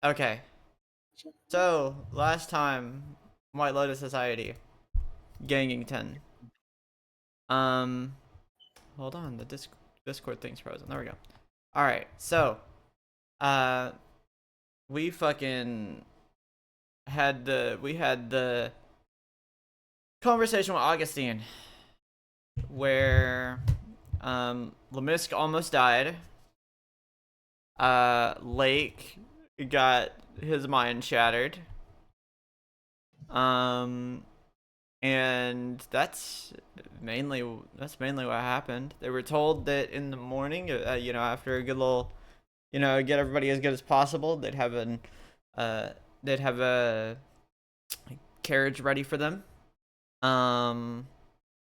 Okay. So, last time, White Lotus Society, Gangington. Um, hold on, the Discord thing's frozen. There we go. All right, so, uh, we fucking had the conversation with Augustine where Lemisk almost died. Lake got his mind shattered. Um, and that's mainly what happened. They were told that in the morning, after a good little, get everybody as good as possible, uh, they'd have a carriage ready for them. Um,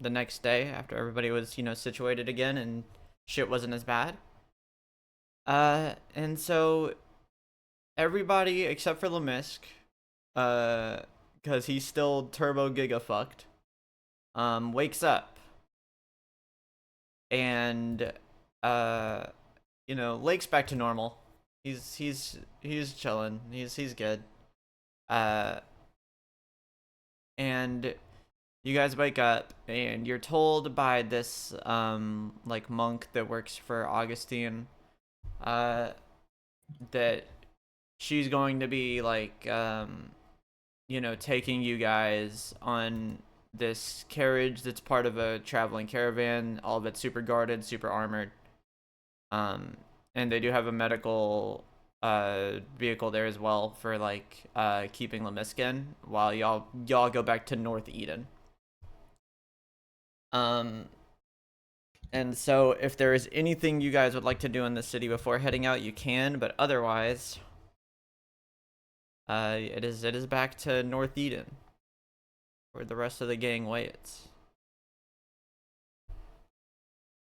the next day after everybody was situated again and shit wasn't as bad. And so everybody except for Lemisk, because he's still turbo giga fucked, wakes up and uh Lake's back to normal. He's chilling. He's good. Uh and you guys wake up and you're told by this like monk that works for Augustine uh that she's going to be like taking you guys on this carriage that's part of a traveling caravan, all of it super guarded, super armored. Um, and they do have a medical vehicle there as well for like keeping Lemiskin while y'all go back to North Eden. Um, and so if there is anything you guys would like to do in the city before heading out, you can. But otherwise, it is back to North Eden where the rest of the gang waits.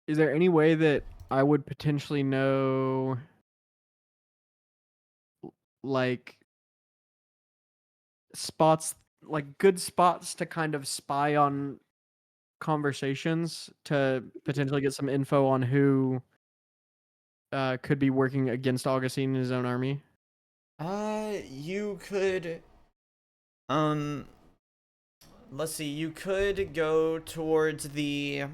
Is there any way that I would potentially know, like, spots, like good spots to kind of spy on conversations to potentially get some info on who could be working against Augustine and his own army? You could um let's see, you could go towards the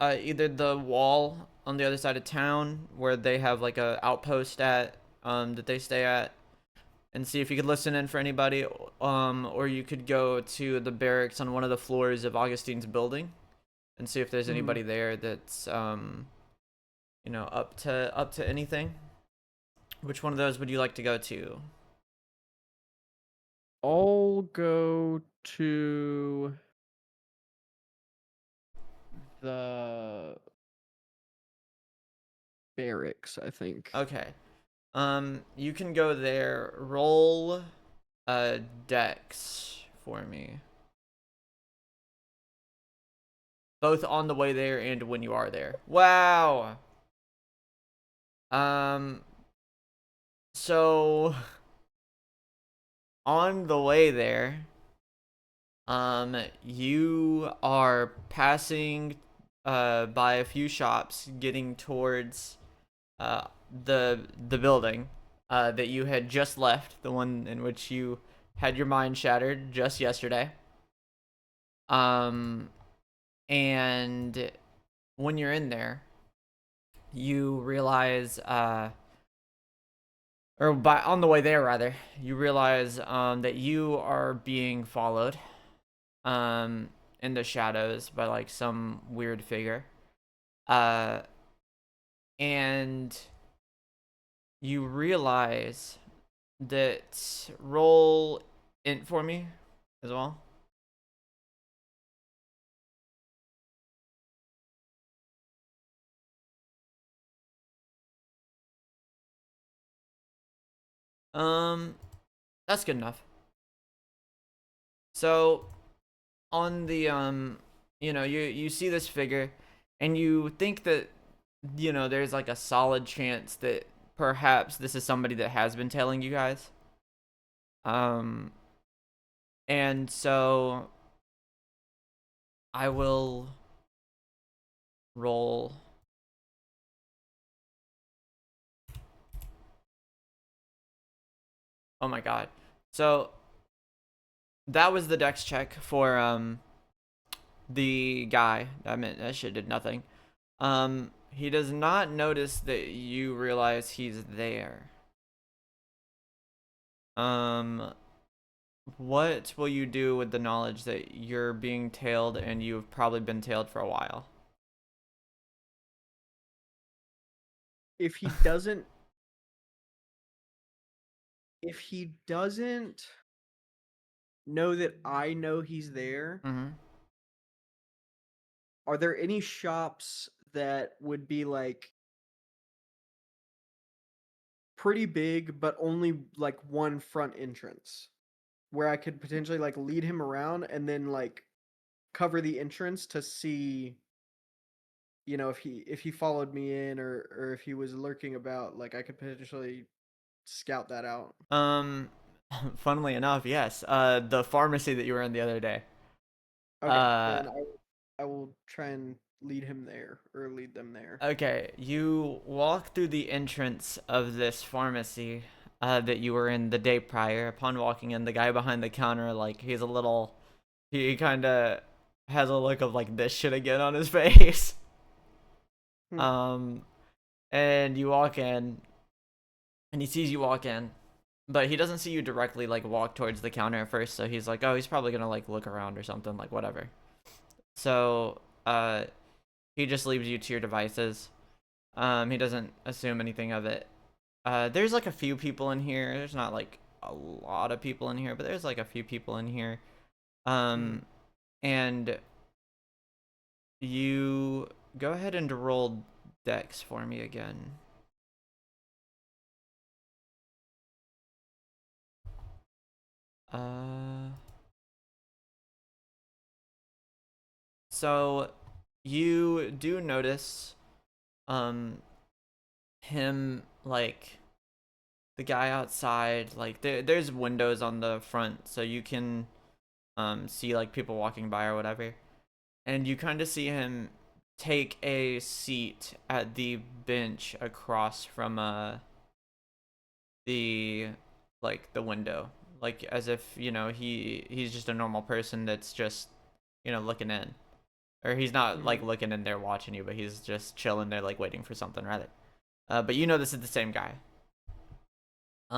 either the wall on the other side of town where they have like a outpost at that they stay at and see if you could listen in for anybody, or you could go to the barracks on one of the floors of Augustine's building and see if there's Mm-hmm. anybody there that's up to anything. Which one of those would you like to go to? I'll go to the barracks, I think. Okay. You can go there. Roll dex for me. Both on the way there and when you are there. Wow. Um so on the way there, you are passing by a few shops getting towards uh the building that you had just left, the one in which you had your mind shattered just yesterday. Um and when you're in there, you realize or by on the way there rather, you realize that you are being followed um in the shadows by like some weird figure. Uh and you realize that roll int for me as well. Um that's good enough. So on the you see this figure and you think that there's like a solid chance that perhaps this is somebody that has been telling you guys. Um and so I will roll Oh my god. So that was the dex check for the guy. I mean, that shit did nothing. He does not notice that you realize he's there. Um, what will you do with the knowledge that you're being tailed and you've probably been tailed for a while? If he doesn't, if he doesn't know that I know he's there, Mm-hmm. are there any shops that would be like pretty big but only like one front entrance where I could potentially like lead him around and then like cover the entrance to see, you know, if he followed me in or if he was lurking about, like I could potentially scout that out. Um, funnily enough, yes. The pharmacy that you were in the other day. Okay, Uh, then I will try and lead him there or lead them there. okay. You walk through the entrance of this pharmacy, that you were in the day prior. Upon walking in, the guy behind the counter, like, he's a little, he kind of has a look of like this shit again on his face. Hmm. Um, and you walk in, and he sees you walk in, but he doesn't see you directly like walk towards the counter at first. So he's like, oh, he's probably gonna like look around or something, like whatever. So he just leaves you to your devices. He doesn't assume anything of it. There's like a few people in here. There's not like a lot of people in here, but there's like a few people in here. Hmm. And you go ahead and roll dex for me again. Uh, so you do notice, um, him like the guy outside. Like there's windows on the front, so you can see like people walking by or whatever, and you kind of see him take a seat at the bench across from the like the window, like as if he's just a normal person that's just looking in, or he's not like Hmm. looking in there watching you, but he's just chilling there like waiting for something rather. But this is the same guy.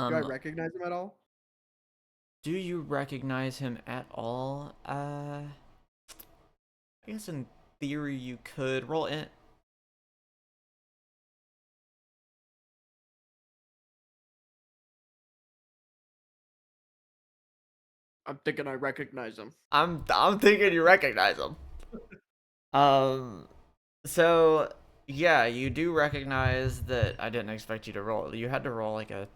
Do I um recognize him at all? do you recognize him at all? I guess in theory you could roll it. I'm thinking I recognize him. I'm thinking you recognize him. Um, so yeah, you do recognize that. I didn't expect you to roll. You had to roll like a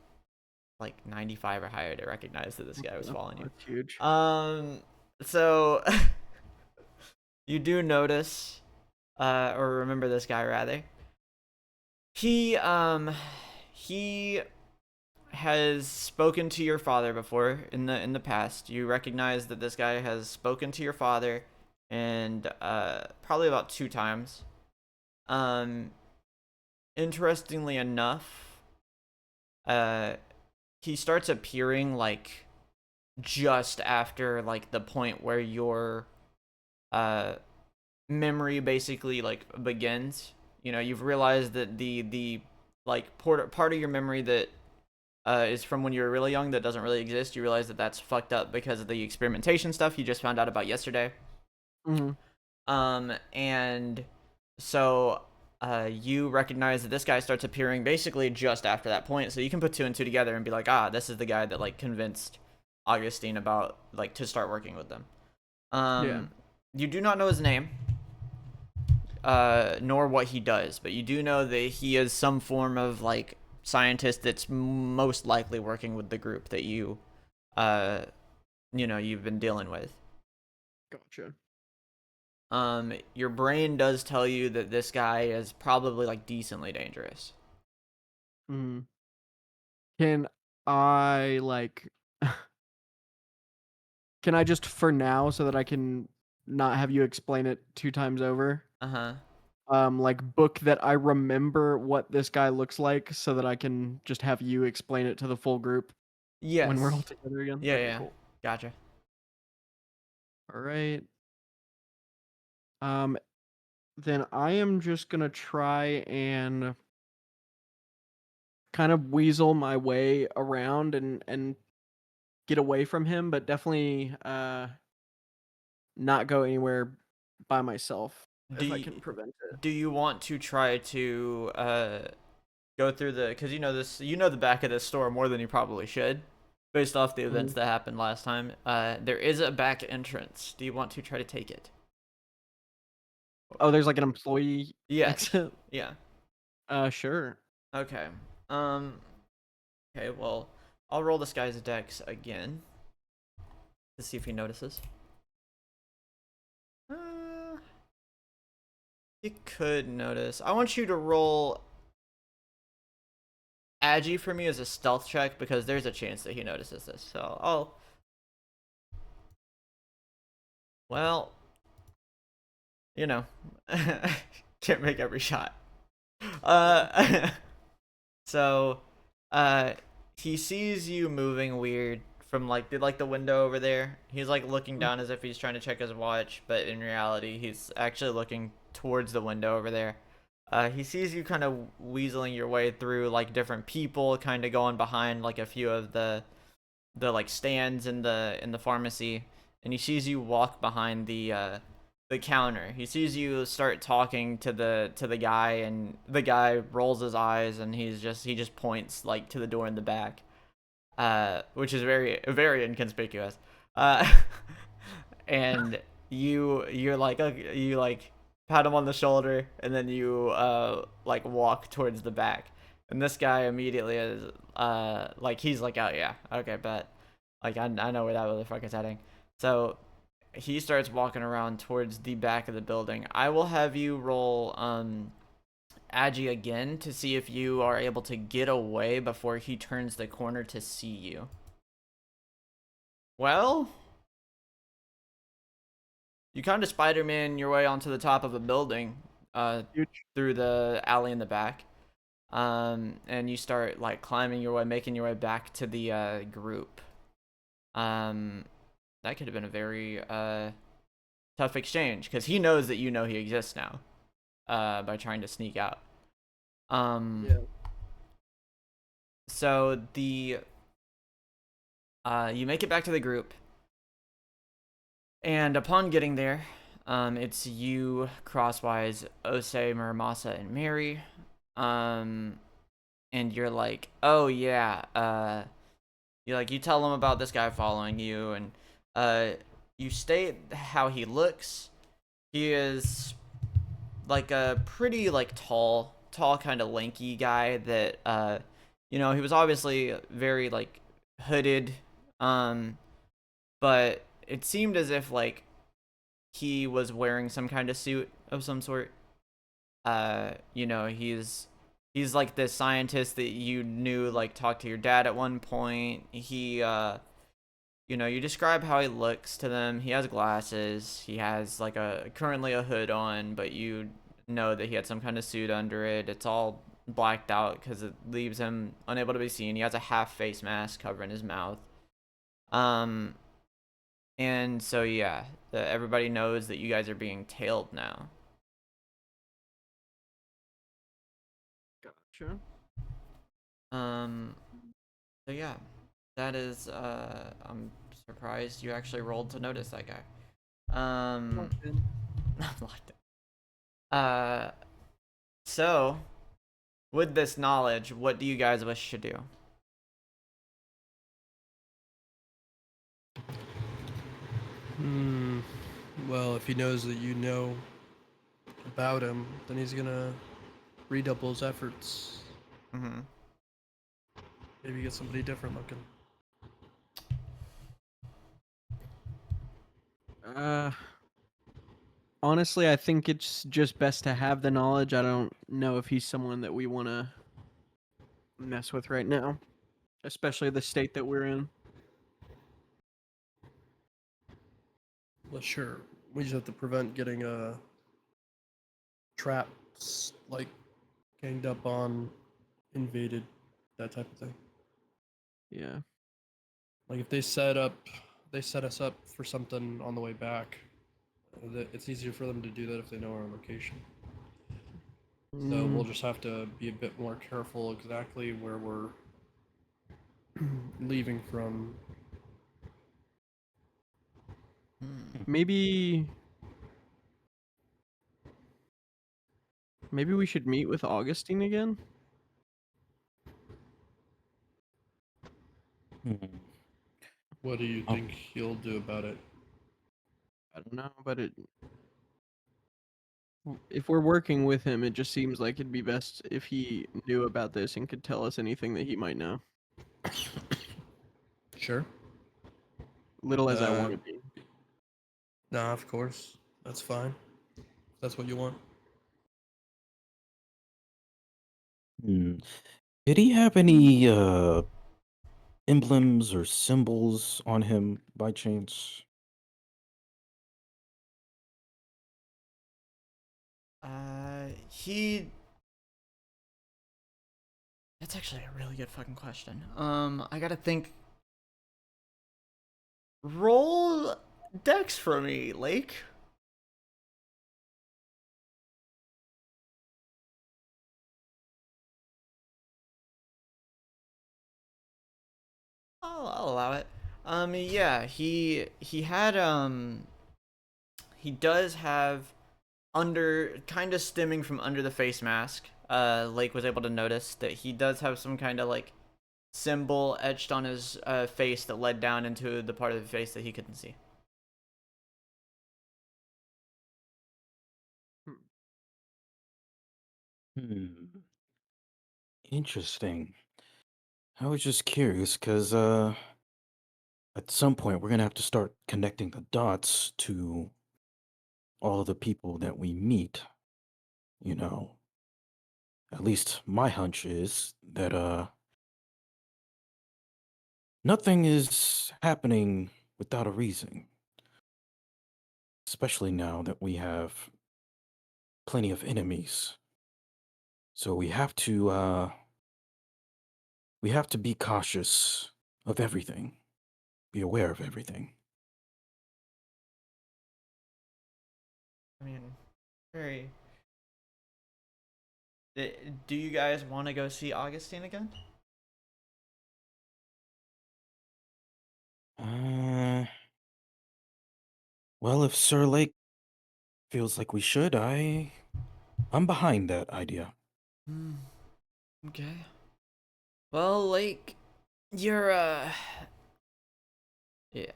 95 or higher to recognize that this guy was Okay, following that's you. huge. So you do notice, or remember this guy rather. He he has spoken to your father before in the past. You recognize that this guy has spoken to your father, and probably about 2 times. Um, Interestingly enough, uh, he starts appearing like just after like the point where your uh memory basically like begins. You've realized that the like part of your memory that is from when you were really young that doesn't really exist. You realize that that's fucked up because of the experimentation stuff you just found out about yesterday. Hmm. And so you recognize that this guy starts appearing basically just after that point. So you can put two and two together and be like, ah, this is the guy that like convinced Augustine about like to start working with them. Yeah. You do not know his name, nor what he does, but you do know that he is some form of like scientist that's most likely working with the group that uh, you've been dealing with. Gotcha. Your brain does tell you that this guy is probably like decently dangerous. Hmm. Can I like can I just for now so that I can not have you explain it two times over? Uh huh. Like book that I remember what this guy looks like so that I can just have you explain it to the full group. when we're all Yes. together again? Yeah, Okay, yeah. cool. Gotcha. All right. Um, then I am just gonna try and kind of weasel my way around and get away from him, but definitely not go anywhere by myself Do if I you, can prevent it. do you want to try to go through the, because you know this, you know the back of this store more than you probably should, based off the events Mhm. that happened last time. There is a back entrance. Do you want to try to take it? Oh, there's like an employee Yes. exit. Yeah. Sure. Okay. Um. Okay. Well, I'll roll this guy's dex again to see if he notices. Uh, he could notice. I want you to roll Agi for me as a stealth check because there's a chance that he notices this. So I'll. Well, you know, can't make every shot. Uh. So, uh, he sees you moving weird from like the window over there. He's like looking Mm. down as if he's trying to check his watch, but in reality, he's actually looking towards the window over there. He sees you kind of weaseling your way through like different people, kind of going behind like a few of the like stands in the pharmacy, and he sees you walk behind the counter. He sees you start talking to the guy, and the guy rolls his eyes, and he just points like to the door in the back, which is very inconspicuous. Uh, and you're like you like pat him on the shoulder, and then you like walk towards the back, and this guy immediately is like he's like, oh yeah, okay, bet, like I know where that motherfucker's heading. So he starts walking around towards the back of the building. I will have you roll Agi again to see if you are able to get away before he turns the corner to see you. Well, you kind of Spider-Man your way onto the top of a building, Huge. through the alley in the back, and you start like climbing your way, making your way back to the group. Um, that could have been a very tough exchange because he knows that you know he exists now, by trying to sneak out. Um, Yeah. so the you make it back to the group, and upon getting there, it's you, Crosswise, Osei, Muramasa, and Mary. Um, and you're like, oh yeah, you tell them about this guy following you, and uh, you state how he looks. He is like a pretty like tall kind of lanky guy that he was obviously very like hooded, um, but it seemed as if like he was wearing some kind of suit of some sort. He's like this scientist that you knew, like talked to your dad at one point. You describe how he looks to them. He has glasses. He has like a currently a hood on, but you know that he had some kind of suit under it. It's all blacked out because it leaves him unable to be seen. He has a half face mask covering his mouth. Um, and so yeah, everybody knows that you guys are being tailed now. Gotcha. Um, so yeah, that is I'm surprised you actually rolled to notice that guy. Um, Locked in. I'm locked in. So with this knowledge, what do you guys wish to do? Hmm. Well, if he knows that you know about him, then he's gonna redouble his efforts. Mm-hmm. Maybe get somebody different looking. Uh, Honestly, I think it's just best to have the knowledge. I don't know if he's someone that we want to mess with right now, especially the state that we're in. Well, sure. We just have to prevent getting traps like ganged up on, invaded, that type of thing. Yeah. Like if they set us up for something on the way back. It's easier for them to do that if they know our location. So we'll just have to be a bit more careful exactly where we're leaving from. Maybe we should meet with Augustine again. What do you think he'll do about it? I don't know, but if we're working with him, it just seems like it'd be best if he knew about this and could tell us anything that he might know. Sure. Little as I want to be. Nah, of course. That's fine. That's what you want. Did he have any emblems or symbols on him by chance? He. That's actually a really good fucking question. I gotta think. Roll Dex for me, Lake. I'll allow it. Yeah, he had he does have under kind of stemming from under the face mask. Lake was able to notice that he does have some kind of like symbol etched on his face that led down into the part of the face that he couldn't see. Hmm. Interesting. I was just curious because at some point we're gonna have to start connecting the dots to all of the people that we meet. You know, at least my hunch is that nothing is happening without a reason. Especially now that we have plenty of enemies. So we have to be cautious of everything. Be aware of everything. I mean, very. Do you guys want to go see Augustine again? Uh, well, if Sir Lake feels like we should, I'm behind that idea. Hmm. Okay. Well, Lake, you're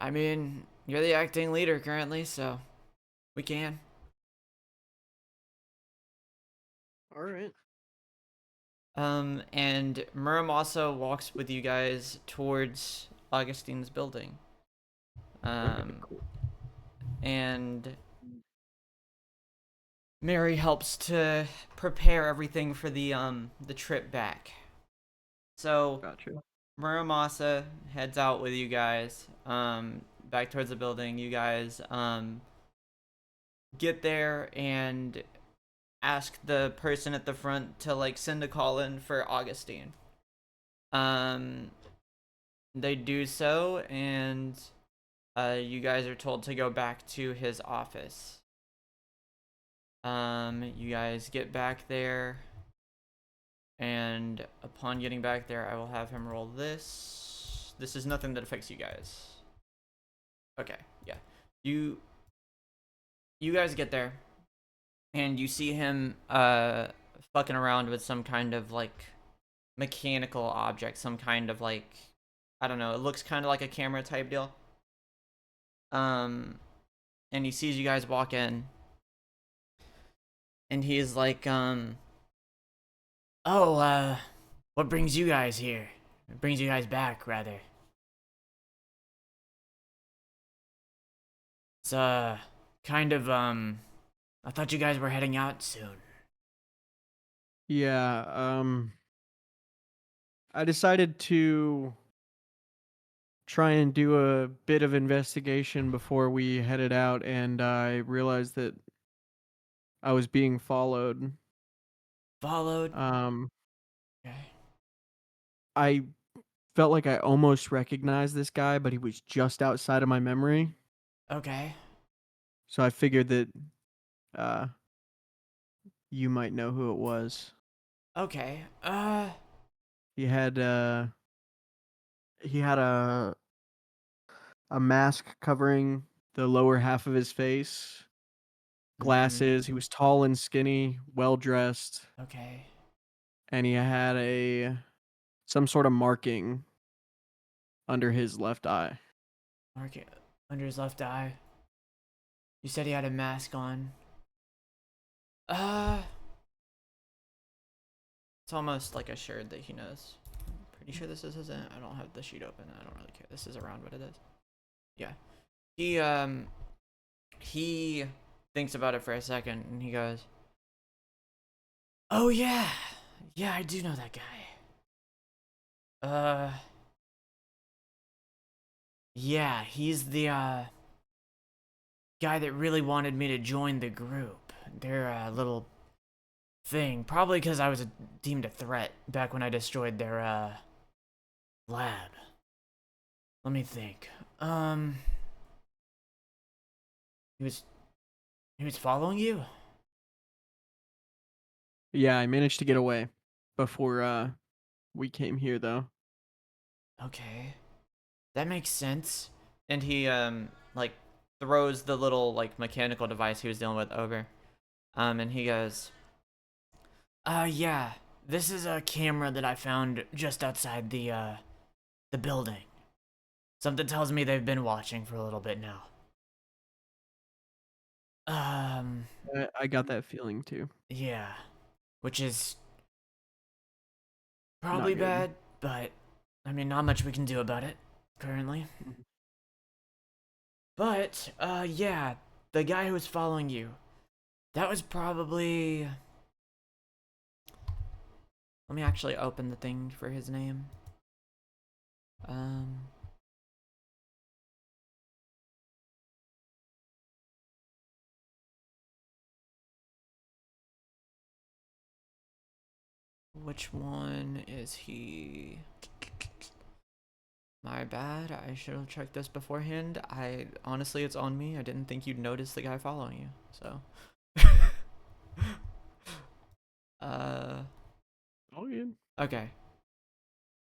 I mean, you're the acting leader currently, so we can. All right. And Muramasa walks with you guys towards Augustine's building. Cool. And Mary helps to prepare everything for the trip back. So Gotcha. Muramasa heads out with you guys, back towards the building. You guys, get there and ask the person at the front to like send a call in for Augustine. Um, they do so, and you guys are told to go back to his office. You guys get back there, and upon getting back there, I will have him roll this. This is nothing that affects you guys. Okay, yeah. You guys get there, and you see him fucking around with some kind of like mechanical object, some kind of like, I don't know, it looks kind of like a camera type deal. And he sees you guys walk in, and he's like, oh, what brings you guys here? It brings you guys back, rather. It's kind of I thought you guys were heading out soon. Yeah, I decided to try and do a bit of investigation before we headed out, and I realized that I was being followed. Followed. Um, Okay. I felt like I almost recognized this guy, but he was just outside of my memory. Okay. So I figured that uh, you might know who it was. Okay. He had a mask covering the lower half of his face, glasses. He was tall and skinny, well dressed, Okay. and he had some sort of marking under his left eye. Mark it under his left eye. You said he had a mask on. Uh, it's almost like assured that he knows. I'm pretty sure this is his. I don't have the sheet open. I don't really care. This is around what it is. Yeah. He thinks about it for a second and he goes, "Oh yeah, yeah, I do know that guy. Yeah, he's the guy that really wanted me to join the group. Their little thing, probably because I was deemed a threat back when I destroyed their lab. Let me think. He was following you? Yeah, I managed to get away before we came here, though. Okay. That makes sense." And he like throws the little like mechanical device he was dealing with over. And he goes, yeah, this is a camera that I found just outside the building. Something tells me they've been watching for a little bit now. I got that feeling too. Yeah. Which is Not probably good. bad, but I mean, not much we can do about it currently. Mhm. But, yeah, the guy who was following you, that was probably. Let me actually open the thing for his name. Um. Which one is he? My bad. I should have checked this beforehand. I honestly, it's on me. I didn't think you'd notice the guy following you. So. uh. Oh, yeah. Okay.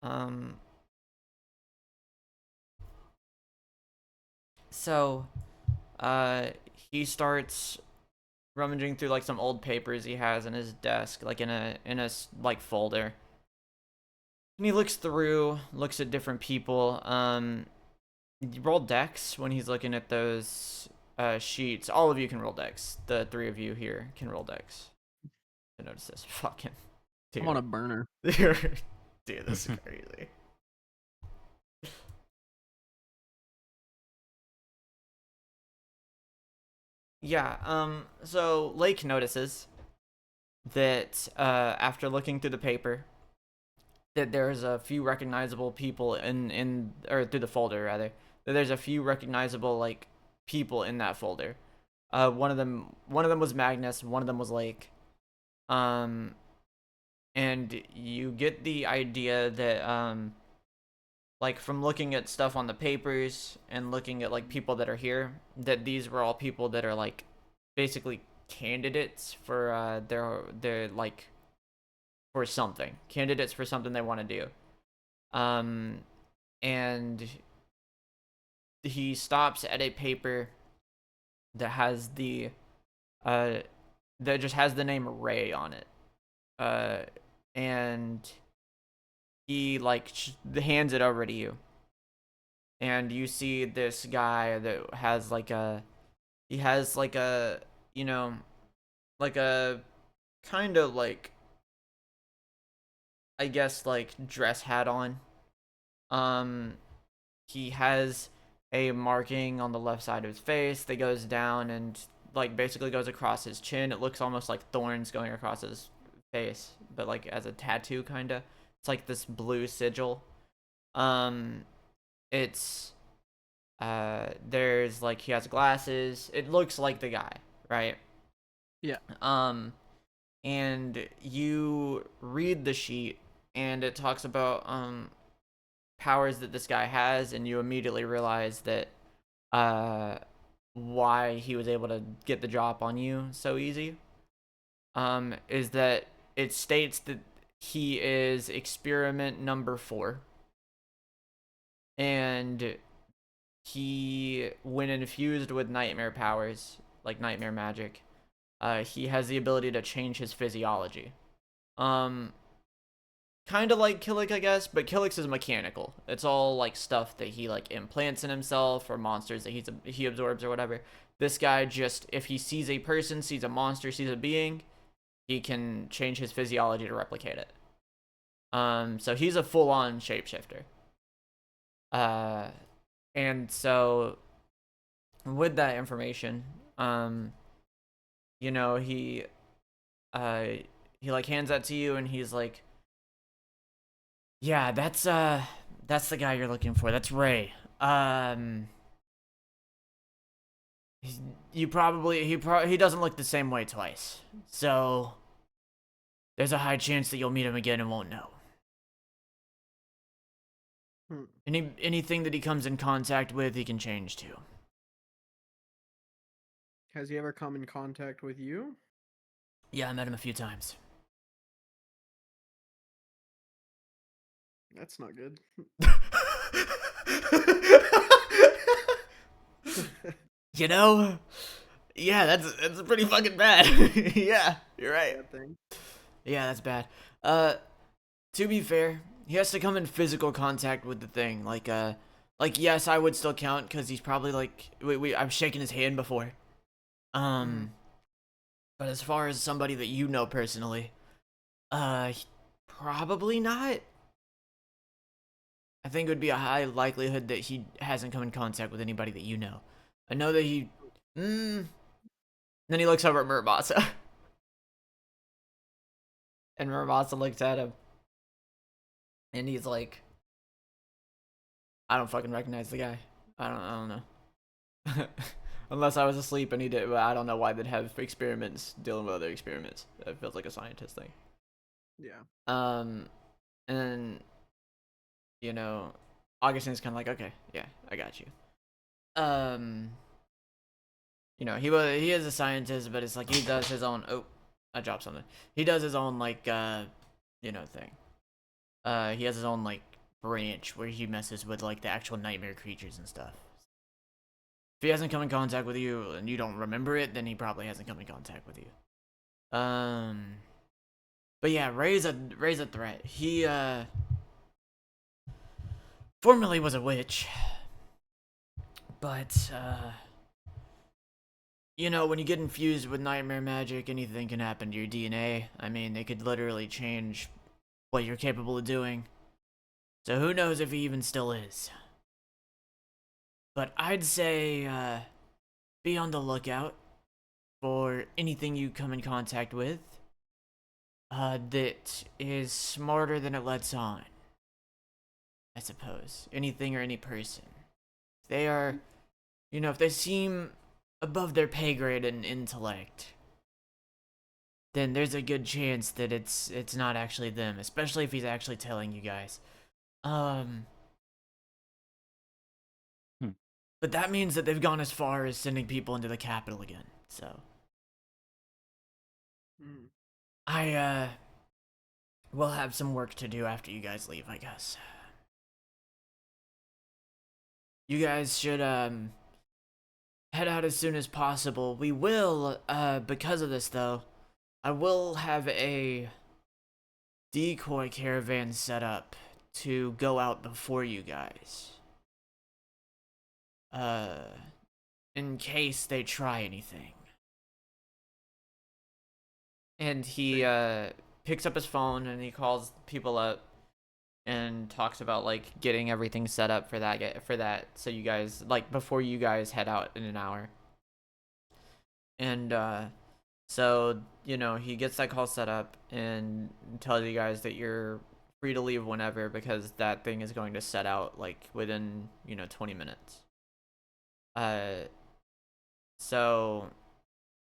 Um. So, he starts rummaging through like some old papers he has in his desk, like in a like folder. And he looks through, looks at different people. Roll dex when he's looking at those sheets. All of you can roll dex. The three of you here can roll dex. I notice this. Fucking I'm on a dude. burner. Dude, this is crazy. Yeah, so Lake notices that after looking through the paper that there's a few recognizable people in or through the folder rather, that there's a few recognizable like people in that folder. One of them was Magnus, one of them was Lake. Um and you get the idea that like from looking at stuff on the papers and looking at like people that are here, that these were all people that are like basically candidates for their like for something, candidates for something they want to do. And he stops at a paper that has the uh that just has the name Ray on it. uh and he like hands it over to you, and you see this guy that has like a he has like a you know like a kind of like I guess like dress hat on. um he has a marking on the left side of his face that goes down and like basically goes across his chin. It looks almost like thorns going across his face, but like as a tattoo kind of. It's like this blue sigil. Um it's there's like he has glasses. It looks like the guy, right? Yeah. And you read the sheet and it talks about powers that this guy has, and you immediately realize that why he was able to get the drop on you so easy is that it states that he is experiment number 4, and he, when infused with nightmare powers, like nightmare magic, he has the ability to change his physiology. Kind of like Killick, I guess, but Killick's is mechanical. It's all like stuff that he like implants in himself, or monsters that he absorbs or whatever. This guy just, if he sees a person, sees a monster, sees a being, he can change his physiology to replicate it. So he's a full-on shapeshifter. And so with that information, you know, he like hands that to you, and he's like, yeah, that's the guy you're looking for. That's Ray. He doesn't look the same way twice. So there's a high chance that you'll meet him again and won't know. Anything that he comes in contact with, he can change to. Has he ever come in contact with you? Yeah, I met him a few times. That's not good. You know? Yeah, that's pretty fucking bad. Yeah, you're right. Bad thing. Yeah, that's bad. To be fair, he has to come in physical contact with the thing. Like yes, I would still count because he's probably like I've shaken his hand before. But as far as somebody that you know personally, probably not. I think it would be a high likelihood that he hasn't come in contact with anybody that you know. I know that he. Then he looks over at Murabasa. And Murabasa looks at him. And he's like, I don't fucking recognize the guy. I don't know. Unless I was asleep and he did. But I don't know why they'd have experiments dealing with other experiments. It feels like a scientist thing. Yeah. And you know, Augustine's kind of like, okay, yeah, I got you. You know, he is a scientist, but it's like he does his own. Oh, I dropped something. He does his own like you know, thing. He has his own like branch where he messes with like the actual nightmare creatures and stuff. If he hasn't come in contact with you and you don't remember it, then he probably hasn't come in contact with you. But yeah, Ray's a threat. He formerly was a witch, but you know, when you get infused with nightmare magic, anything can happen to your DNA. I mean, they could literally change what you're capable of doing. So who knows if he even still is. But I'd say be on the lookout for anything you come in contact with that is smarter than it lets on. I suppose. Anything or any person. They are, you know, if they seem above their pay grade in intellect, then there's a good chance that it's not actually them, especially if he's actually telling you guys. But that means that they've gone as far as sending people into the capital again. So I will have some work to do after you guys leave, I guess. You guys should head out as soon as possible. We will because of this though, I will have a decoy caravan set up to go out before you guys. In case they try anything. And he picks up his phone and he calls people up and talks about like getting everything set up for that so you guys, like, before you guys head out in an hour. And so, you know, he gets that call set up and tells you guys that you're free to leave whenever because that thing is going to set out like within, you know, 20 minutes. So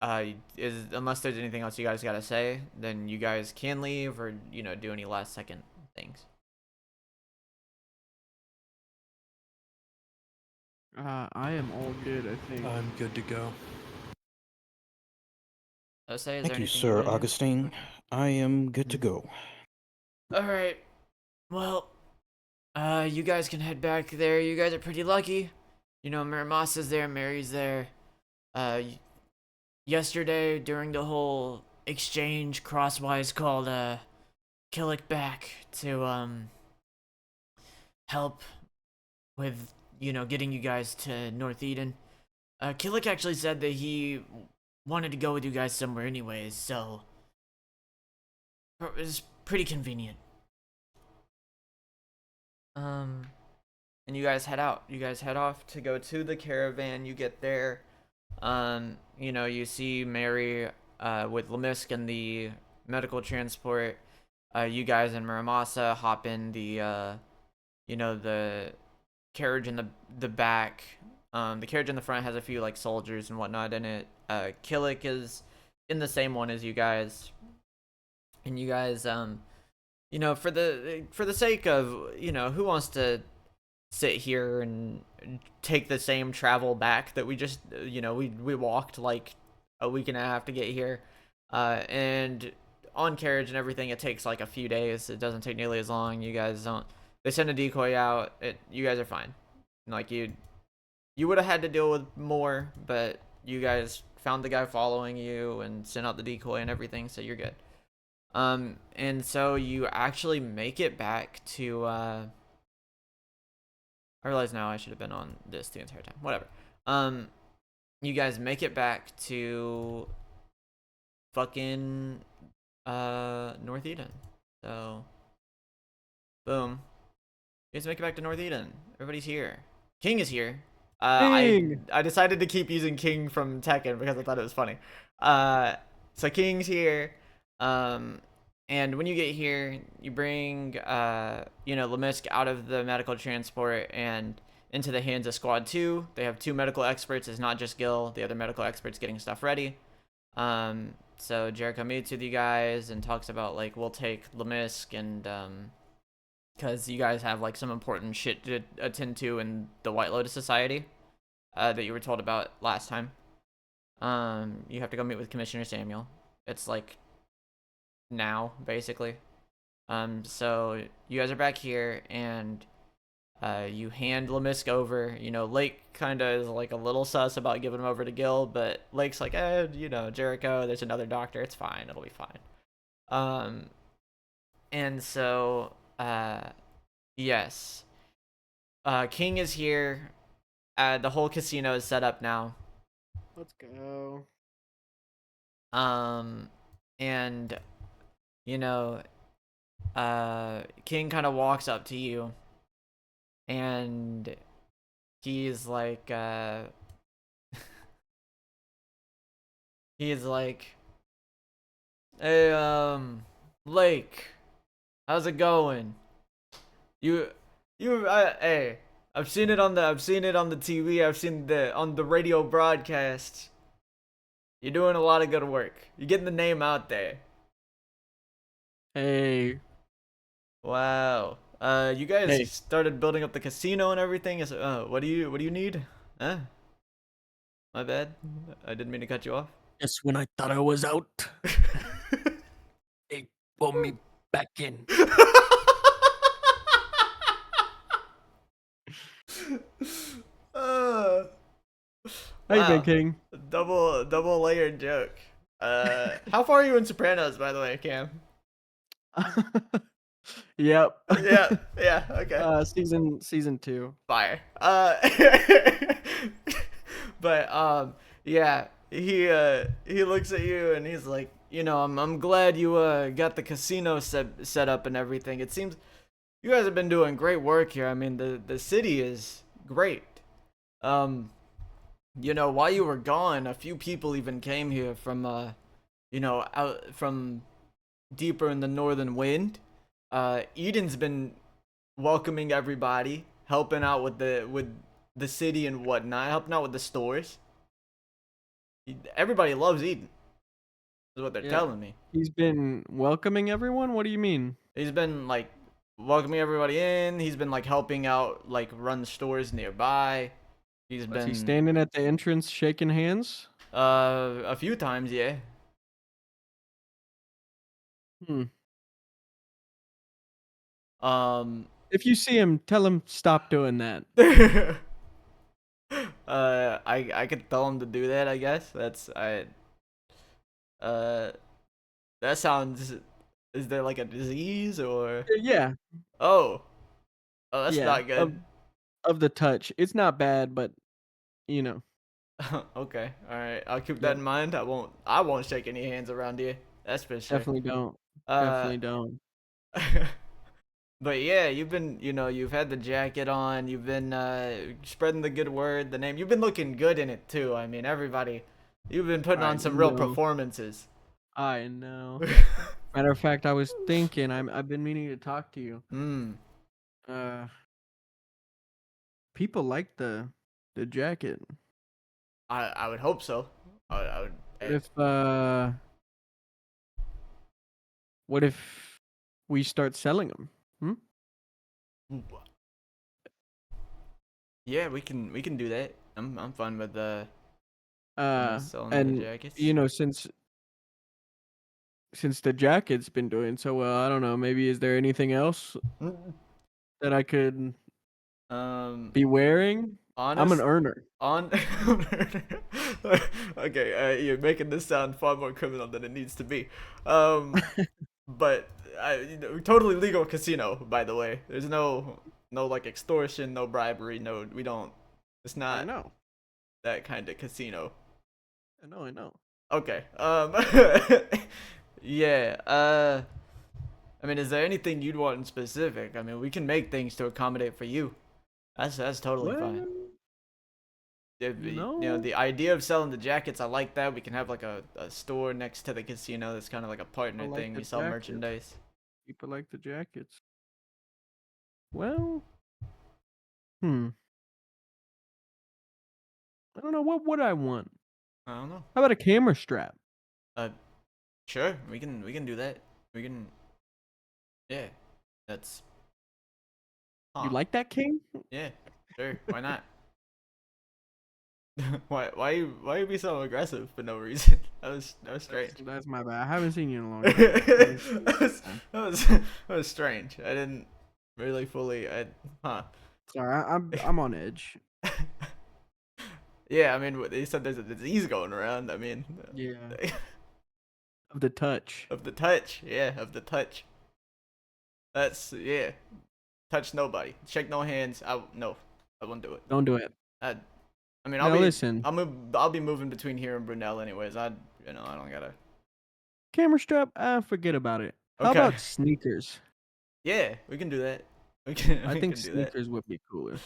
unless there's anything else you guys gotta say, then you guys can leave or, you know, do any last second things. I am all good, I think. I'm good to go. Osei, is there Thank you, anything Sir wanna do? Augustine. I am good to go. All right. Well, you guys can head back there. You guys are pretty lucky. You know, Muramasa's there, Mary's there. Yesterday during the whole exchange, Crosswise called Killick back to help with getting you guys to North Eden. Killick actually said that he wanted to go with you guys somewhere anyways, so it was pretty convenient. And you guys head out. You guys head off to go to the caravan. You get there. You see Mary with Lemisk and the medical transport. You guys and Muramasa hop in the the carriage in the back. The carriage in the front has a few like soldiers and whatnot in it. Killick is in the same one as you guys. And you guys for the sake of, who wants to sit here and take the same travel back that we just we walked like a week and a half to get here, and on carriage and everything it takes like a few days. It doesn't take nearly as long. You guys don't, they send a decoy out. You guys are fine. Like you would have had to deal with more, but you guys found the guy following you and sent out the decoy and everything, so you're good. And so you actually make it back to I realize now I should have been on this the entire time. Whatever. You guys make it back to fucking North Eden. So boom. You guys make it back to North Eden. Everybody's here. King is here. King! I decided to keep using King from Tekken because I thought it was funny. So King's here. And when you get here, you bring Lemisk out of the medical transport and into the hands of Squad 2. They have 2 medical experts. It's not just Gil, the other medical experts getting stuff ready. So Jericho meets with you guys and talks about like we'll take Lemisk and because you guys have like some important shit to attend to in the White Lotus Society that you were told about last time. You have to go meet with Commissioner Samuel. It's like now basically. So you guys are back here and you hand Lemisk over. Lake kind of is like a little sus about giving him over to Gil, but Lake's like, Jericho, there's another doctor, it's fine, it'll be fine. And so yes, King is here. The whole casino is set up now. Let's go. And King kind of walks up to you and he's like hey, Lake, how's it going? Hey, I've seen it on the TV, I've seen on the radio broadcast. You're doing a lot of good work. You're getting the name out there. Hey. Wow. You guys Hey. started building up the casino and everything. What do you need? Huh? My bad. I didn't mean to cut you off. Just when I thought I was out, they pulled me back in. Hey, Wow. Big King. Double layered joke. How far are you in Sopranos, by the way, Cam? Yep. Yeah, okay. Season 2. Fire. But yeah, he looks at you and he's like, I'm glad you got the casino set up and everything. It seems you guys have been doing great work here. I mean, the city is great. While you were gone, a few people even came here from out from deeper in the northern wind. Eden's been welcoming everybody, helping out with the city and whatnot, helping out with the stores. Everybody loves Eden, is what they're Yeah. telling me. He's been welcoming everyone? What do you mean? He's been like welcoming everybody in. He's been like helping out, like run stores nearby. He's Was he been standing at the entrance shaking hands? a few times, yeah. Hmm. Um, If you see him, tell him stop doing that. I could tell him to do that. I guess uh that sounds. Is there like a disease or? Yeah, Oh, oh, that's yeah. not good. Of the touch, it's not bad, but you know, Okay, all right. I'll keep that yep. in mind. I won't shake any hands around here. That's for sure. Definitely don't. Uh, Definitely don't. but yeah, you've had the jacket on. You've been spreading the good word, the name. You've been looking good in it too. I mean, everybody. You've been putting I on some real know. performances. I know. Matter of fact, I was thinking, I've been meaning to talk to you. Hmm. Uh, people like the jacket. I would hope so. I would. What if we start selling them? Yeah, we can do that. I'm fine with selling the And jackets. you know, since the jacket's been doing so well, I don't know, maybe is there anything else that I could be wearing? I'm an Honest earner. on. Okay, you're making this sound far more criminal than it needs to be. But totally legal casino, by the way. There's no like extortion, no bribery, no we don't. It's I not know. that kind of casino. I know. Okay. Yeah. I mean, is there anything you'd want in specific? I mean, we can make things to accommodate for you. That's totally fine. Well, The idea of selling the jackets, I like that. We can have like a store next to the casino that's kind of like a partner I like thing. the We sell jackets. merchandise. People like the jackets. Well, hmm. I don't know what would I want. I don't know. How about a camera strap? Uh, sure, we can do that. We can, yeah. That's, You huh? like that, King? Yeah, sure. Why not? Why you be so aggressive for no reason? That was strange. That's my bad. I haven't seen you in a long time. that was that was that was strange. I didn't really fully. Huh? Sorry, I'm on edge. Yeah, I mean, they said there's a disease going around. I mean, Yeah. Of the touch. of the touch. Yeah, of the touch. That's yeah. Touch nobody. Shake no hands. No, I won't do it. Don't do it. I, I mean, Now listen. I'll be moving between here and Brunel anyways. I don't gotta. Camera strap, forget about it. How Okay. about sneakers? Yeah, we can do that. We can I we think can do that. sneakers would be cooler.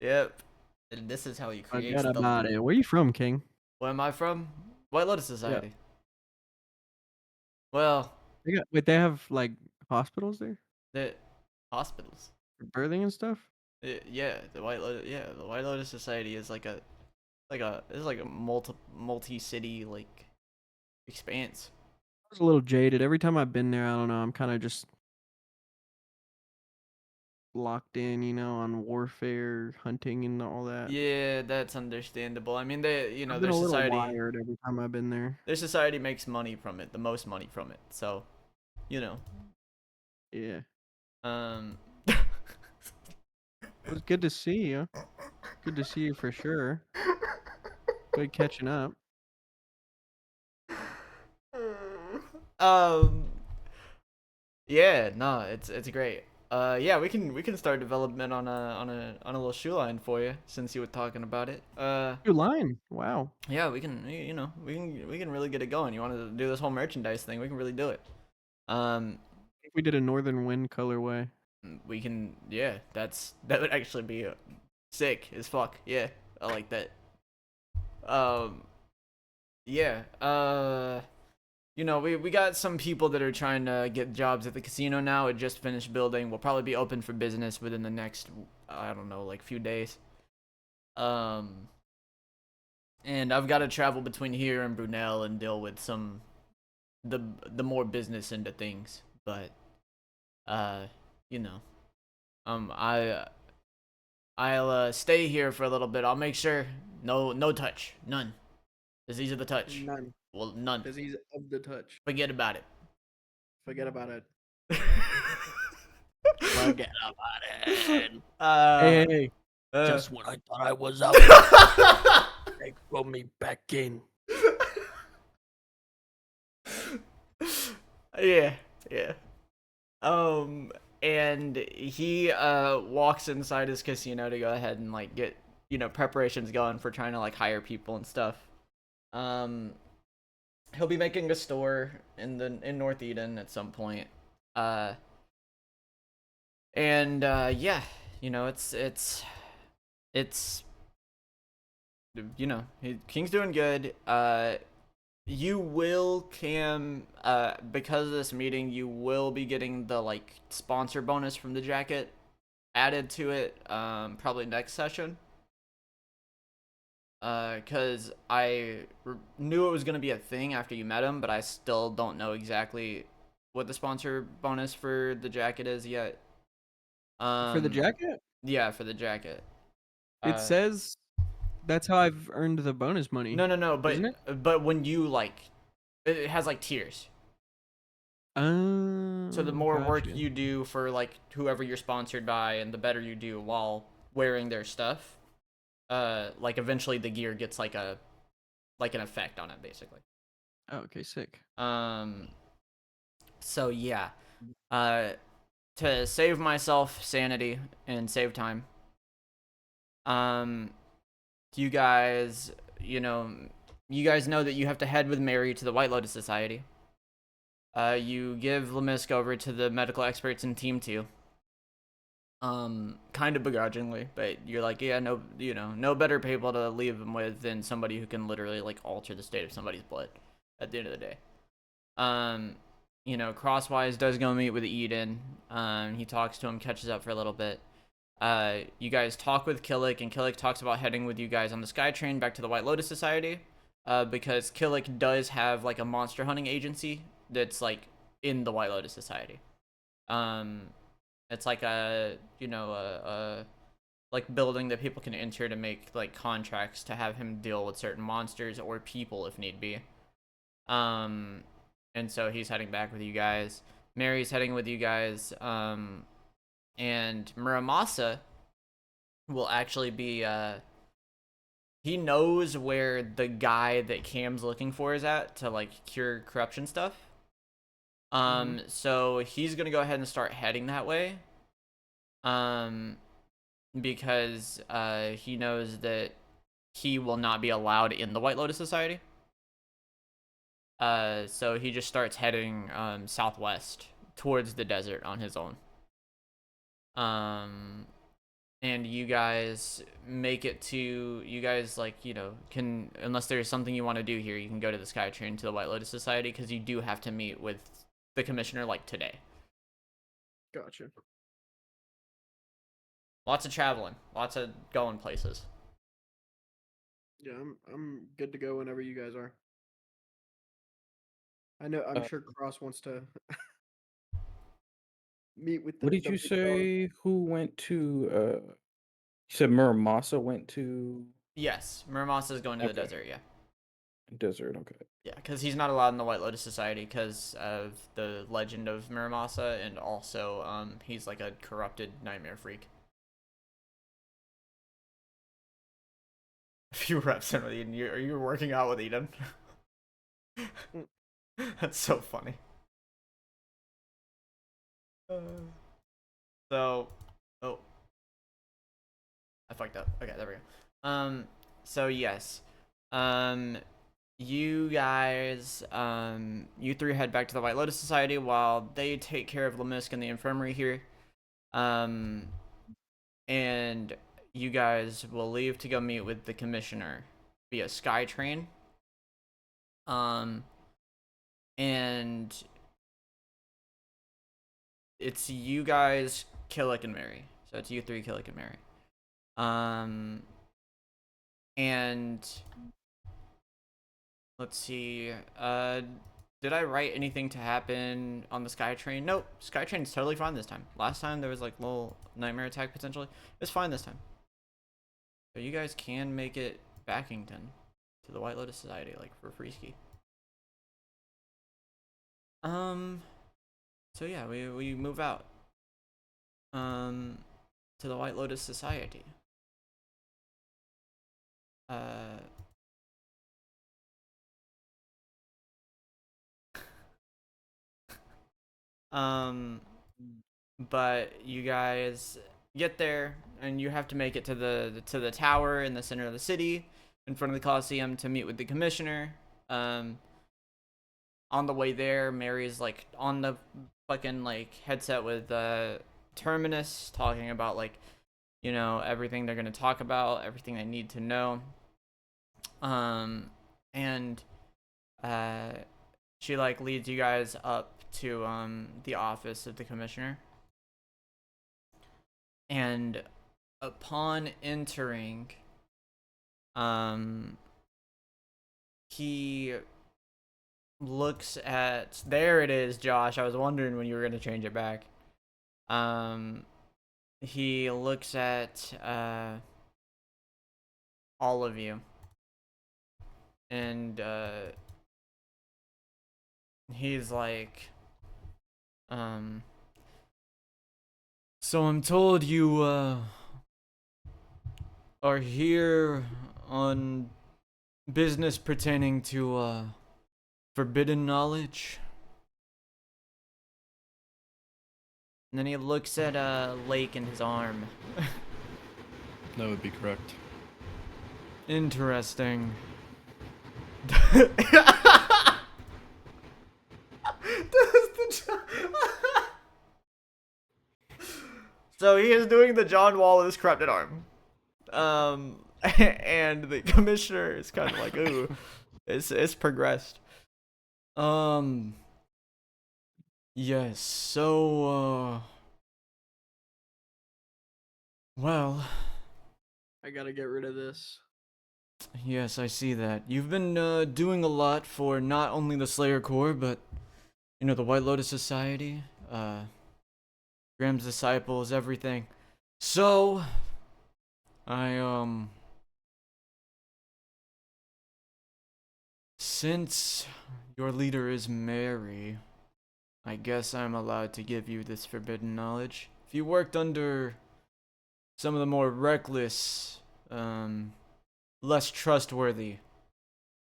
Yep. And this is how you create Forget the about loot. it. Where you from, King? Where am I from? White Lotus Yeah. Society. Well, They have like hospitals there the hospitals. for birthing and stuff. Yeah, the White Lotus Society is it's like a multi-city like expanse. I was a little jaded. Every time I've been there, I don't know. I'm kind of just locked in, on warfare, hunting, and all that. Yeah, that's understandable. I mean, I've been their a little society, wired every time I've been there. makes money from it, the most money from it. So, you know, Yeah, um, it was good to see you. Good to see you for sure. Good catching up. um, yeah, no, it's great. Yeah, we can start development on a little shoe line for you since you were talking about it. You're lying. Wow. Yeah, we can really get it going. You wanted to do this whole merchandise thing, we can really do it. Um, If we did a Northern Wind colorway. we can, yeah, that would actually be sick as fuck. Yeah, I like that. Um, yeah. We got some people that are trying to get jobs at the casino now. It just finished building. We'll probably be open for business within the next, I don't know, like few days. And I've got to travel between here and Brunel and deal with the more business end of things. But, uh, you know, I I'll stay here for a little bit. I'll make sure no touch, none. Disease of the touch. None. Well, none. Disease of the touch. Forget about it. Forget about it. Forget about it. Hey. Just when I thought I was out, they throw me back in. Yeah. And he walks inside his casino to go ahead and like get preparations going for trying to like hire people and stuff. He'll be making a store in North Eden at some point. Yeah, it's King's doing good. You will, Cam, because of this meeting, you will be getting the like sponsor bonus from the jacket added to it, probably next session. Cause knew it was gonna be a thing after you met him, but I still don't know exactly what the sponsor bonus for the jacket is yet. For the jacket? Yeah, for the jacket. It says that's how I've earned the bonus money. No, but isn't it? but when you like, it has like tiers. So the more work Gotcha. you do for like whoever you're sponsored by, and the better you do while wearing their stuff, like eventually the gear gets like an effect on it, basically. Oh, okay, sick. So yeah, to save myself sanity and save time, you guys know that you have to head with Mary to the White Lotus Society. You give Lemisk over to the medical experts in Team 2. Kind of begrudgingly, but you're like, yeah, no better people to leave him with than somebody who can literally like alter the state of somebody's blood at the end of the day. Crosswise does go meet with Eden. He talks to him, catches up for a little bit. You guys talk with Killick, and Killick talks about heading with you guys on the Skytrain back to the White Lotus Society, because Killick does have like a monster hunting agency that's like in the White Lotus Society. It's like a like building that people can enter to make like contracts to have him deal with certain monsters or people if need be. And so he's heading back with you guys. Mary's heading with you guys. And Muramasa will actually be he knows where the guy that Cam's looking for is at to like cure corruption stuff. So he's gonna go ahead and start heading that way. Because he knows that he will not be allowed in the White Lotus Society. So he just starts heading southwest towards the desert on his own. And you guys make it to, can, unless there's something you want to do here, you can go to the Skytrain to the White Lotus Society, because you do have to meet with the commissioner like today. Gotcha. Lots of traveling, lots of going places. Yeah, I'm good to go whenever you guys are. I'm sure Cross wants to meet with the What did you big dog. say? Who went to? You said Muramasa went to Yes, Muramasa is going to the Okay. desert, yeah. desert. Okay. Yeah, because he's not allowed in the White Lotus Society because of the legend of Muramasa, and also he's like a corrupted nightmare freak. If you reps in with Eden, are you working out with Eden? That's so funny. So, oh, I fucked up. Okay, there we go. So yes, you guys, you three head back to the White Lotus Society while they take care of Lemisk in the infirmary here. And you guys will leave to go meet with the commissioner via Skytrain. And it's you guys, Killick and Mary. So it's you three, Killick and Mary. And let's see. Did I write anything to happen on the Skytrain? Nope. Skytrain's totally fine this time. Last time there was like a little nightmare attack potentially. It's fine this time. So you guys can make it Backington to the White Lotus Society, like for free ski. So yeah, we move out. To the White Lotus Society. But you guys get there and you have to make it to the tower in the center of the city in front of the Coliseum to meet with the commissioner. On the way there, Mary's like on the fucking like headset with Terminus talking about like, you know, everything they're gonna talk about, everything they need to know. And she like leads you guys up to the office of the commissioner. And upon entering, he looks at, there it is, Josh. I was wondering when you were gonna change it back. He looks at all of you, and he's like, so I'm told you are here on business pertaining to forbidden knowledge. And then he looks at Lake in his arm. That would be correct. Interesting. So he is doing the John Wallace corrupted arm. And the commissioner is kind of like, ooh, it's progressed. Yes, so well, I gotta get rid of this. yes, I see that. You've been doing a lot for not only the Slayer Corps, but you know, the White Lotus Society, Graham's disciples, everything. So I since your leader is Mary, I guess I'm allowed to give you this forbidden knowledge. If you worked under some of the more reckless, less trustworthy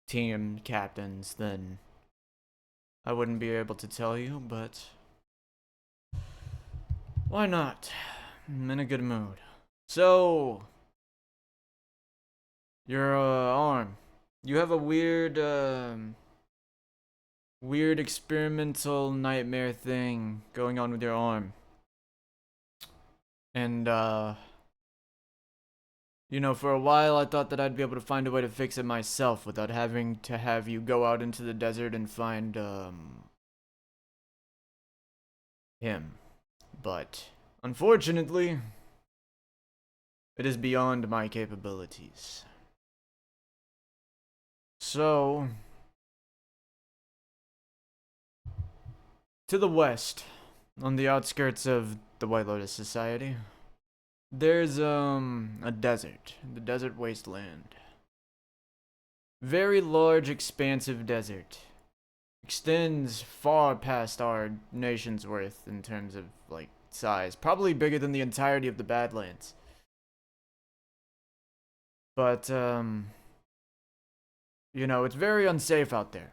team captains, then I wouldn't be able to tell you, but why not? I'm in a good mood. So, your arm. You have a weird experimental nightmare thing going on with your arm. And you know, for a while I thought that I'd be able to find a way to fix it myself without having to have you go out into the desert and find him. But unfortunately, it is beyond my capabilities. So, to the west, on the outskirts of the White Lotus Society, there's a desert, the desert wasteland. Very large, expansive desert. Extends far past our nation's worth in terms of like size. Probably bigger than the entirety of the Badlands. But you know, it's very unsafe out there.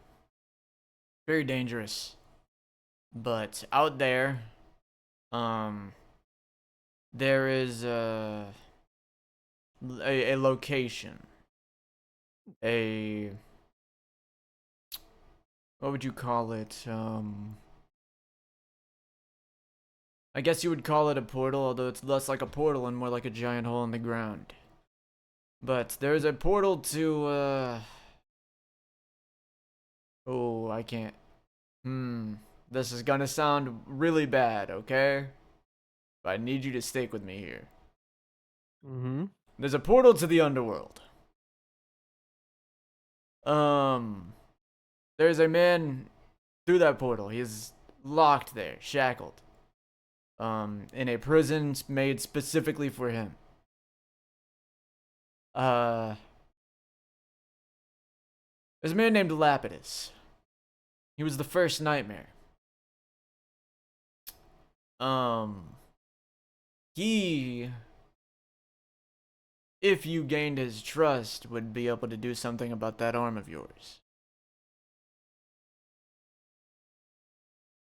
Very dangerous. But out there, there is a location. What would you call it? I guess you would call it a portal, although it's less like a portal and more like a giant hole in the ground. But there's a portal to oh, I can't. This is gonna sound really bad, okay? But I need you to stick with me here. There's a portal to the underworld. There's a man through that portal. He's locked there, shackled. In a prison made specifically for him. There's a man named Lapidus. He was the first nightmare. He, if you gained his trust, would be able to do something about that arm of yours.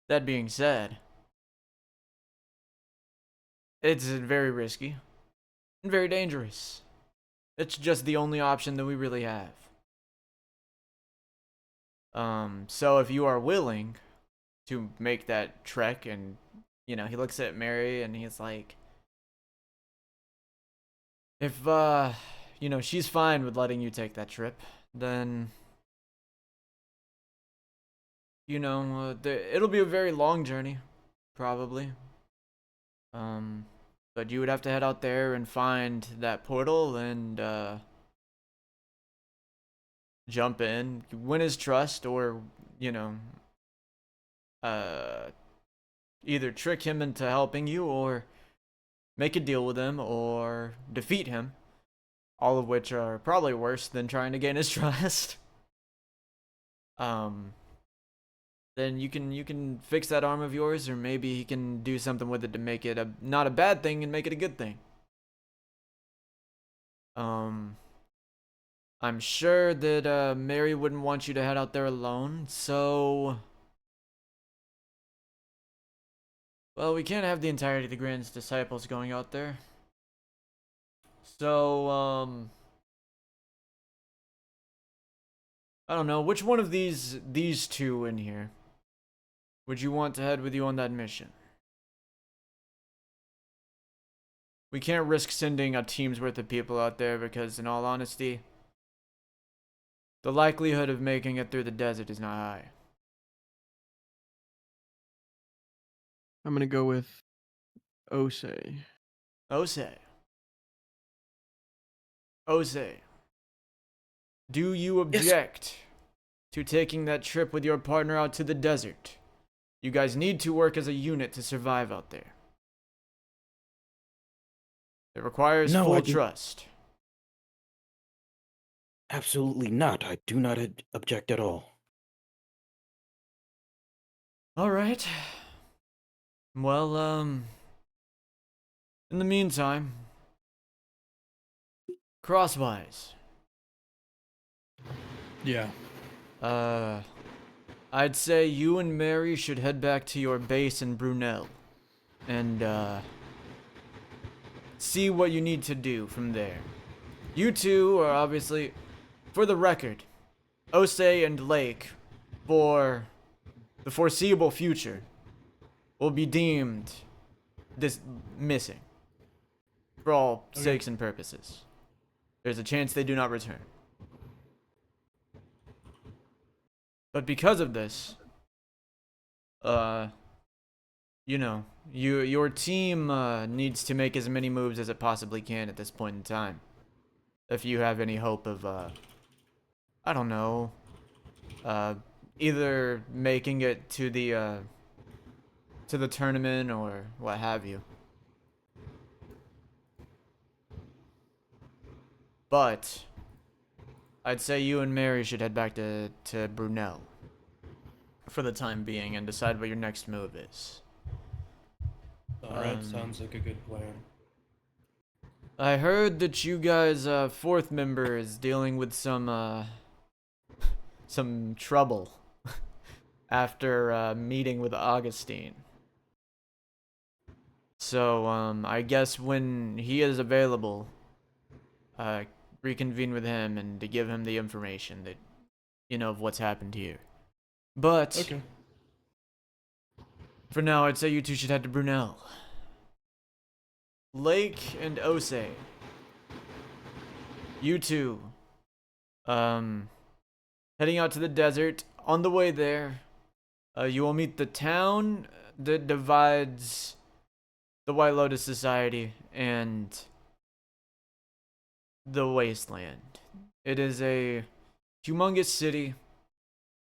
That being said, it's very risky and very dangerous. It's just the only option that we really have. So if you are willing to make that trek, and, you know, he looks at Mary and he's like, if, you know, she's fine with letting you take that trip, then, you know, it'll be a very long journey, probably. But you would have to head out there and find that portal and, jump in, win his trust, or, you know, either trick him into helping you, or make a deal with him, or defeat him. All of which are probably worse than trying to gain his trust. Then you can fix that arm of yours, or maybe he can do something with it to make it not a bad thing and make it a good thing. I'm sure that Mary wouldn't want you to head out there alone, so, well, we can't have the entirety of the Grand Disciples going out there. So, I don't know, which one of these two in here would you want to head with you on that mission? We can't risk sending a team's worth of people out there because, in all honesty, the likelihood of making it through the desert is not high. I'm gonna go with Osei. Osei. Osei. Do you object to taking that trip with your partner out to the desert? You guys need to work as a unit to survive out there. It requires full trust. Absolutely not. I do not object at all. All right. Well, in the meantime, Crosswise. Yeah. I'd say you and Mary should head back to your base in Brunel and see what you need to do from there. You two are obviously, for the record, Osei and Lake, for the foreseeable future, will be deemed missing for all sakes and purposes. There's a chance they do not return. But because of this, you know, your team needs to make as many moves as it possibly can at this point in time. If you have any hope of, I don't know, either making it to the tournament or what have you. But I'd say you and Mary should head back to Brunel for the time being and decide what your next move is. Alright, sounds like a good plan. I heard that you guys, fourth member is dealing with some trouble after meeting with Augustine. So, I guess when he is available, reconvene with him and to give him the information that, you know, of what's happened here. But, Okay. for now, I'd say you two should head to Brunel. Lake and Osei. You two, heading out to the desert. On the way there, you will meet the town that divides the White Lotus Society and the wasteland. It is a humongous city,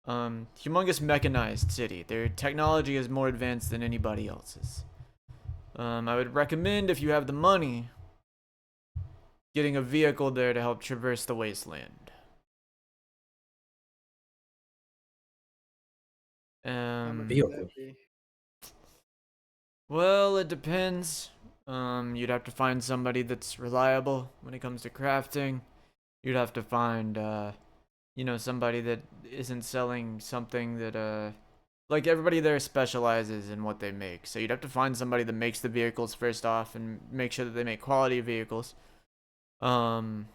humongous mechanized city. Their technology is more advanced than anybody else's. I would recommend, if you have the money, getting a vehicle there to help traverse the wasteland. How much Vehicle. would that be? Well, it depends. You'd have to find somebody that's reliable when it comes to crafting. You'd have to find, somebody that isn't selling something that, like everybody there specializes in what they make. So you'd have to find somebody that makes the vehicles first off and make sure that they make quality vehicles. Um,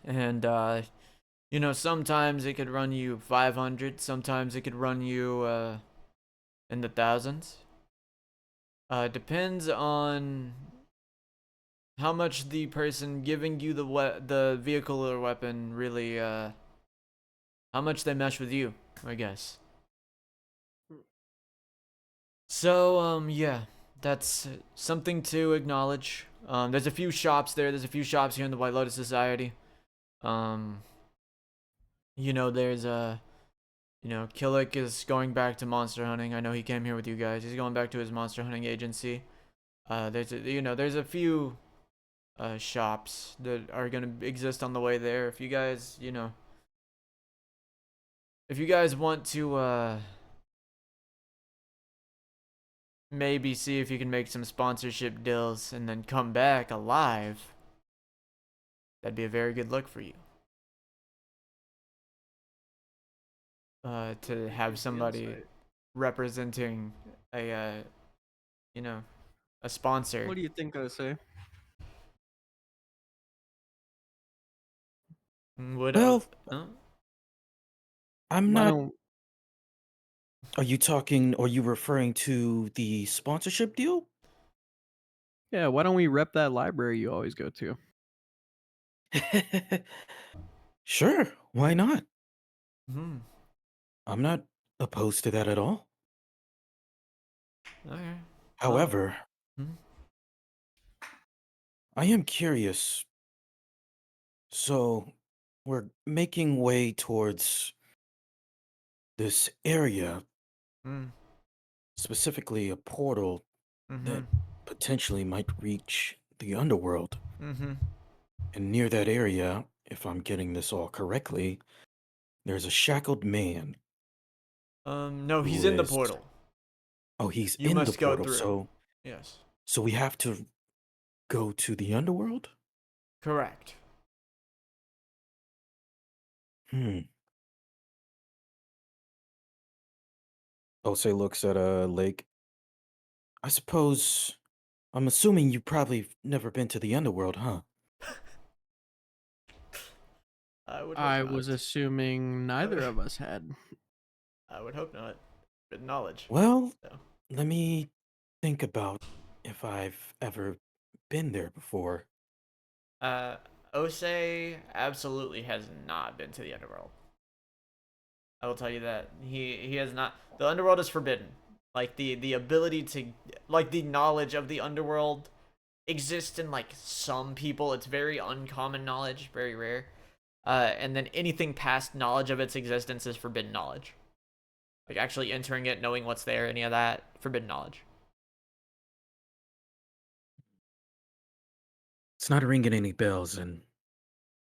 and, sometimes it could run you 500, sometimes it could run you, in the thousands. Depends on how much the person giving you the vehicle or weapon really, how much they mesh with you, I guess. So, yeah, that's something to acknowledge. There's a few shops there. There's a few shops here in the White Lotus Society. There's Killick is going back to monster hunting. I know he came here with you guys. He's going back to his monster hunting agency. There's a few shops that are gonna exist on the way there. If you guys, if you guys want to maybe see if you can make some sponsorship deals and then come back alive, that'd be a very good look for you. To have somebody representing a a sponsor. What do you think, Osei? Would Well, huh? I'm Why not. don't Are you referring to the sponsorship deal? why don't we rep that library you always go to? Sure, why not? Hmm. I'm not opposed to that at all. Okay. However, Hmm? I am curious. So, we're making way towards this area, Hmm. specifically a portal Mm-hmm. that potentially might reach the underworld. Mm-hmm. And near that area, if I'm getting this all correctly, there's a shackled man No, he's who in the is. portal. Oh, he's You in the must go portal. through. So, Yes. so we have to go to the underworld? Correct. Hmm. Osei looks at a lake. I suppose. I'm assuming you probably never been to the underworld, huh? I would hope I not. was assuming neither of us had. I would hope not. Good knowledge. Well, So. let me think about if I've ever been there before. Uh, Osei absolutely has not been to the underworld. I will tell you that he has not. The underworld is forbidden. Like the ability to, like the knowledge of the underworld exists in like some people. It's very uncommon knowledge, very rare. And then anything past knowledge of its existence is forbidden knowledge. Like actually entering it, knowing what's there, any of that, forbidden knowledge. It's not ringing any bells, and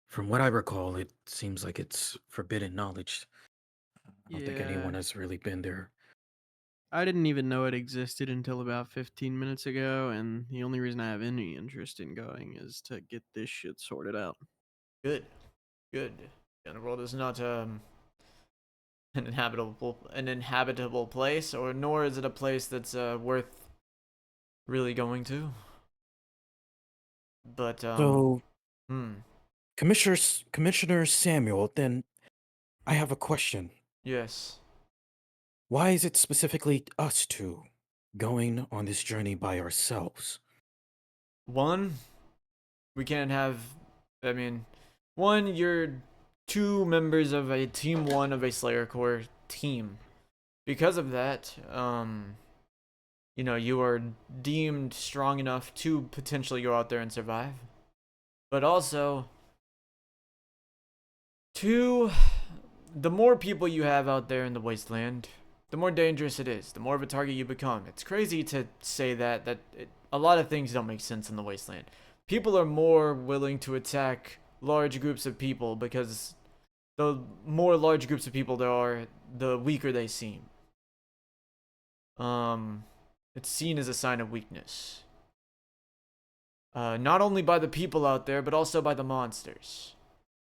from what I recall, it seems like it's forbidden knowledge. I don't think anyone Yeah. has really been there. I didn't even know it existed until about 15 minutes ago, and the only reason I have any interest in going is to get this shit sorted out. Good, good. The underworld is not an inhabitable place, or nor is it a place that's worth really going to. But So, hmm, Commissioner Samuel, then I have a question. yes. Why is it specifically us two going on this journey by ourselves? One, we can't have. I mean, one, you're two members of a team one of a Slayer Corps team. Because of that, you are deemed strong enough to potentially go out there and survive. But also, two, the more people you have out there in the wasteland, the more dangerous it is, the more of a target you become. It's crazy to say that a lot of things don't make sense in the wasteland. people are more willing to attack large groups of people because the more large groups of people there are, the weaker they seem. It's seen as a sign of weakness. Not only by the people out there, but also by the monsters.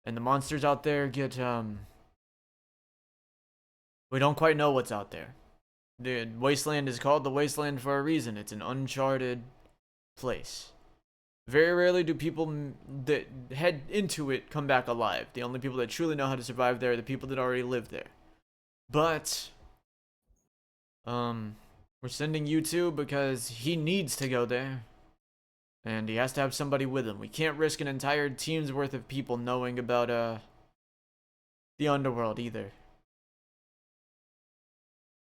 And the monsters out there get, we don't quite know what's out there. The wasteland is called the wasteland for a reason. It's an uncharted place. Very rarely do people that head into it come back alive. The only people that truly know how to survive there are the people that already live there. But, we're sending you two because he needs to go there. And he has to have somebody with him. We can't risk an entire team's worth of people knowing about, the underworld either.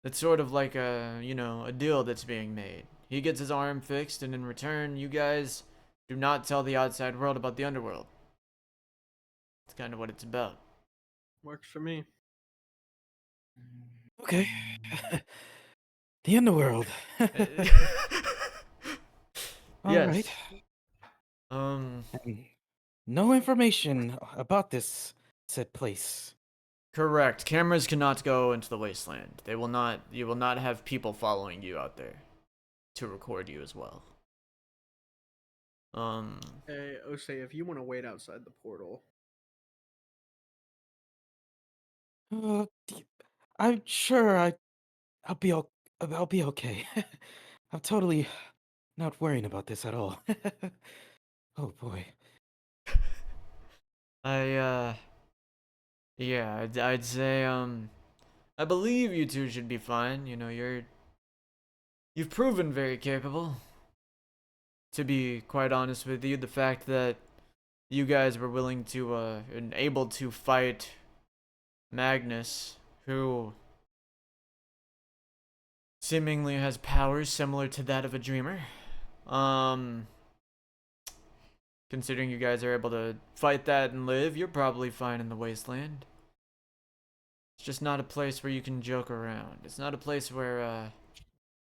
It's sort of like a, a deal that's being made. He gets his arm fixed, and in return, you guys do not tell the outside world about the underworld. It's kind of what it's about. Works for me. Okay. The underworld. All Yes. right. Um, And no information about this said place. correct. Cameras cannot go into the wasteland. You will not have people following you out there to record you as well. Hey, Osei, if you want to wait outside the portal. I'm sure I'll be I'll be okay. I'm totally not worrying about this at all. Oh boy. Yeah, I'd say, I believe you two should be fine. You've proven very capable. To be quite honest with you, the fact that you guys were willing to, and able to fight Magnus, who seemingly has powers similar to that of a dreamer. Considering you guys are able to fight that and live, you're probably fine in the wasteland. It's just not a place where you can joke around. It's not a place where,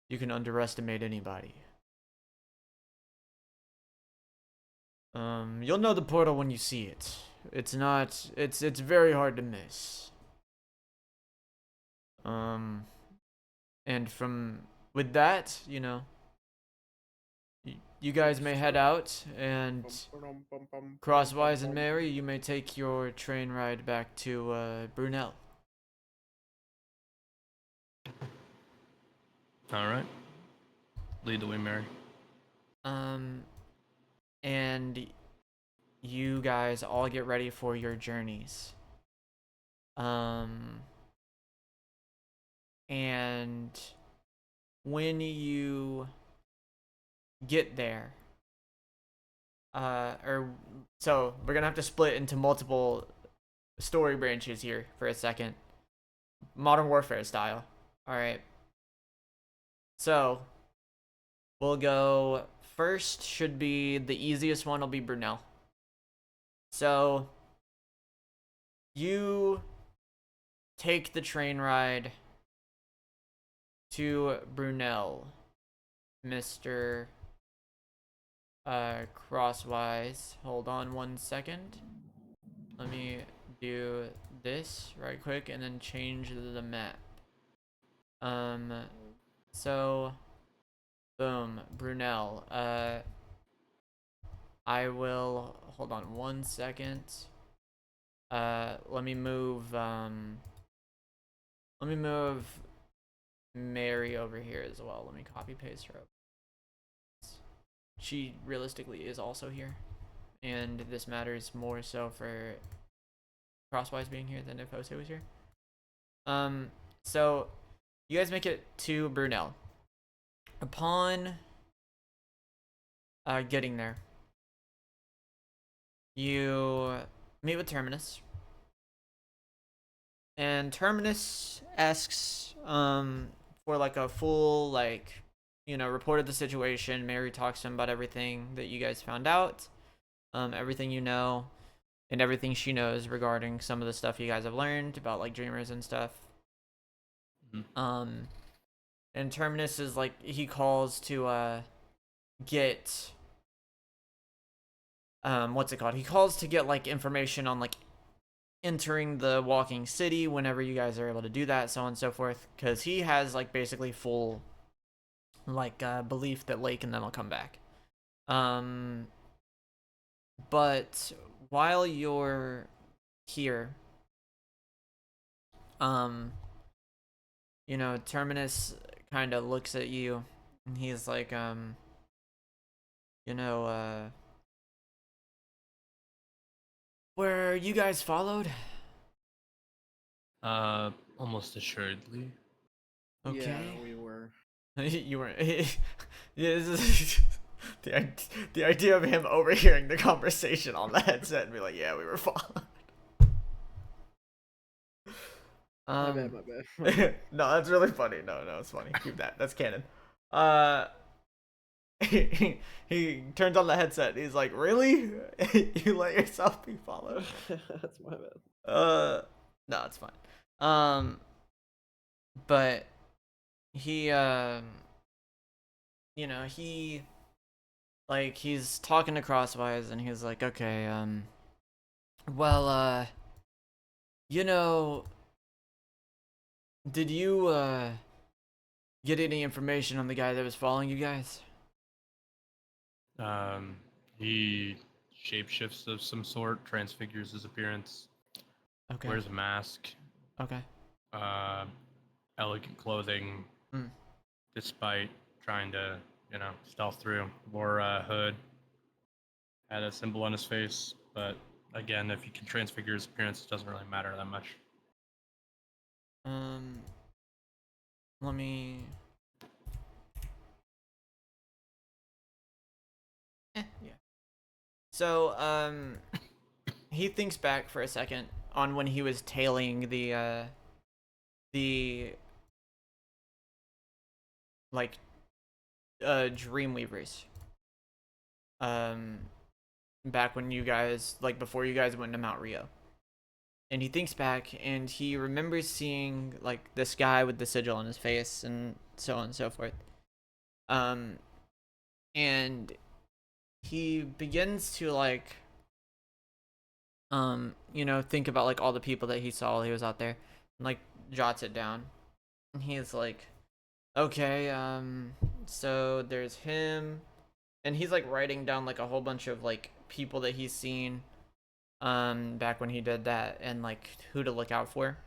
you can underestimate anybody. You'll know the portal when you see it. It's very hard to miss. And with that, you guys may head out, and Crosswise and Mary, you may take your train ride back to, Brunel. All right. Lead the way, Mary. And you guys all get ready for your journeys. And when you get there, so we're gonna have to split into multiple story branches here for a second. Modern Warfare style. Alright. So, we'll go first, should be the easiest one, will be Brunel. So, you take the train ride to Brunel, Mr. Crosswise. Hold on one second. Let me do this right quick and then change the map. So, boom, Brunel. I will, hold on one second. Let me move Mary over here as well. Let me copy paste her. She realistically is also here, and this matters more so for Crosswise being here than if Osei was here. So you guys make it to Brunel. Upon getting there, you meet with Terminus, and Terminus asks for like a full report of the situation. Mary talks to him about everything that you guys found out, everything you know, and everything she knows regarding some of the stuff you guys have learned about like dreamers and stuff. Mm-hmm. And Terminus is like, he calls to get what's it called? He calls to get like information on like entering the walking city whenever you guys are able to do that, so on and so forth, because he has like basically full like belief that Lake and them will come back. But while you're here, Terminus kind of looks at you and he's like, were you guys followed? Almost assuredly. Okay. Yeah, we were. You weren't. Yeah, this is the idea of him overhearing the conversation on the headset and be like, "Yeah, we were followed." My bad. No, that's really funny. No, it's funny. Keep that. That's canon. He turns on the headset. And he's like, "Really? You let yourself be followed?" That's my bad. No, it's fine. But he he's talking to Crosswise and he's like, okay, well, did you get any information on the guy that was following you guys? He shapeshifts of some sort, transfigures his appearance, Okay. wears a mask, Okay. elegant clothing, Mm. despite trying to, stealth through. Wore a hood, had a symbol on his face, but again, if he can transfigure his appearance, it doesn't really matter that much. Let me. Yeah. So, he thinks back for a second on when he was tailing the like Dreamweavers. Back when you guys, like before you guys went to Mount Rio. And he thinks back and he remembers seeing like this guy with the sigil on his face and so on and so forth. And he begins to like think about like all the people that he saw while he was out there and like jots it down. And he's like, okay, so there's him, and he's like writing down like a whole bunch of like people that he's seen back when he did that and like who to look out for.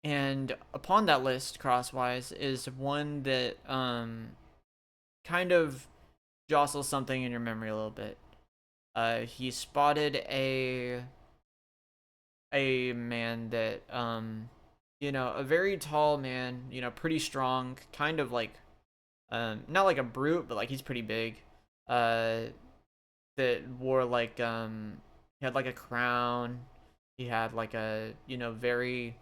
And upon that list, Crosswise is one that kind of jostles something in your memory a little bit. He spotted a man that a very tall man, pretty strong, kind of like not like a brute, but like he's pretty big. That wore like he had like a crown. He had like a very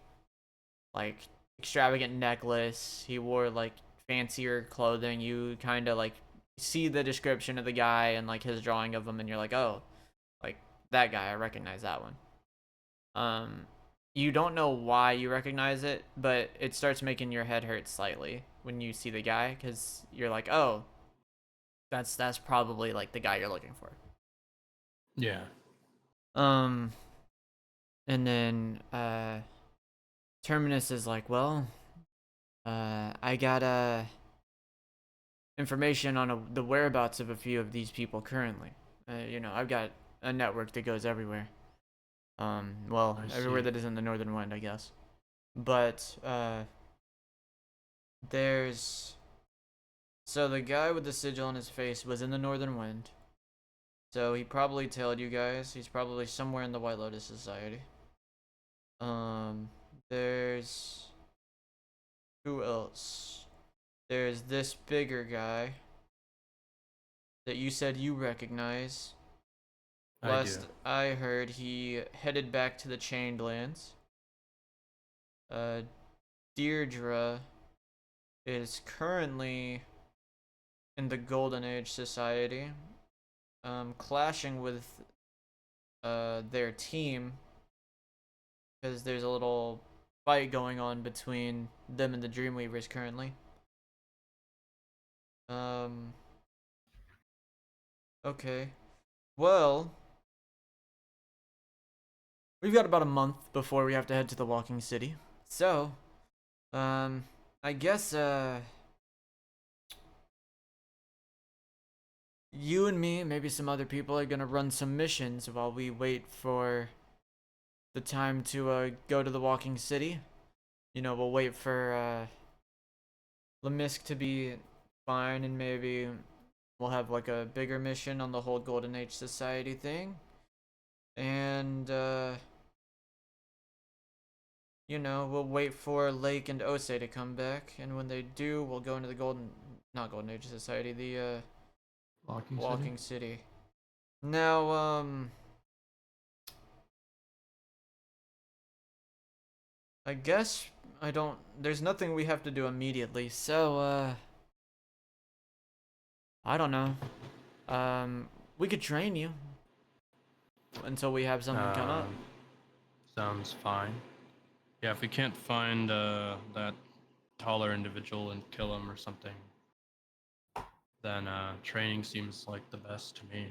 like extravagant necklace. He wore like fancier clothing. You kind of like see the description of the guy and like his drawing of him, and you're like, oh, like that guy, I recognize that one. You don't know why you recognize it, but it starts making your head hurt slightly when you see the guy, because you're like, oh, that's probably like the guy you're looking for. Yeah. And then Terminus is like, well, I got information on the whereabouts of a few of these people currently. I've got a network that goes everywhere. Well, everywhere that isn't the Northern Wind, I guess. But so the guy with the sigil on his face was in the Northern Wind. So he probably tailed you guys. He's probably somewhere in the White Lotus Society. There's who else? There's this bigger guy that you said you recognize. Last I heard, he headed back to the Chained Lands. Deirdre is currently in the Golden Age Society, clashing with their team because there's a little fight going on between them and the Dreamweavers currently. Okay. Well, we've got about a month before we have to head to the Walking City. So, I guess, you and me, maybe some other people, are gonna run some missions while we wait for the time to, go to the Walking City. You know, we'll wait for, Lemisk to be fine, and maybe we'll have, like, a bigger mission on the whole Golden Age Society thing. And, you know, we'll wait for Lake and Osei to come back, and when they do, we'll go into the not Golden Age Society, the, Walking City. Now, I guess there's nothing we have to do immediately, so, I don't know. We could train you until we have something come up. Sounds fine. Yeah, if we can't find that taller individual and kill him or something, then training seems like the best to me.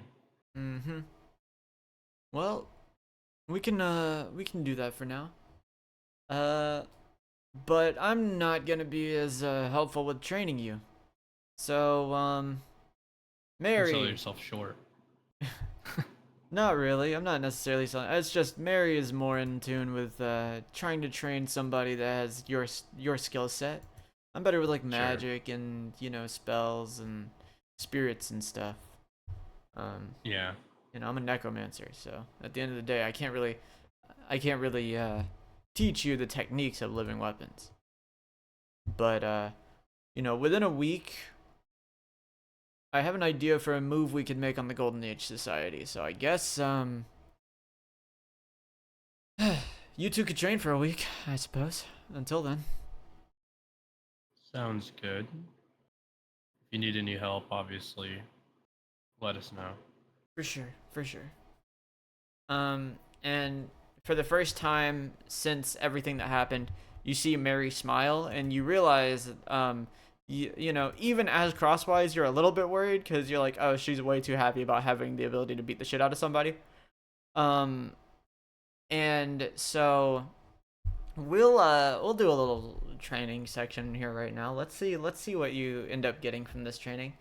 Mm-hmm. Well, we can do that for now. But I'm not gonna be as helpful with training you. So, Don't Mary. sell yourself short. Not really. I'm not necessarily selling. It's just Mary is more in tune with trying to train somebody that has your skill set. I'm better with like Sure. magic and spells and spirits and stuff. Yeah. I'm a necromancer, so at the end of the day, I can't really teach you the techniques of living weapons. But within a week, I have an idea for a move we could make on the Golden Age Society. So I guess you two could train for a week, I suppose. Until then. Sounds good. If you need any help, obviously, let us know. For sure, for sure. And for the first time since everything that happened, you see Mary smile, and you realize, even as Crosswise, you're a little bit worried because you're like, oh, she's way too happy about having the ability to beat the shit out of somebody. And so we'll do a little training section here right now. Let's see what you end up getting from this training.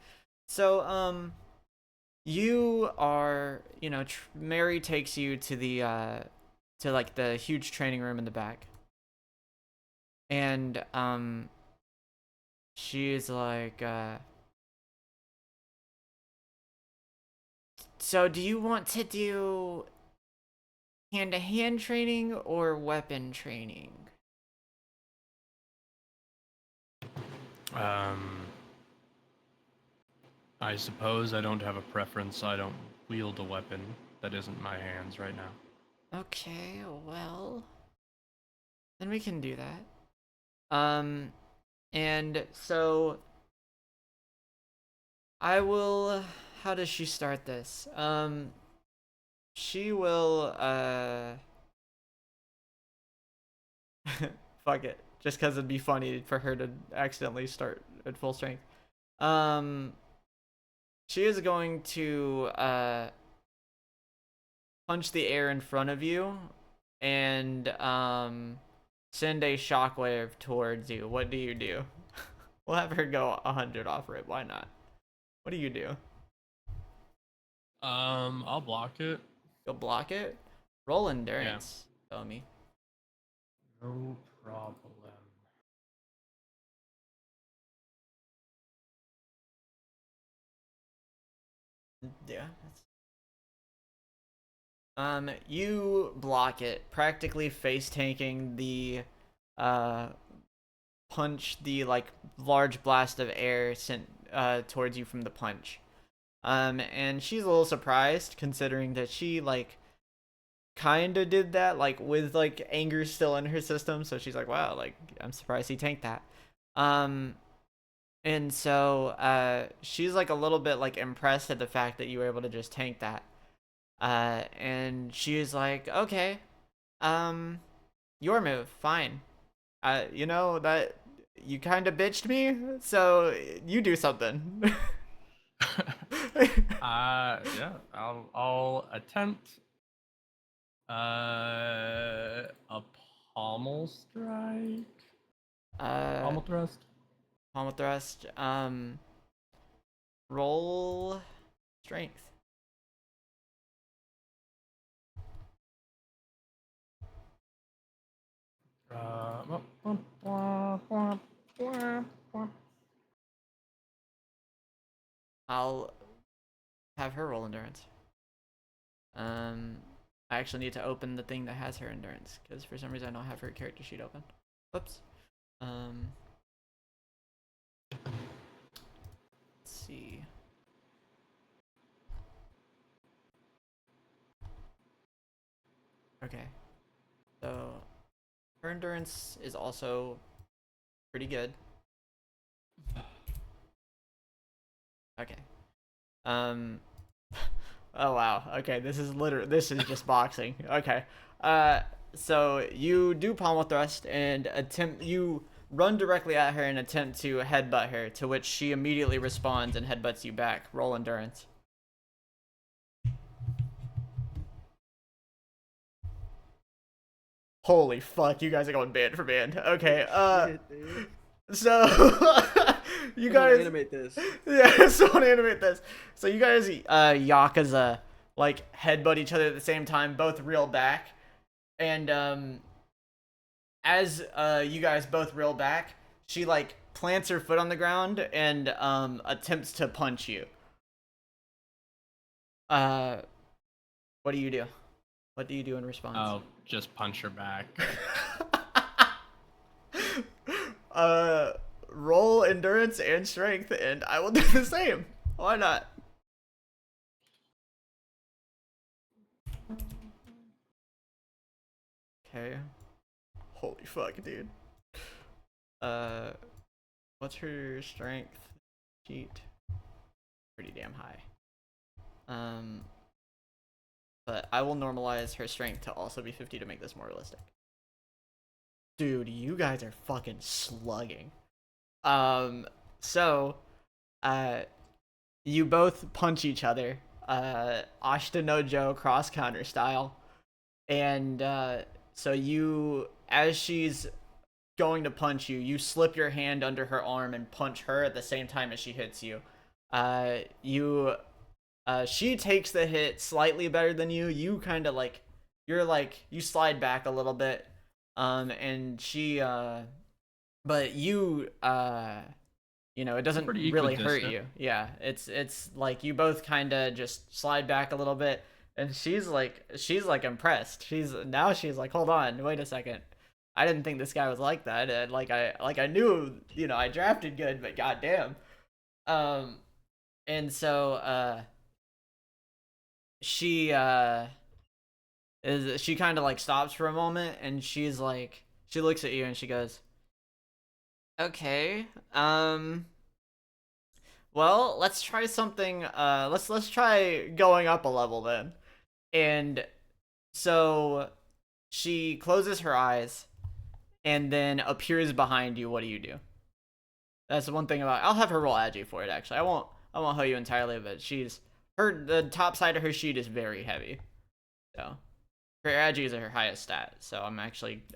So you are, Mary takes you to the to like the huge training room in the back. And she's like, so do you want to do hand-to-hand training or weapon training? I suppose I don't have a preference. I don't wield a weapon that isn't my hands right now. Okay, well, then we can do that. And so I will, how does she start this? She will, fuck it, just because it'd be funny for her to accidentally start at full strength. She is going to, punch the air in front of you and, send a shockwave towards you. What do you do? We'll have her go 100 off rip. Why not? What do you do? I'll block it. You'll block it? Roll endurance. Tell me. No problem. Yeah. You block it, practically face tanking the punch, the like large blast of air sent towards you from the punch. And she's a little surprised considering that she like kinda did that like with like anger still in her system, so she's like, wow, like I'm surprised he tanked that. And so she's like a little bit like impressed at the fact that you were able to just tank that. And she is like, okay, your move, fine. That you kind of bitched me, so you do something. Yeah, I'll attempt a pommel strike. Pommel thrust. Pommel thrust. Roll strength. I'll have her roll endurance. I actually need to open the thing that has her endurance because for some reason I don't have her character sheet open. Whoops. Let's see. Okay. So her endurance is also pretty good. Okay. Oh wow. Okay, this is just boxing. Okay. So you do pommel thrust and you run directly at her and attempt to headbutt her, to which she immediately responds and headbutts you back. Roll endurance. Holy fuck, you guys are going band for band. Okay, so you guys animate this. Yeah, someone animate this. So you guys Yakuza like headbutt each other at the same time, both reel back. And as you guys both reel back, she like plants her foot on the ground and attempts to punch you. What do you do? What do you do in response? I'll just punch her back. Roll endurance and strength, and I will do the same. Why not? Okay. Holy fuck, dude. What's her strength sheet? Pretty damn high. But I will normalize her strength to also be 50 to make this more realistic. Dude, you guys are fucking slugging. So, you both punch each other, Ashita no Joe cross counter style, and so you, as she's going to punch you, you slip your hand under her arm and punch her at the same time as she hits you. She takes the hit slightly better than you. You kind of like, you slide back a little bit, and she, but you, it doesn't really hurt you. Yeah, it's like you both kind of just slide back a little bit, and she's like impressed. She's like, hold on, wait a second. I didn't think this guy was like that. And I knew, I drafted good, but goddamn. And so she kind of like stops for a moment, and she looks at you and she goes, okay, well, let's try something. Let's try going up a level then. And so she closes her eyes and then appears behind you. What do you do? That's the one thing about. I'll have her roll agi for it. Actually, I won't hoe you entirely, but the top side of her sheet is very heavy. So her agi is her highest stat. So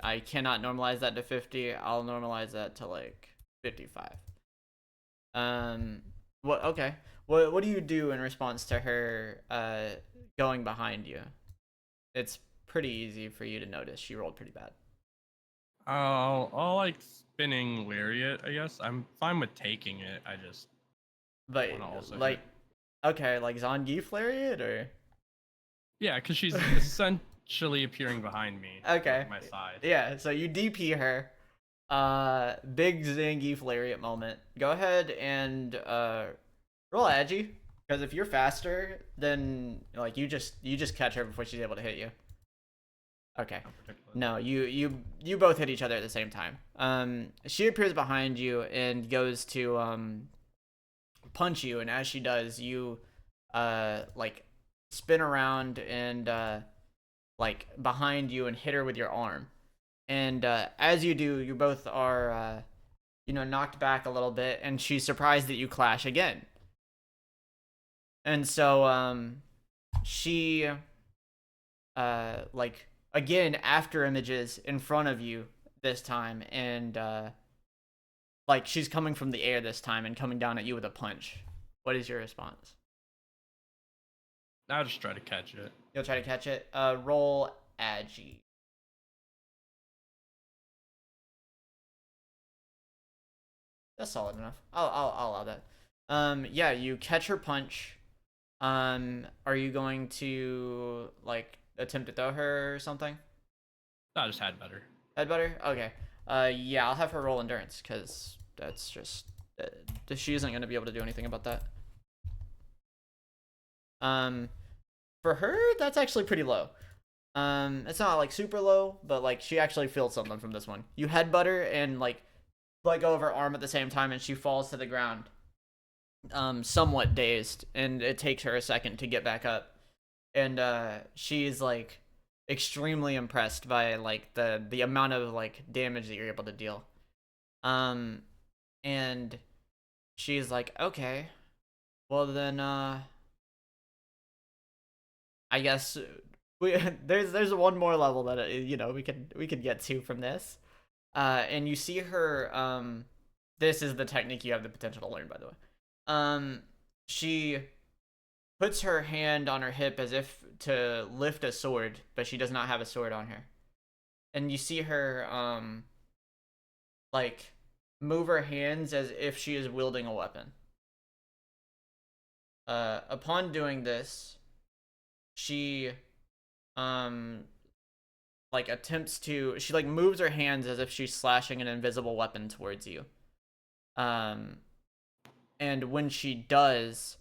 I cannot normalize that to 50. I'll normalize that to like 55. Okay. What do you do in response to her going behind you? It's pretty easy for you to notice. She rolled pretty bad. I'll like spinning lariat, I guess. I'm fine with taking it. I just But wanna also like hit. okay, like Zangief lariat or Yeah, because she's essentially appearing behind me. okay. On my side. Yeah, so you DP her. Big Zangief lariat moment. Go ahead and roll agi, because if you're faster, then like you just catch her before she's able to hit you. Okay. No, you both hit each other at the same time. She appears behind you and goes to punch you, and as she does, you like spin around and like behind you and hit her with your arm. And as you do, you both are knocked back a little bit, and she's surprised that you clash again. And so she like again after images in front of you this time, and like she's coming from the air this time and coming down at you with a punch. What is your response? I'll just try to catch it. You'll try to catch it. Roll agi. That's solid enough. I'll allow that. Yeah, you catch her punch. Are you going to like attempt to throw her or something? No, I just had better. Head butter? Okay. Yeah, I'll have her roll endurance because that's just she isn't gonna be able to do anything about that. For her, that's actually pretty low. It's not like super low, but like she actually feels something from this one. You headbutt her and like let go of her arm at the same time, and she falls to the ground, somewhat dazed, and it takes her a second to get back up. And she's like extremely impressed by like the amount of like damage that you're able to deal. And she's like, okay, well then I guess we there's one more level that you know we could get to from this. And you see her this is the technique you have the potential to learn, by the way. She puts her hand on her hip as if to lift a sword, but she does not have a sword on her. And you see her like move her hands as if she is wielding a weapon. Upon doing this, she like attempts to she like moves her hands as if she's slashing an invisible weapon towards you. And when she does,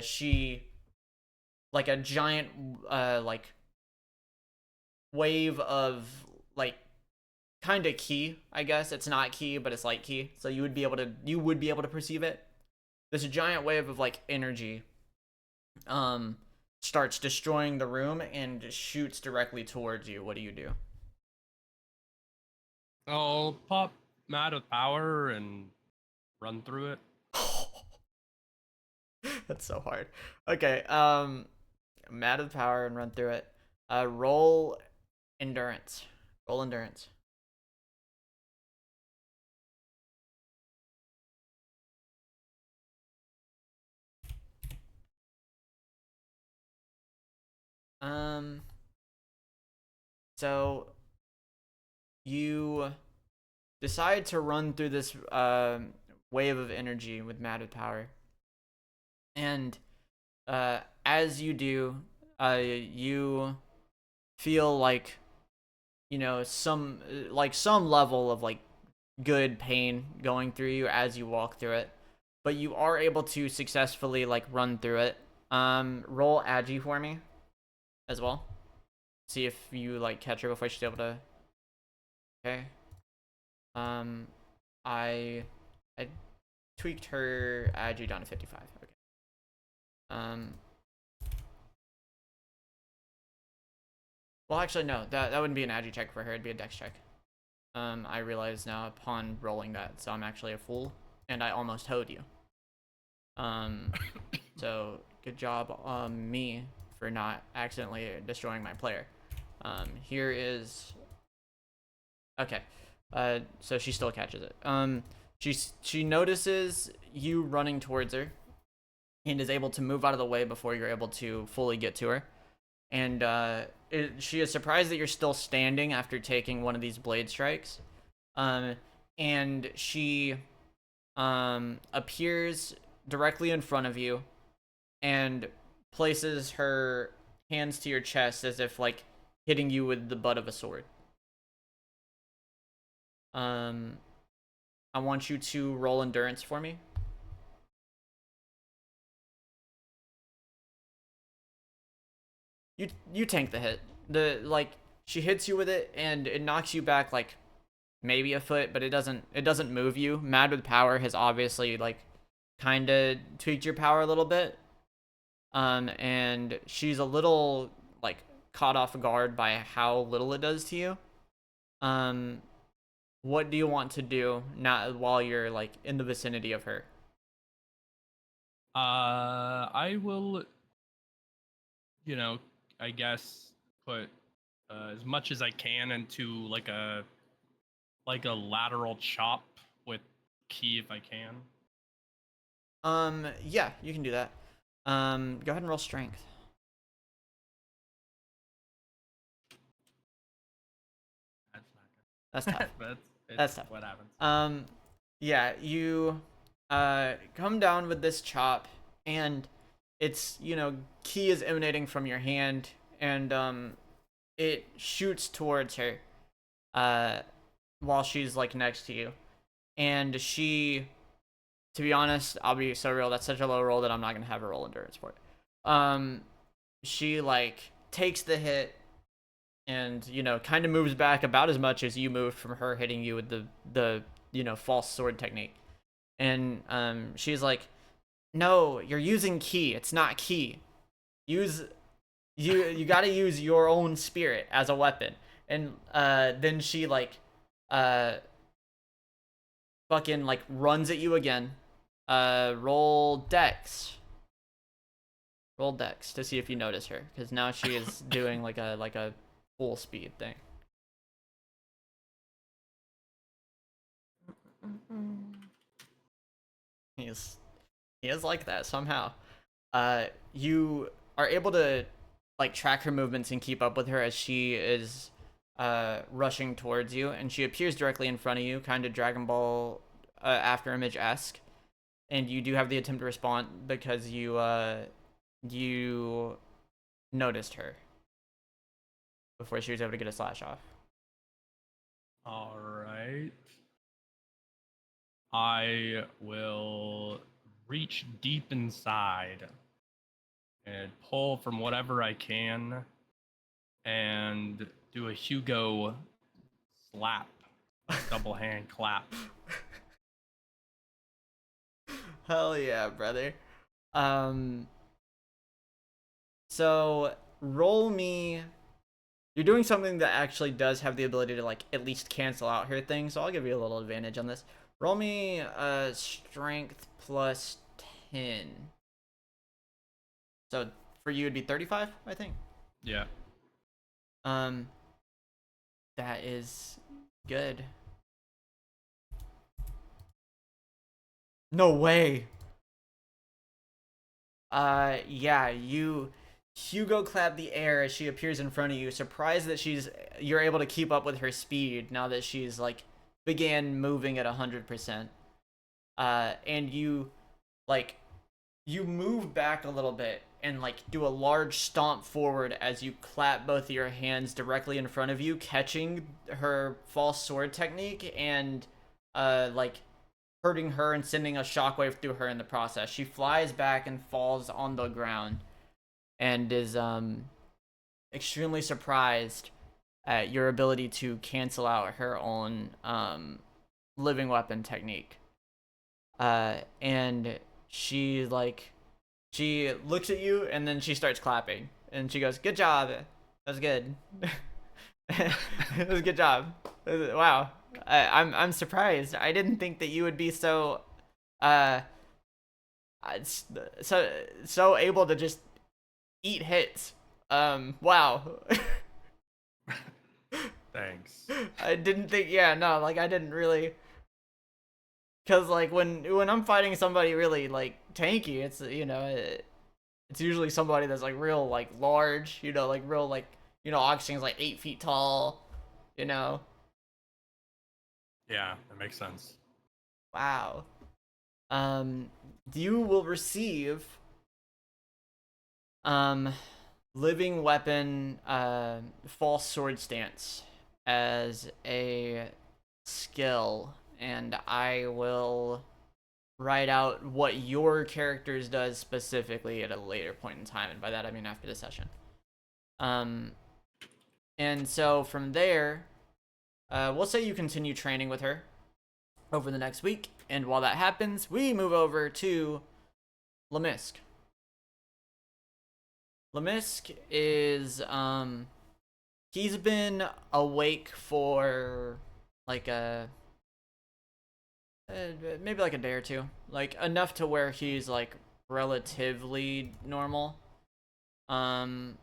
she like a giant like wave of like kind of key, I guess. It's not key, but it's like key. So you would be able to perceive it. This giant wave of like energy starts destroying the room and shoots directly towards you. What do you do? I'll pop Mad with Power and run through it. That's so hard. Okay, mad with power and run through it. Roll endurance. Roll endurance. So you decide to run through this wave of energy with mad with power, and as you do, you feel like you know some level of like good pain going through you as you walk through it, but you are able to successfully like run through it. Roll agi for me as well. See if you like catch her before she's able to. Okay. I tweaked her agi down to 55. Okay. Well, actually, no. That wouldn't be an agi check for her. It'd be a dex check. I realize now upon rolling that, so I'm actually a fool, and I almost hoed you. So good job on me for not accidentally destroying my player. Here is. Okay. So she still catches it. She notices you running towards her, and is able to move out of the way before you're able to fully get to her. And she is surprised that you're still standing after taking one of these blade strikes. And she appears directly in front of you and places her hands to your chest as if like hitting you with the butt of a sword. I want you to roll endurance for me. You tank the hit. She hits you with it and it knocks you back like maybe a foot, but it doesn't move you. Mad with power has obviously like kind of tweaked your power a little bit. And she's a little like caught off guard by how little it does to you. What do you want to do now while you're like in the vicinity of her? I will, I guess put as much as I can into like a lateral chop with key if I can. Yeah, you can do that. Go ahead and roll strength. That's not That's good. tough. But it's That's tough. what happens. Yeah, you come down with this chop, and it's, ki is emanating from your hand, and it shoots towards her while she's like next to you. And she, to be honest, I'll be so real, that's such a low roll that I'm not gonna have her roll endurance for it. She like takes the hit and kind of moves back about as much as you moved from her hitting you with the false sword technique. And she's like, no, you're using ki, it's not ki. You got to use your own spirit as a weapon. And then she like fucking like runs at you again. Roll dex to see if you notice her, because now she is doing like a full speed thing. He is like that somehow. You are able to like track her movements and keep up with her as she is rushing towards you, and she appears directly in front of you, kind of Dragon Ball after image-esque. And you do have the attempt to respond because you noticed her before she was able to get a slash off. All right. I will reach deep inside and pull from whatever I can and do a Hugo slap, double hand clap. Hell yeah, brother. So roll me. You're doing something that actually does have the ability to like at least cancel out her thing, so I'll give you a little advantage on this. Roll me strength plus 10. So for you it'd be 35, I think. Yeah. That is good. No way. Yeah, you Hugo clap the air as she appears in front of you, surprised that you're able to keep up with her speed now that she's like began moving at 100%. And you move back a little bit and like do a large stomp forward as you clap both of your hands directly in front of you, catching her false sword technique and like hurting her and sending a shockwave through her in the process. She flies back and falls on the ground and is extremely surprised at your ability to cancel out her own living weapon technique. And she looks at you and then she starts clapping and she goes, "Good job. That was good." It was a good job. Wow. I'm surprised. I didn't think that you would be so so able to just eat hits. Wow. Thanks. I didn't think, yeah, no, like I didn't really, cuz like when I'm fighting somebody really like tanky, it's it's usually somebody that's like real like large, like real like Augustin's like 8 feet tall, you know. Yeah, that makes sense. Wow. You will receive living weapon false sword stance as a skill, and I will write out what your character's does specifically at a later point in time, and by that I mean after the session. And so from there, we'll say you continue training with her over the next week, and while that happens, we move over to Lemisk. Lemisk is he's been awake for like maybe like a day or two, like enough to where he's like relatively normal. And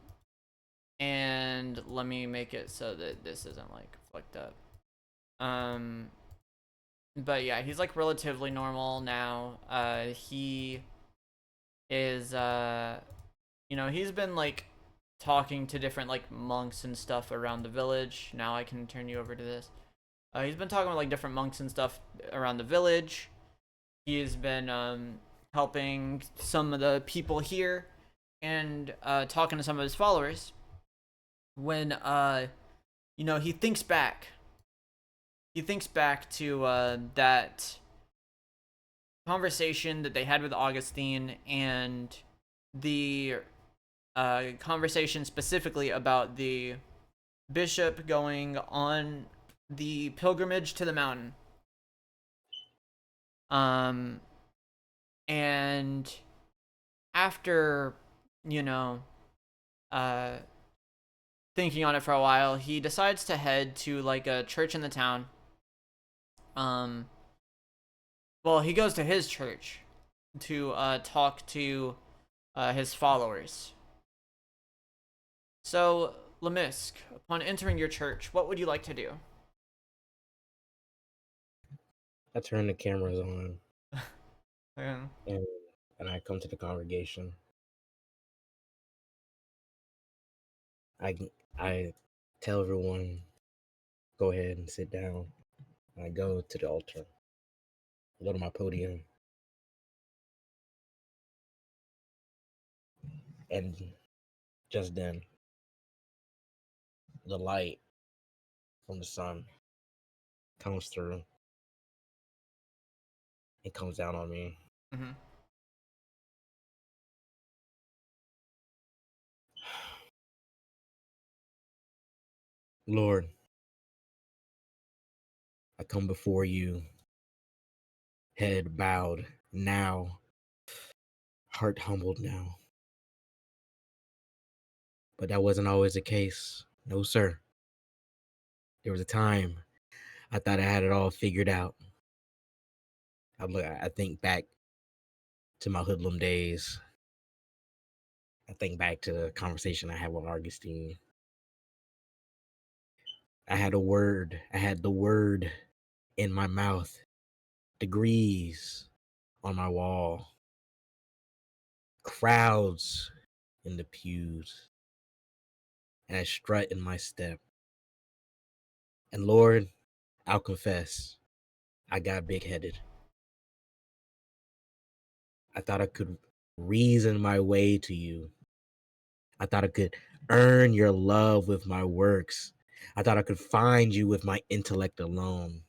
let me make it so that this isn't like flicked up. But yeah, he's like relatively normal now. He is he's been like talking to different like monks and stuff around the village. Now I can turn you over to this. He's been talking with like different monks and stuff around the village. He's been helping some of the people here and talking to some of his followers. When he thinks back. He thinks back to that conversation that they had with Augustine and the conversation specifically about the bishop going on the pilgrimage to the mountain. And after, thinking on it for a while, he decides to head to like a church in the town. Well, he goes to his church to talk to his followers. So, Lemisk, upon entering your church, what would you like to do? I turn the cameras on Yeah. and I come to the congregation. I tell everyone, go ahead and sit down. I go to the altar. I go to my podium. And just then, the light from the sun comes through. It comes down on me. Mm-hmm. Lord, I come before you, head bowed now, heart humbled now. But that wasn't always the case. No, sir. There was a time I thought I had it all figured out. I think back to my hoodlum days. I think back to the conversation I had with Augustine. I had the word in my mouth, degrees on my wall, crowds in the pews, and a strut in my step. And Lord, I'll confess, I got big headed. I thought I could reason my way to you. I thought I could earn your love with my works. I thought I could find you with my intellect alone.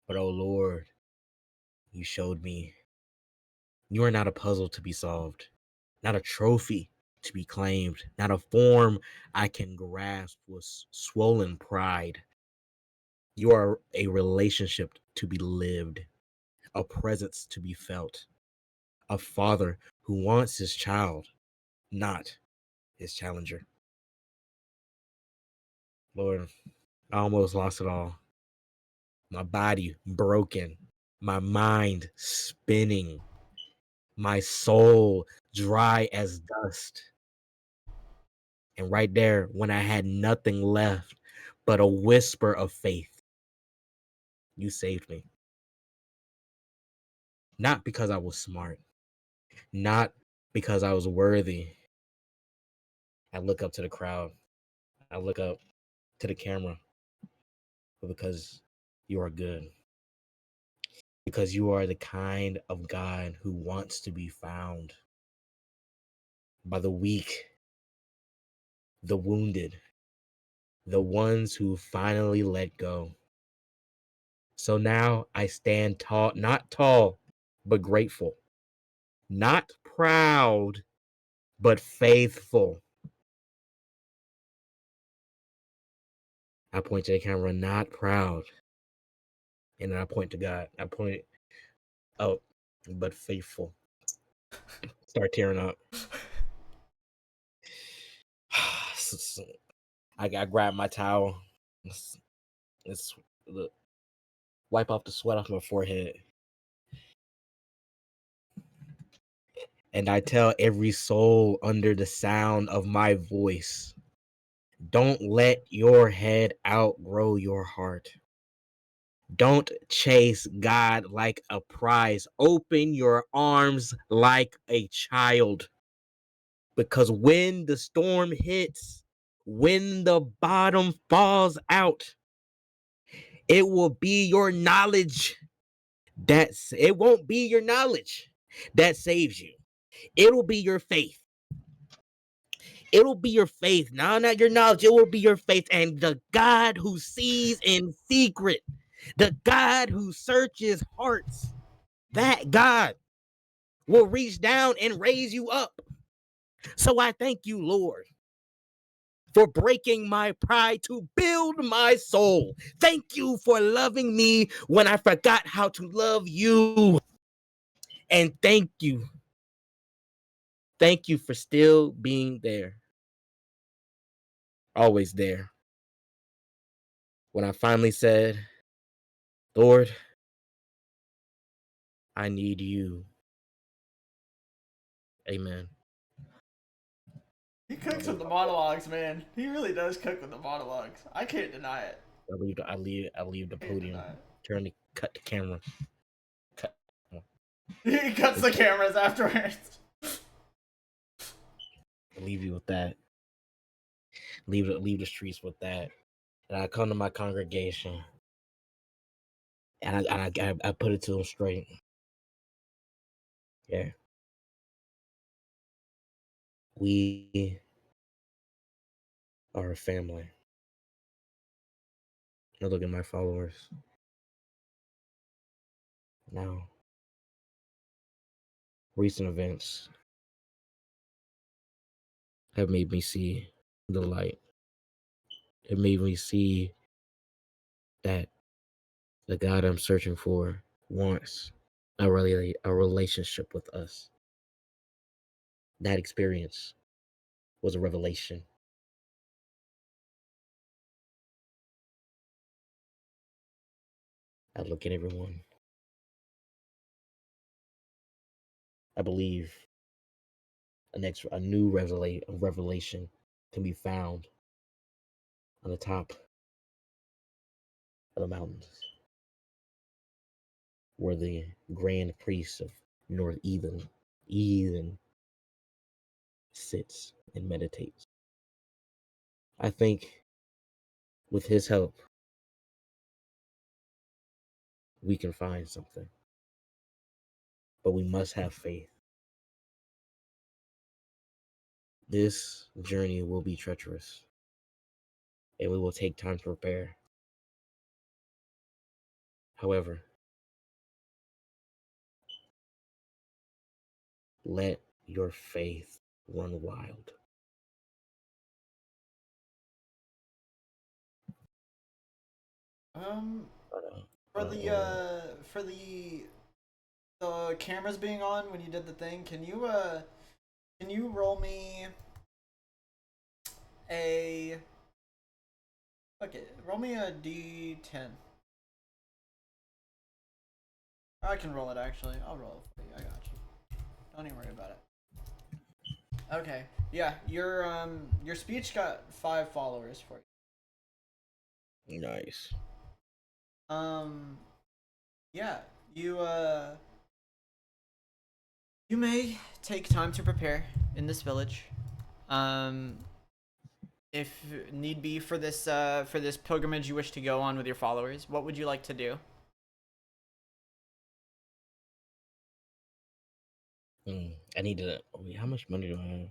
But oh Lord, you showed me you are not a puzzle to be solved, not a trophy to be claimed, not a form I can grasp with swollen pride. You are a relationship to be lived, a presence to be felt, a father who wants his child, not his challenger. Lord, I almost lost it all. My body broken, my mind spinning, my soul dry as dust. And right there, when I had nothing left but a whisper of faith, you saved me. Not because I was smart, not because I was worthy. I look up to the crowd, I look up to the camera, but because you are good. Because you are the kind of God who wants to be found by the weak, the wounded, the ones who finally let go. So now I stand tall, not tall, but grateful, not proud, but faithful. I point to the camera, not proud. And then I point to God. I point up, but faithful. Start tearing up. I grab my towel. It's wipe off the sweat off my forehead. And I tell every soul under the sound of my voice, don't let your head outgrow your heart. Don't chase God like a prize. Open your arms like a child. Because when the storm hits, when the bottom falls out, it will be your knowledge it won't be your knowledge that saves you. It'll be your faith. It'll be your faith. No, not your knowledge. It will be your faith. And the God who sees in secret, the God who searches hearts, that God will reach down and raise you up. So I thank you, Lord, for breaking my pride to build my soul. Thank you for loving me when I forgot how to love you. And thank you. Thank you for still being there. Always there. When I finally said, Lord, I need you. Amen. He cooks with the monologues, man. He really does cook with the monologues. I can't deny it. I leave the Can't podium. deny it. Turn the cut the camera. Cut. He cuts the cameras afterwards. I'll leave you with that. Leave the streets with that. And I come to my congregation and I put it to them straight. Yeah. We are a family. Now look at my followers. Now, recent events have made me see the light. It made me see that the God I'm searching for wants a relationship with us. That experience was a revelation. I look at everyone. I believe a new revelation can be found on the top of the mountains, where the grand priest of North Eden sits and meditates. I think with his help, we can find something. But we must have faith. This journey will be treacherous, and we will take time to prepare. However, let your faith run wild. For the cameras being on when you did the thing, can you roll me a roll me a D10. I can roll it actually. I'll roll it for you. I got you. Don't even worry about it. Okay. Yeah, your speech got 5 followers for you. Nice. Yeah, you may take time to prepare in this village. If need be for this pilgrimage you wish to go on with your followers, what would you like to do? I need to. How much money do I have?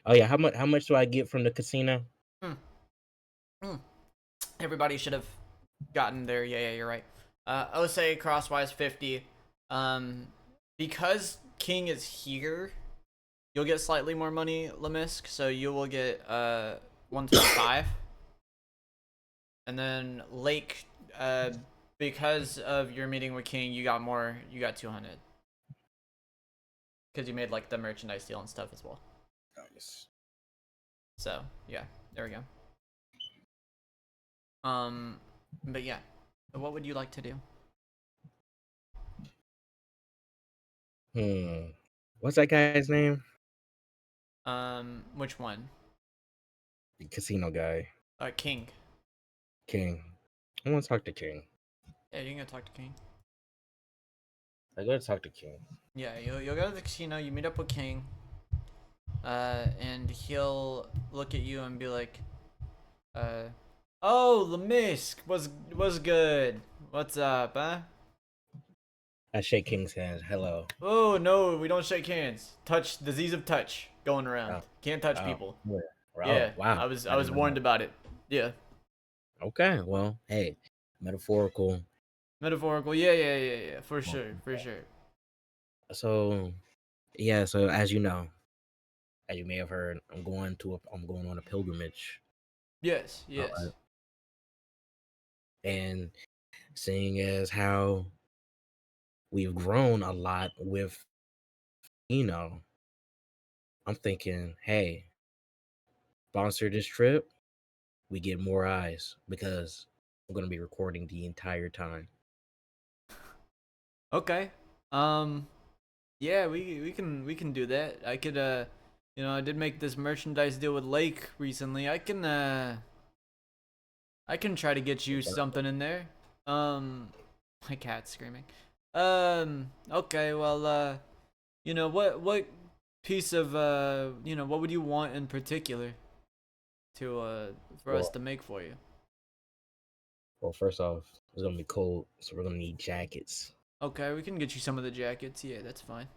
Oh yeah, how much do I get from the casino? Everybody should have gotten there. Yeah, you're right. Osei Crosswise 50. Because King is here, you'll get slightly more money, Lemisk, so you will get 125. And then Lake, because of your meeting with King, you got 200. Because you made like the merchandise deal and stuff as well. Nice. So yeah, there we go. But yeah, what would you like to do? Hmm. What's that guy's name? Which one? The casino guy. King. King. I want to talk to King. Yeah, you can go talk to King. I gotta talk to King. Yeah, you'll go to the casino. You meet up with King. And he'll look at you and be like, oh, Lemisk was good. What's up, huh? I shake King's hand. Hello. Oh no, we don't shake hands. Disease of touch going around. Oh, Can't touch oh, people. yeah. Oh, Yeah, wow. I was I didn't know warned that. about it. Yeah, Okay, well, hey, metaphorical. metaphorical. Yeah. For sure, for sure. So, yeah. So as you know, as you may have heard, I'm going on a pilgrimage. Yes, All yes. right. And seeing as how we've grown a lot with, you know, I'm thinking, hey, sponsor this trip, we get more eyes because I'm gonna be recording the entire time. Okay. Um. Yeah, we can do that. I could I did make this merchandise deal with Lake recently. I can try to get you something in there. My cat's screaming. Okay, well, what piece of what would you want in particular to for us Well, to make for you? well, first off, it's gonna be cold, so we're gonna need jackets. Okay, we can get you some of the jackets. Yeah, that's fine.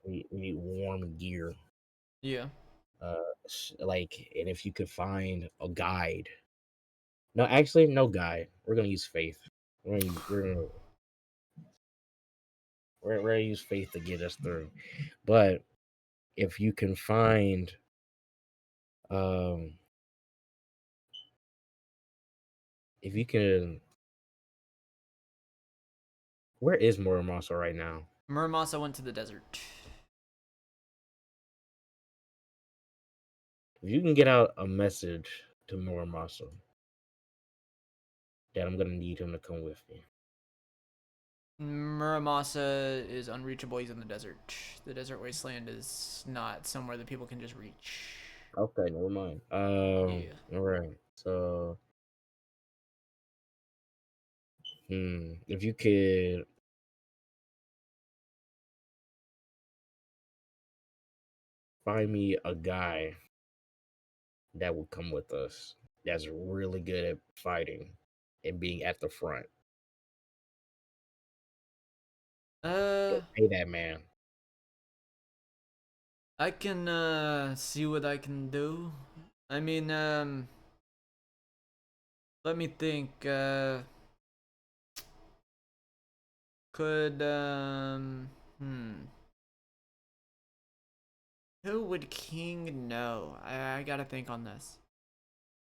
We need warm gear. Yeah. And if you could find a guide. No, actually, no guide. We're gonna use faith. We're gonna use faith to get us through. But if you can find, um, if you can, where is Muramasa right now? Muramasa went to the desert. If you can get out a message to Muramasa that I'm gonna need him to come with me. Muramasa is unreachable. He's in the desert. The desert wasteland is not somewhere that people can just reach. Okay, never mind. Yeah. All right. So, if you could find me a guy that will come with us that's really good at fighting and being at the front. Uh, Pay that man. I can see what I can do. I mean, let me think. Could who would King know? I gotta think on this.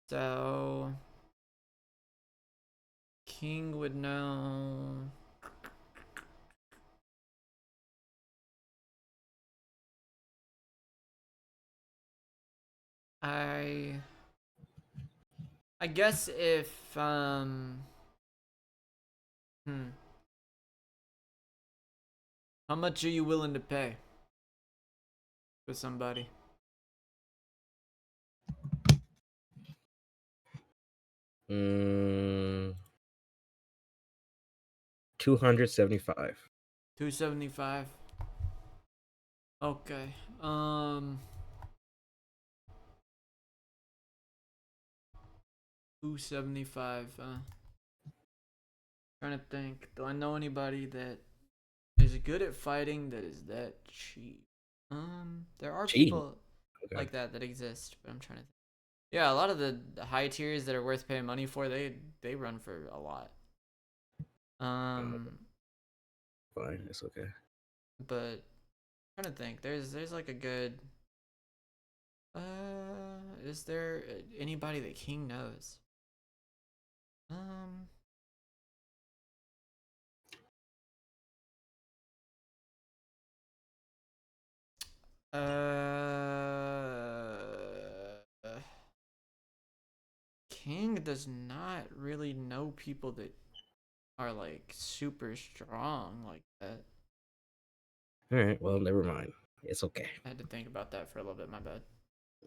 So King would know. I I guess if hmm how much are you willing to pay for somebody? Mm, 275. 275. Okay. 275. Trying to think. Do I know anybody that is good at fighting that is that cheap? There are Cheap. people Okay. like that exist, but I'm trying to think. Yeah, a lot of the high tiers that are worth paying money for, they run for a lot. Um, Fine, it's okay. but I'm trying to think. There's like a good. Is there anybody that King knows? Um, King does not really know people that are like super strong like that. All right. Well, never mind. It's okay. I had to think about that for a little bit. My bad.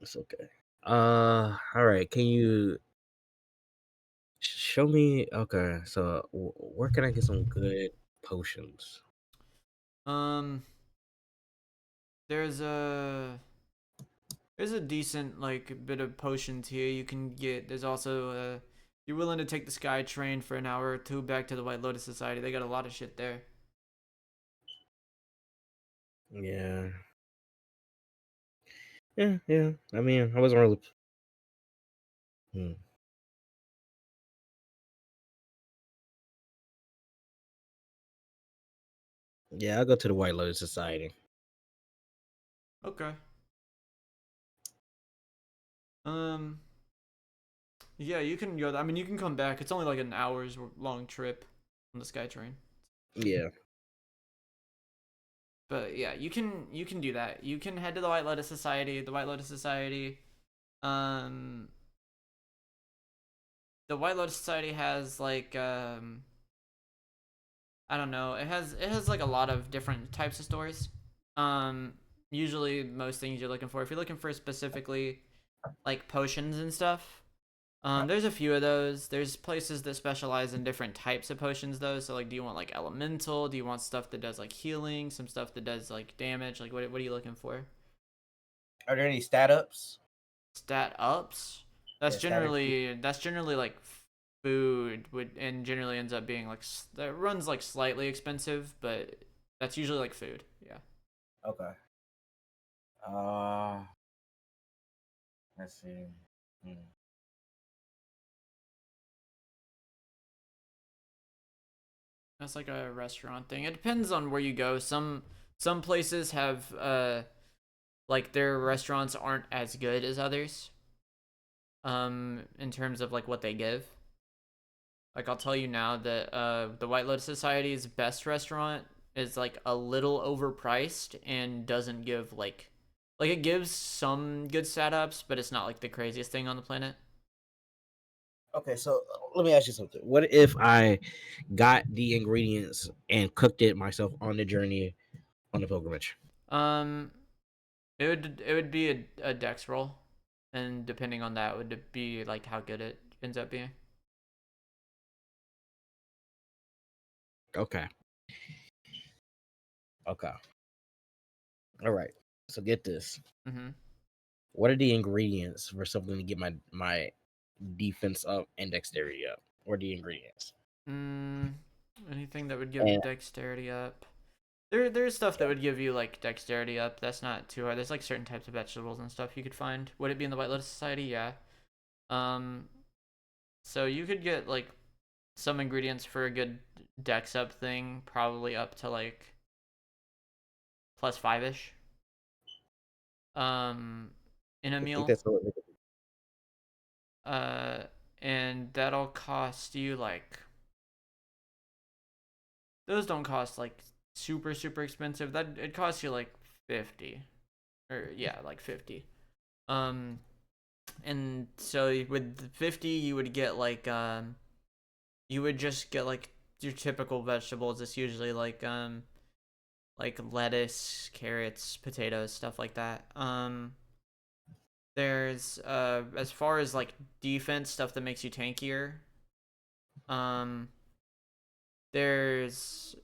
It's okay. All right. Can you show me? Okay. So where can I get some good potions? Um, there's a decent like bit of potions here you can get. There's also you're willing to take the Sky Train for an hour or two back to the White Lotus Society. They got a lot of shit there. Yeah. Yeah. Yeah. I mean, I wasn't really. Hmm. Yeah, I'll go to the White Lotus Society. Okay. Um. Yeah, you can go. I mean, you can come back. It's only like an hour's long trip on the Sky Train. Yeah. But yeah, you can do that. You can head to the White Lotus Society. The White Lotus Society, um, the White Lotus Society has like I don't know. It has like a lot of different types of stores. Um, Usually most things you're looking for. If you're looking for specifically like potions and stuff, there's a few of those. There's places that specialize in different types of potions though. So like, do you want like elemental? Do you want stuff that does like healing? Some stuff that does like damage? Like what are you looking for? Are there any stat ups? Stat ups? That's Yeah, stat generally like food would and generally ends up being like that runs like slightly expensive, but that's usually like food. Yeah. Okay. Uh, let's see. Hmm. That's like a restaurant thing. It depends on where you go. Some places have like their restaurants aren't as good as others. In terms of like what they give. Like I'll tell you now that the White Lotus Society's best restaurant is like a little overpriced and doesn't give like it gives some good setups, but it's not like the craziest thing on the planet. Okay, so let me ask you something. What if I got the ingredients and cooked it myself on the journey on the pilgrimage? Um, it would be a dex roll, and depending on that would be like how good it ends up being. Okay. Okay. All right. So get this. Mm-hmm. What are the ingredients for something to get my defense up and dexterity up? What are the ingredients? Anything that would give And dexterity up. There's stuff that would give you like dexterity up. That's not too hard. There's like certain types of vegetables and stuff you could find. Would it be in the White Lotus Society? Yeah. Um, so you could get like some ingredients for a good dex up thing, probably up to like +5-ish. In a I think meal. that's what Uh, and that'll cost you like those don't cost like super expensive. That it costs you like 50, or yeah, like 50. Um, and so with 50, you would get you would just get like your typical vegetables. It's usually like lettuce, carrots, potatoes, stuff like that. There's as far as like defense stuff that makes you tankier. Um, there's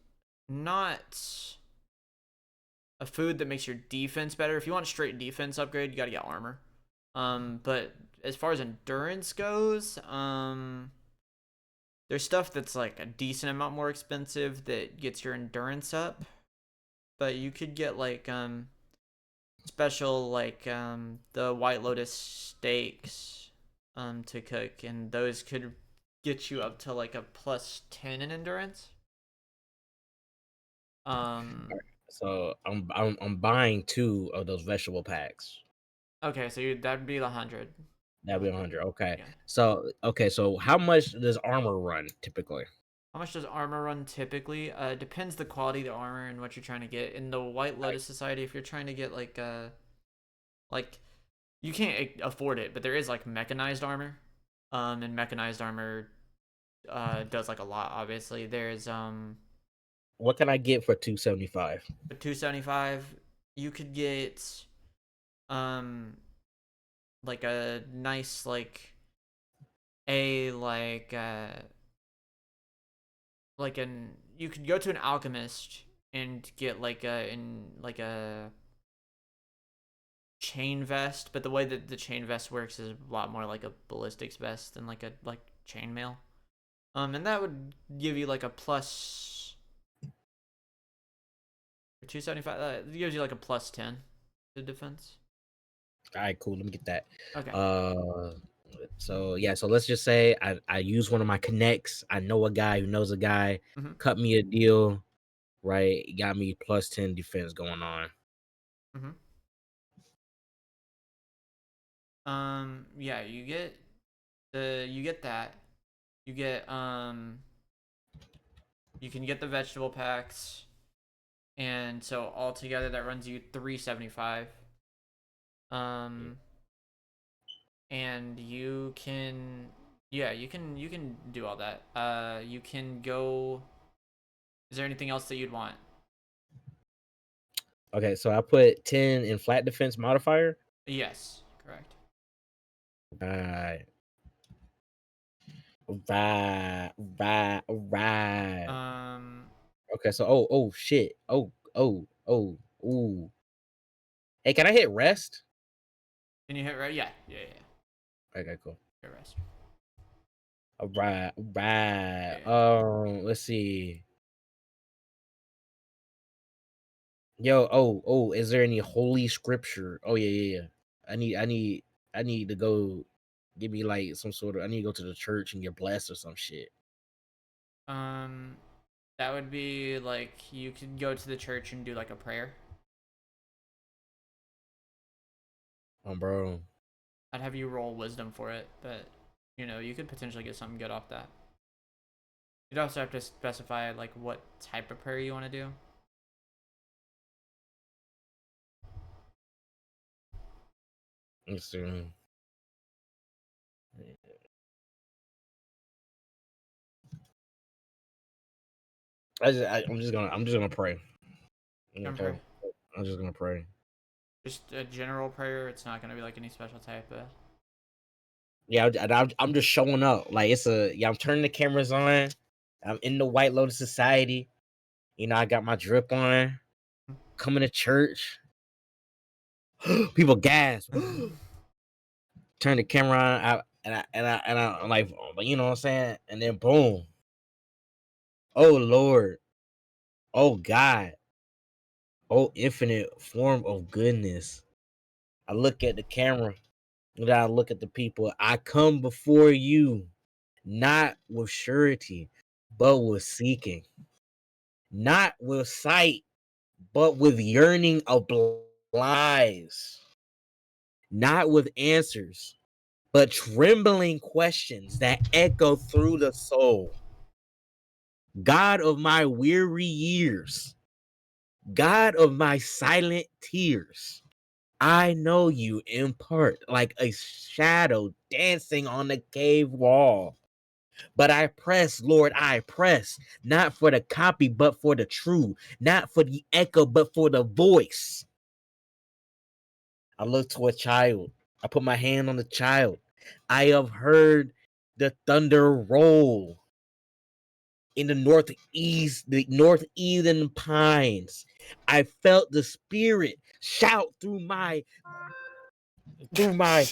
not a food that makes your defense better. If you want straight defense upgrade, you gotta get armor. But as far as endurance goes, there's stuff that's like a decent amount more expensive that gets your endurance up. But you could get like special like the White Lotus steaks to cook, and those could get you up to like a +10 in endurance. Um so I'm buying 2 of those vegetable packs. okay, so that'd be 100. That'd be 100. Okay. Yeah. So how much does armor run typically? How much does armor run typically? Depends the quality of the armor and what you're trying to get. In the White Right. Lotus Society, if you're trying to get like you can't afford it, but there is like mechanized armor. And mechanized armor does like a lot, obviously. There's What can I get for 275? For 275, you could get um like a nice a like an you could go to an alchemist and get a chain vest, but the way that the chain vest works is a lot more like a ballistics vest than like a chainmail. And that would give you like a plus for 275. It gives you like a plus 10 to defense. All right, cool. Let me get that. Okay. So yeah, so let's just say I use one of my connects. I know a guy who knows a guy. Mhm. Cut me a deal, right? Got me plus 10 defense going on. Mhm. Yeah, you get that. You get you can get the vegetable packs, and so altogether that runs you 375. Um, and you can you can do all that. You can go. Is there anything else that you'd want? Okay, so I put 10 in flat defense modifier. Yes, correct. Right. Right. Right. Right. Um, Okay, so oh shit. Ooh. Hey, can I hit rest? can you hit right? Yeah. Okay, cool. Hit rest. Right. Right. Yeah. Let's see. Yo, is there any holy scripture? Oh yeah. I need to go give me like some sort of I need to go to the church and get blessed or some shit. Um, that would be like you could go to the church and do like a prayer. Bro. I'd have you roll wisdom for it, but you could potentially get something good off that. You'd also have to specify like what type of prayer you want to do. Let's see. I'm just gonna pray. Okay. I'm just gonna pray. Just a general prayer. It's not gonna be like any special type of. Yeah, I'm just showing up. Like I'm turning the cameras on. I'm in the White Lotus Society. I got my drip on. Coming to church. People gasp. Turn the camera on. I'm like, you know what I'm saying? And then boom. Oh Lord. Oh God. Oh infinite form of goodness. I look at the camera. And then I look at the people. I come before you, not with surety, but with seeking. Not with sight, but with yearning of eyes. Not with answers, but trembling questions that echo through the soul. God of my weary years, God of my silent tears, I know you in part like a shadow dancing on the cave wall. But I press, Lord, I press, not for the copy, but for the true, not for the echo, but for the voice. I look to a child. I put my hand on the child. I have heard the thunder roll in the northeastern pines. I felt the spirit shout through my Through my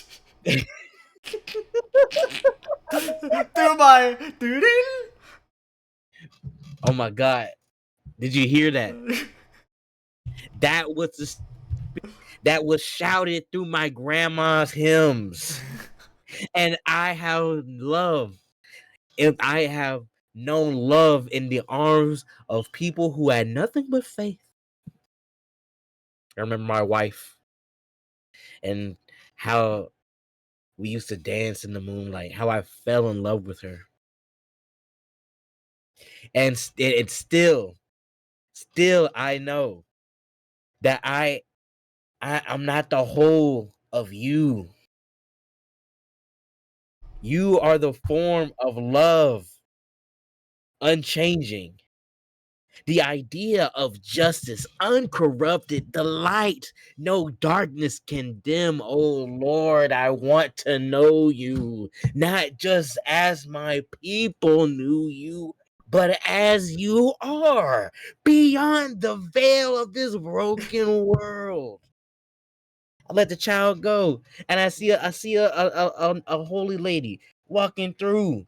oh my god. Did you hear that? That was that was shouted through my grandma's hymns. And I have love. If I have known love in the arms of people who had nothing but faith. I remember my wife and how we used to dance in the moonlight, how I fell in love with her. And it's still I know that I'm not the whole of you. You are the form of love, unchanging. The idea of justice, uncorrupted, the light, no darkness can dim. Oh Lord, I want to know you, not just as my people knew you, but as you are, beyond the veil of this broken world. I let the child go, and I see a holy lady walking through.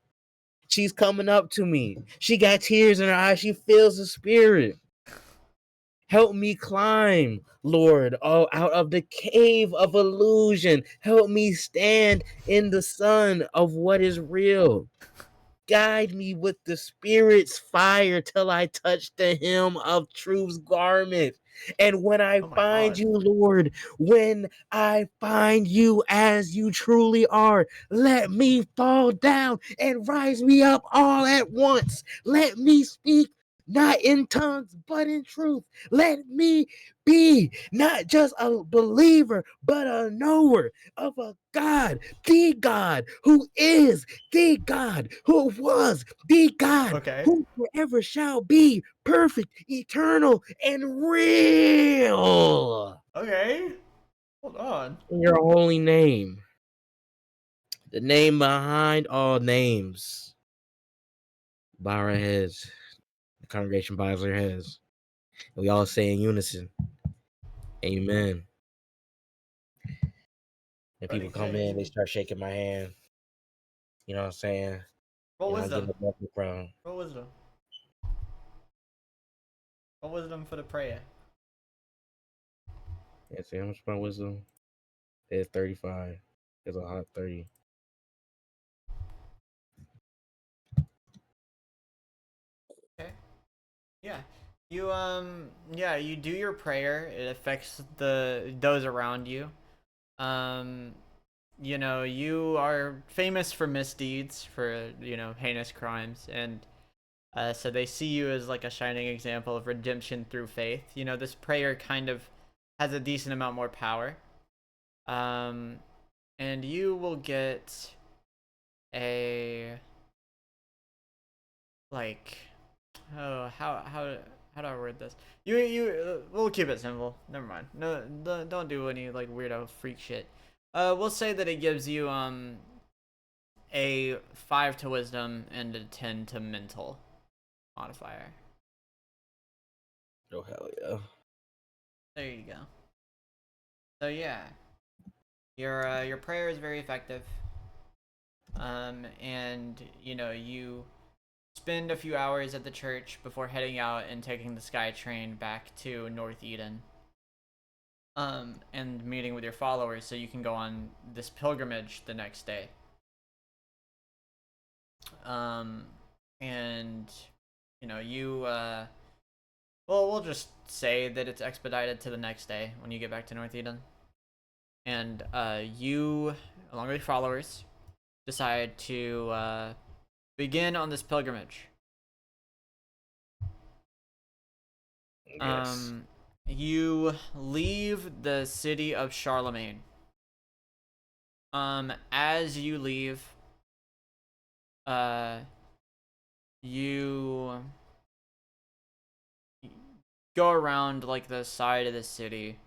She's coming up to me. She got tears in her eyes. She feels the spirit. Help me climb, Lord, out of the cave of illusion. Help me stand in the sun of what is real. Guide me with the Spirit's fire till I touch the hem of truth's garment. And when I Oh my find god. you, Lord, when I find you as you truly are, let me fall down and rise me up all at once. Let me speak not in tongues, but in truth. Let me be not just a believer, but a knower of a God, the God who is, the God who was, the God Okay. who forever shall be, perfect, eternal, and real. Okay. Hold on. In your holy name, the name behind all names. Bow our heads. The congregation bows their heads. And we all say in unison, Amen. And Ready, people come set, in, they start shaking my hand. You know what I'm saying? roll You know, I'm getting wisdom. the welcome crown. Roll wisdom. Roll wisdom for the prayer. Yeah, see how much my wisdom? It's 35. It's a hot 30. Okay. Yeah. Yeah, you do your prayer. It affects those around you. Um you are famous for misdeeds, for, heinous crimes, and so they see you as like a shining example of redemption through faith. This prayer kind of has a decent amount more power. Um and you will get a, like, oh, how do I word this? We'll keep it simple. Never mind. No, don't do any like weirdo freak shit. We'll say that it gives you a 5 to wisdom and a 10 to mental modifier. Oh, hell yeah. There you go. So yeah, your prayer is very effective. And you spend a few hours at the church before heading out and taking the sky train back to North Eden. And meeting with your followers so you can go on this pilgrimage the next day. Um, and well, we'll just say that it's expedited to the next day when you get back to North Eden. And you, along with your followers, decide to begin on this pilgrimage. Yes. You leave the city of Charlemagne. As you leave, you go around like the side of the city,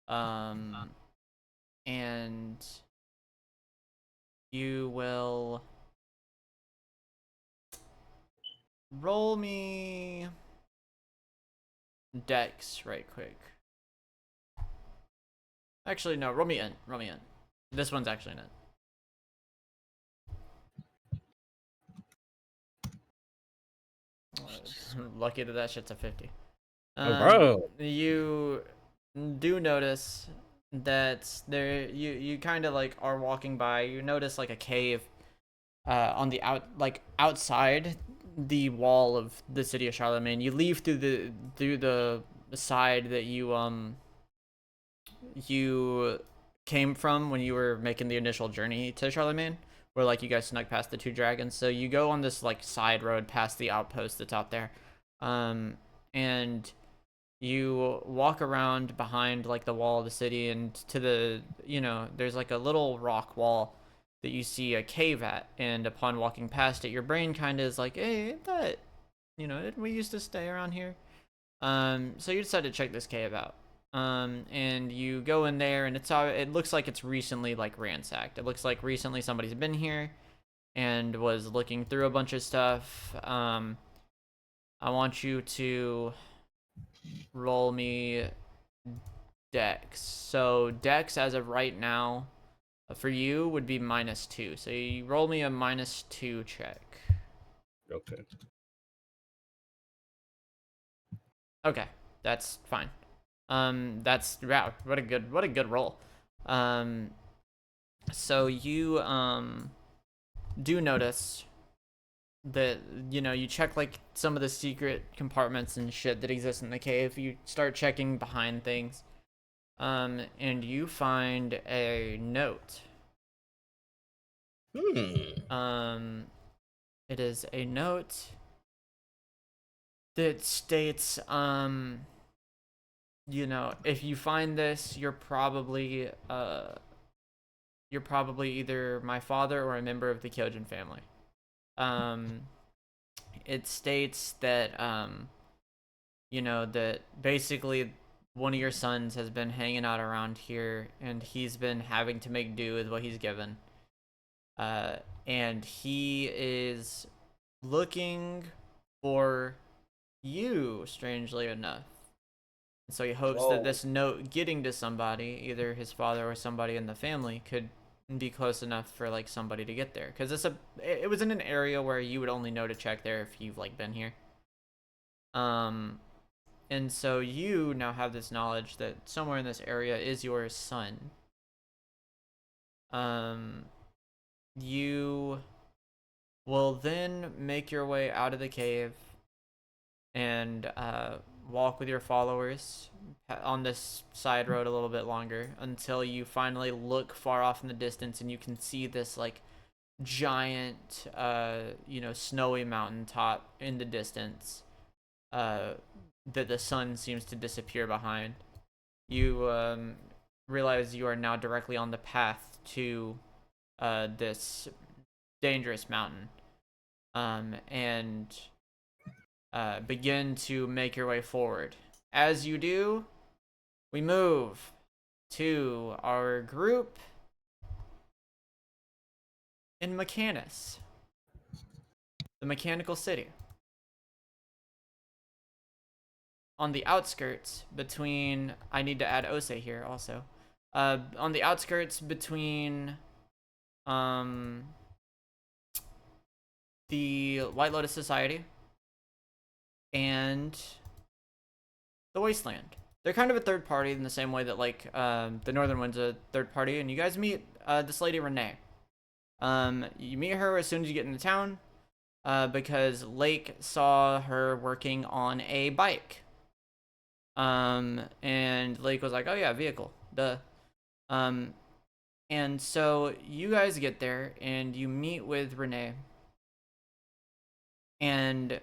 and you will roll me Dex right quick. Actually, no, roll me in. Roll me in. This one's actually in it. Lucky that shit's a 50. Oh, bro. You do notice that you kind of like are walking by. You notice like a cave on the outside the wall of the city of Charlemagne. You leave through the side that you came from when you were making the initial journey to Charlemagne, where like you guys snuck past the two dragons. So you go on this like side road past the outpost that's out there, and you walk around behind like the wall of the city, and to the there's like a little rock wall that you see a cave at, and upon walking past it, your brain kind of is like, hey, we used to stay around here. So you decide to check this cave out. And you go in there, and it looks like it's recently like ransacked. It looks like recently somebody's been here and was looking through a bunch of stuff. I want you to roll me Dex. So Dex as of right now for you would be -2. So you roll me a -2 check. Okay. Okay, that's fine. That's wow, what a good roll. So you do notice that you check like some of the secret compartments and shit that exist in the cave. You start checking behind things, and you find a note. It is a note that states, if you find this, you're probably either my father or a member of the Kyojin family. It states that, that basically one of your sons has been hanging out around here, and he's been having to make do with what he's given. And he is looking for you, strangely enough. So he hopes that this note getting to somebody, either his father or somebody in the family, could be close enough for like somebody to get there. Because it was in an area where you would only know to check there if you've like been here. And so you now have this knowledge that somewhere in this area is your son. You will then make your way out of the cave and walk with your followers on this side road a little bit longer until you finally look far off in the distance and you can see this like giant snowy mountain top in the distance that the sun seems to disappear behind. You realize you are now directly on the path to this dangerous mountain, and begin to make your way forward. As you do, we move to our group in Mechanus, the mechanical city. On the outskirts between, I need to add Osei here also. On the outskirts between the White Lotus Society and the Wasteland. They're kind of a third party in the same way that like the Northern Wind's a third party, and you guys meet this lady Renee. You meet her as soon as you get into town, because Lake saw her working on a bike. And Lake was like, "Oh yeah, vehicle, duh." And so you guys get there and you meet with Renee, and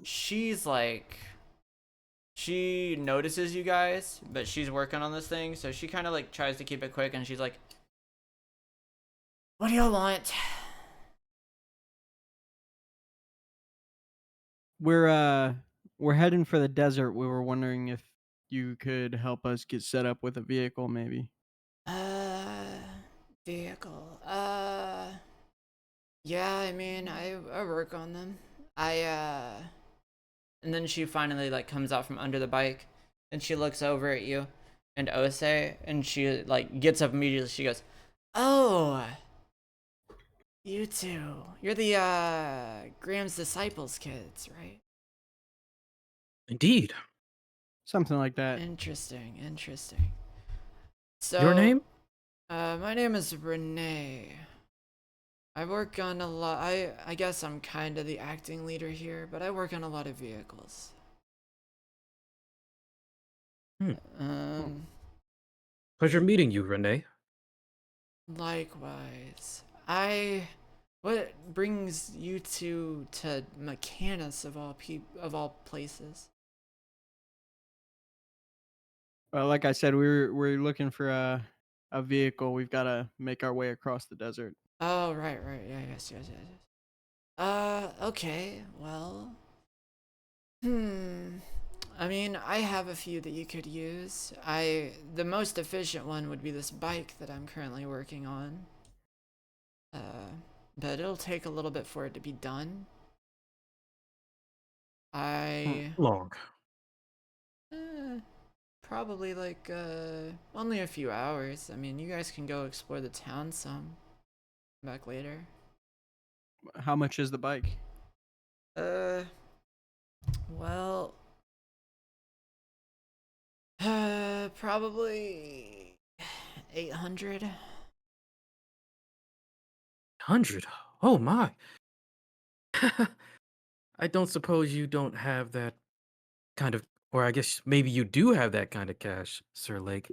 she's like, she notices you guys, but she's working on this thing, so she kind of like tries to keep it quick, and she's like, "What do y'all want?" We're heading for the desert. We were wondering if you could help us get set up with a vehicle, maybe. Vehicle. Yeah, I mean, I work on them. And then she finally like comes out from under the bike, and she looks over at you and Osei, and she like gets up immediately. She goes, "Oh, you two. You're the Graham's Disciples kids, right?" Indeed. Something like that. Interesting. So Your name? my name is Renee. I work on a lot. I guess I'm kind of the acting leader here, but I work on a lot of vehicles. Pleasure meeting you, Renee. Likewise. What brings you two to Mechanus of all places? Well, like I said, we're looking for a vehicle. We've got to make our way across the desert. Oh, right. Yeah, yes. Okay. Well, I mean, I have a few that you could use. The most efficient one would be this bike that I'm currently working on. But it'll take a little bit for it to be done. I Long. probably like only a few hours. I mean, you guys can go explore the town some. Come back later. How much is the bike? Well, probably 800. 100. Oh my. I don't suppose you don't have that kind of, or I guess maybe you do have that kind of cash, Sir Lake.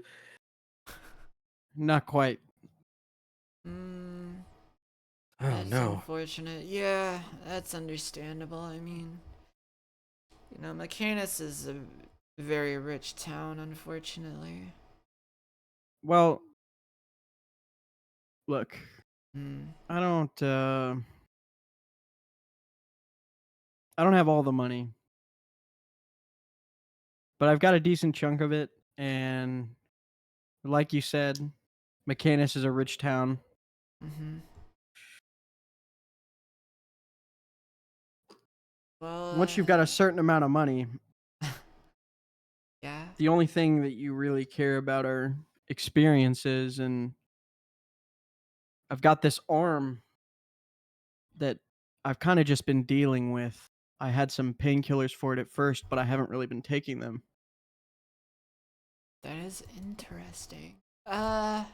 Not quite. Mm, Oh that's no. unfortunate. Yeah, that's understandable. I mean, Mechanus is a very rich town, unfortunately. Well, look, Hmm. I don't have all the money, but I've got a decent chunk of it, and like you said, Mechanus is a rich town. Mm-hmm. Well, Once you've got a certain amount of money, yeah. the only thing that you really care about are experiences, and I've got this arm that I've kind of just been dealing with. I had some painkillers for it at first, but I haven't really been taking them. That is interesting. Well,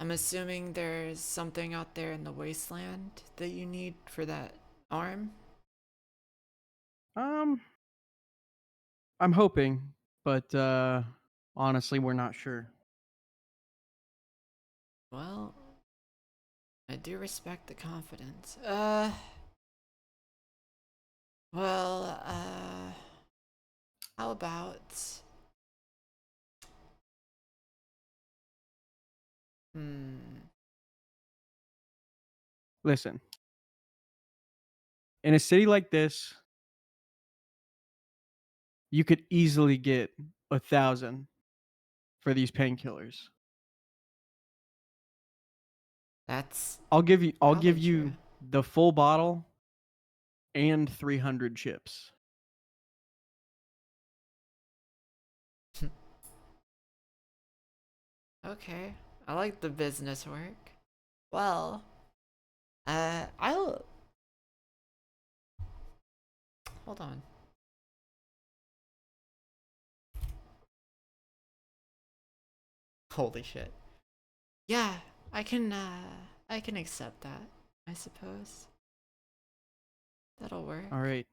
I'm assuming there's something out there in the wasteland that you need for that arm. Um, I'm hoping, but honestly, we're not sure. Well, I do respect the confidence. Well, how about... Hmm. Listen, in a city like this, you could easily get 1,000 for these painkillers. That's I'll give you probably true. the full bottle and 300 chips. Okay, I like the business work. Well, I'll... Hold on. Holy shit. Yeah, I can accept that, I suppose. That'll work. All right.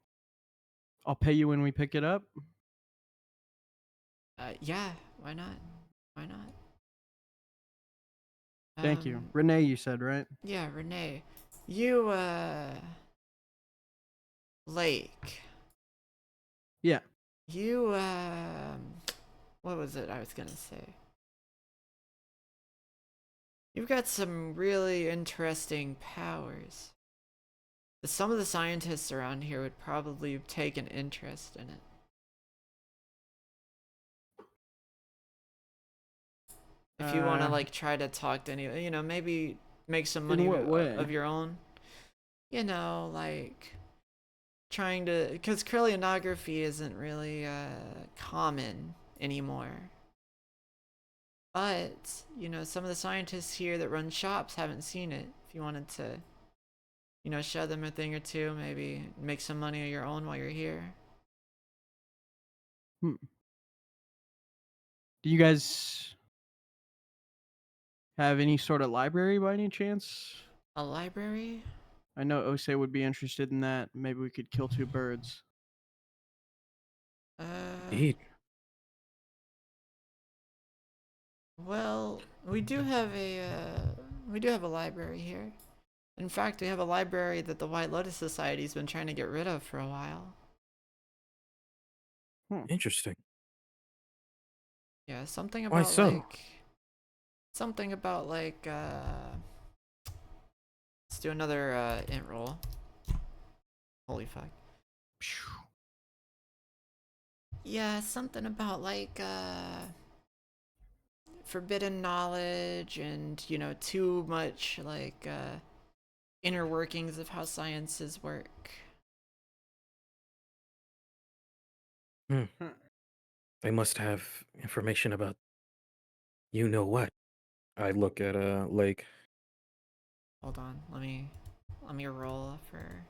I'll pay you when we pick it up. Yeah, why not? Why not? Thank you. Renee, you said, right? Yeah, Renee. You, Lake. Yeah. You, what was it I was gonna say? You've got some really interesting powers. Some of the scientists around here would probably take an interest in it. If you want to like try to talk to any, maybe make some money In what way? of your own. Like trying to, because crystallography isn't really common anymore. But some of the scientists here that run shops haven't seen it. If you wanted to, show them a thing or two, maybe make some money of your own while you're here. Do you guys have any sort of library by any chance? A library? I know Osei would be interested in that. Maybe we could kill two birds. Indeed. Well, we do have a library here. In fact, we have a library that the White Lotus Society's been trying to get rid of for a while. Interesting. Yeah, Why so? something about like let's do another int roll. Holy fuck. Yeah, something about like forbidden knowledge and, you know, too much like inner workings of how sciences work. They must have information about you know what. I look at Lake. Hold on, let me roll for.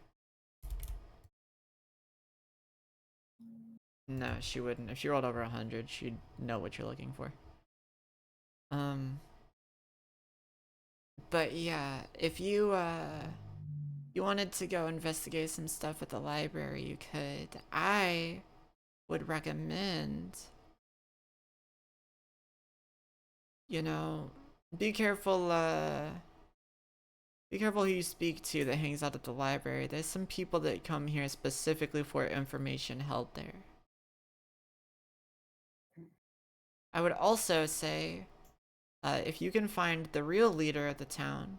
No, she wouldn't. If she rolled over 100, she'd know what you're looking for. But yeah, if you you wanted to go investigate some stuff at the library, you could. I would recommend, you know, be careful who you speak to that hangs out at the library. There's some people that come here specifically for information held there. I would also say, if you can find the real leader of the town,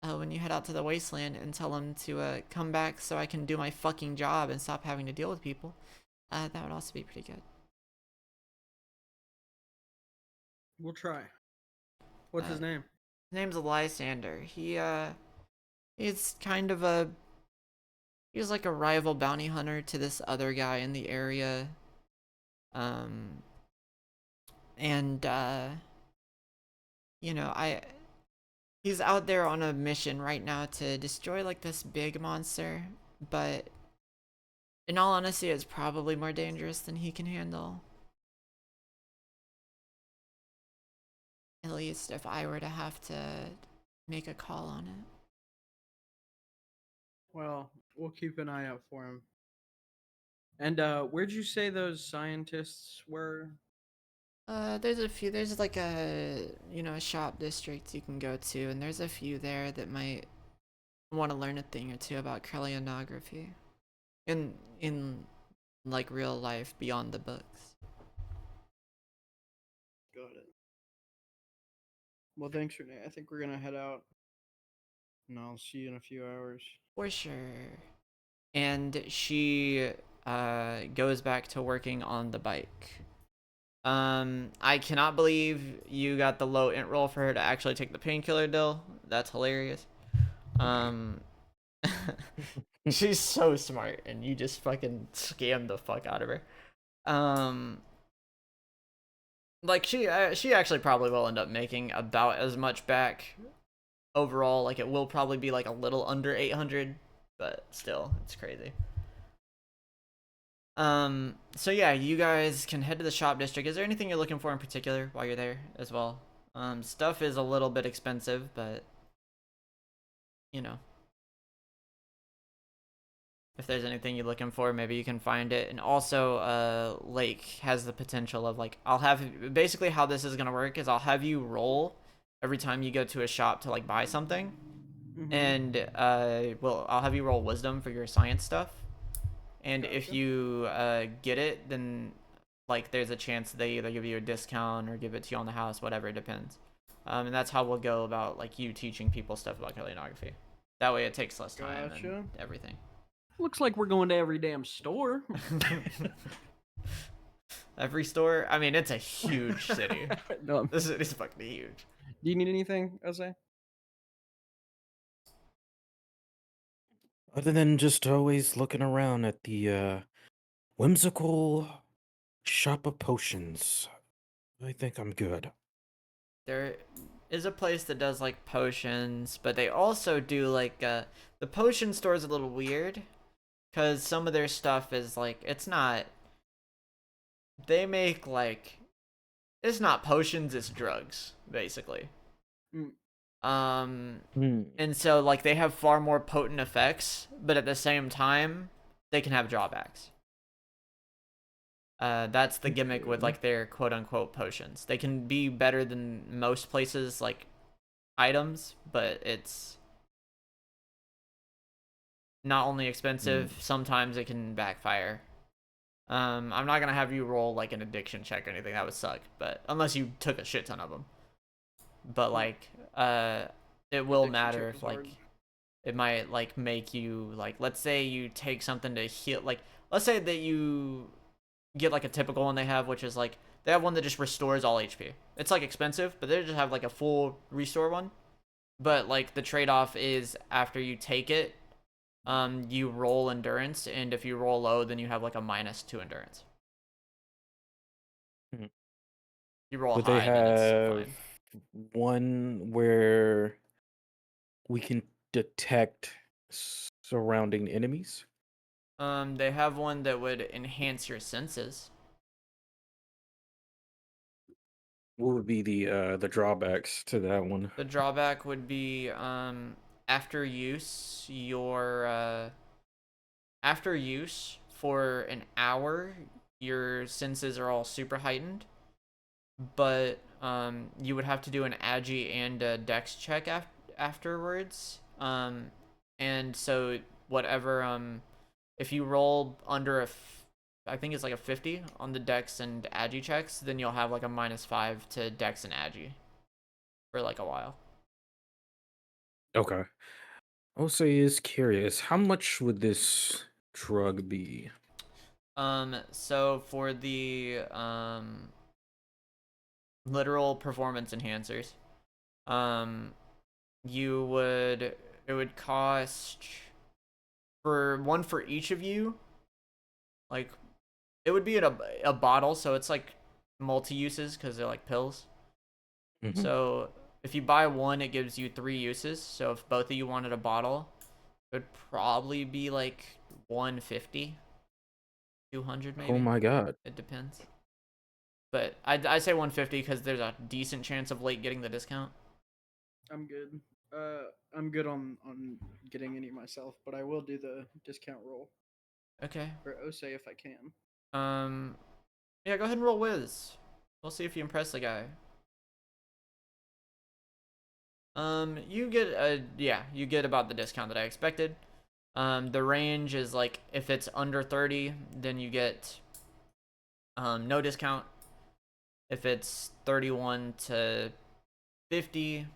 when you head out to the wasteland and tell him to come back so I can do my fucking job and stop having to deal with people, that would also be pretty good. We'll try. What's his name? His name's Lysander. He's kind of he's like a rival bounty hunter to this other guy in the area. You know, he's out there on a mission right now to destroy like this big monster, but in all honesty, it's probably more dangerous than he can handle. At least if I were to have to make a call on it. Well, we'll keep an eye out for him. And where'd you say those scientists were? There's a few. There's like a, you know, a shop district you can go to, and there's a few there that might want to learn a thing or two about cryogonography in like real life beyond the books. Got it. Well, thanks, Renee. I think we're gonna head out, and I'll see you in a few hours. For sure. And she goes back to working on the bike. I cannot believe you got the low int roll for her to actually take the painkiller deal. That's hilarious. She's so smart, and you just fucking scammed the fuck out of her. Like she actually probably will end up making about as much back overall. Like it will probably be like a little under 800, but still, it's crazy. So yeah, you guys can head to the shop district. Is there anything you're looking for in particular while you're there as well? Stuff is a little bit expensive, but you know, if there's anything you're looking for, maybe you can find it. And also, Lake has the potential of like, I'll have, basically how this is gonna work is I'll have you roll every time you go to a shop to like buy something. And well, I'll have you roll wisdom for your science stuff. And if you get it, then like there's a chance they either give you a discount or give it to you on the house, whatever, it depends. And that's how we'll go about like you teaching people stuff about cryogonography. That way it takes less time and everything. Looks like we're going to every damn store. Every store? I mean, it's a huge city. No. This city's fucking huge. Do you need anything, Osei? Other than just always looking around at the whimsical shop of potions, I think I'm good. There is a place that does like potions, but they also do like the potion store is a little weird because some of their stuff is like it's not. They make like it's not potions, it's drugs basically. And so like they have far more potent effects, but at the same time they can have drawbacks. That's the gimmick with like their quote unquote potions. They can be better than most places like items, but it's not only expensive, sometimes it can backfire. I'm not gonna have you roll like an addiction check or anything, that would suck, but unless you took a shit ton of them. But like it will matter if like It might like make you like, let's say you take something to heal, like let's say that you get like a typical one they have, which is like they have one that just restores all HP. It's like expensive, but they just have like a full restore one. But like the trade-off is after you take it, you roll endurance, and if you roll low, then you have like a -2 endurance. Mhm. You roll Would they high, then it's have fine. one where we can detect surrounding enemies? They have one that would enhance your senses. What would be the drawbacks to that one? The drawback would be after use, after use for an hour, your senses are all super heightened, but you would have to do an agi and a dex check afterwards. And so whatever if you roll under I think it's like a 50 on the dex and agi checks, then you'll have like a -5 to dex and agi for like a while. Okay. Osei is curious. How much would this drug be? So for the literal performance enhancers, um, you would it would cost for one for each of you, like it would be in a bottle, so it's like multi uses because they're like pills. Mhm. So if you buy one, it gives you 3 uses. So if both of you wanted a bottle, it would probably be like 150, 200 Oh maybe. my god. It depends. But I say 150 because there's a decent chance of late getting the discount. I'm good. I'm good on getting any myself, but I will do the discount roll Okay. for Osei if I can. Yeah, go ahead and roll Wiz. We'll see if you impress the guy. You get you get about the discount that I expected. The range is like if it's under 30, then you get no discount. If it's 31 to 50,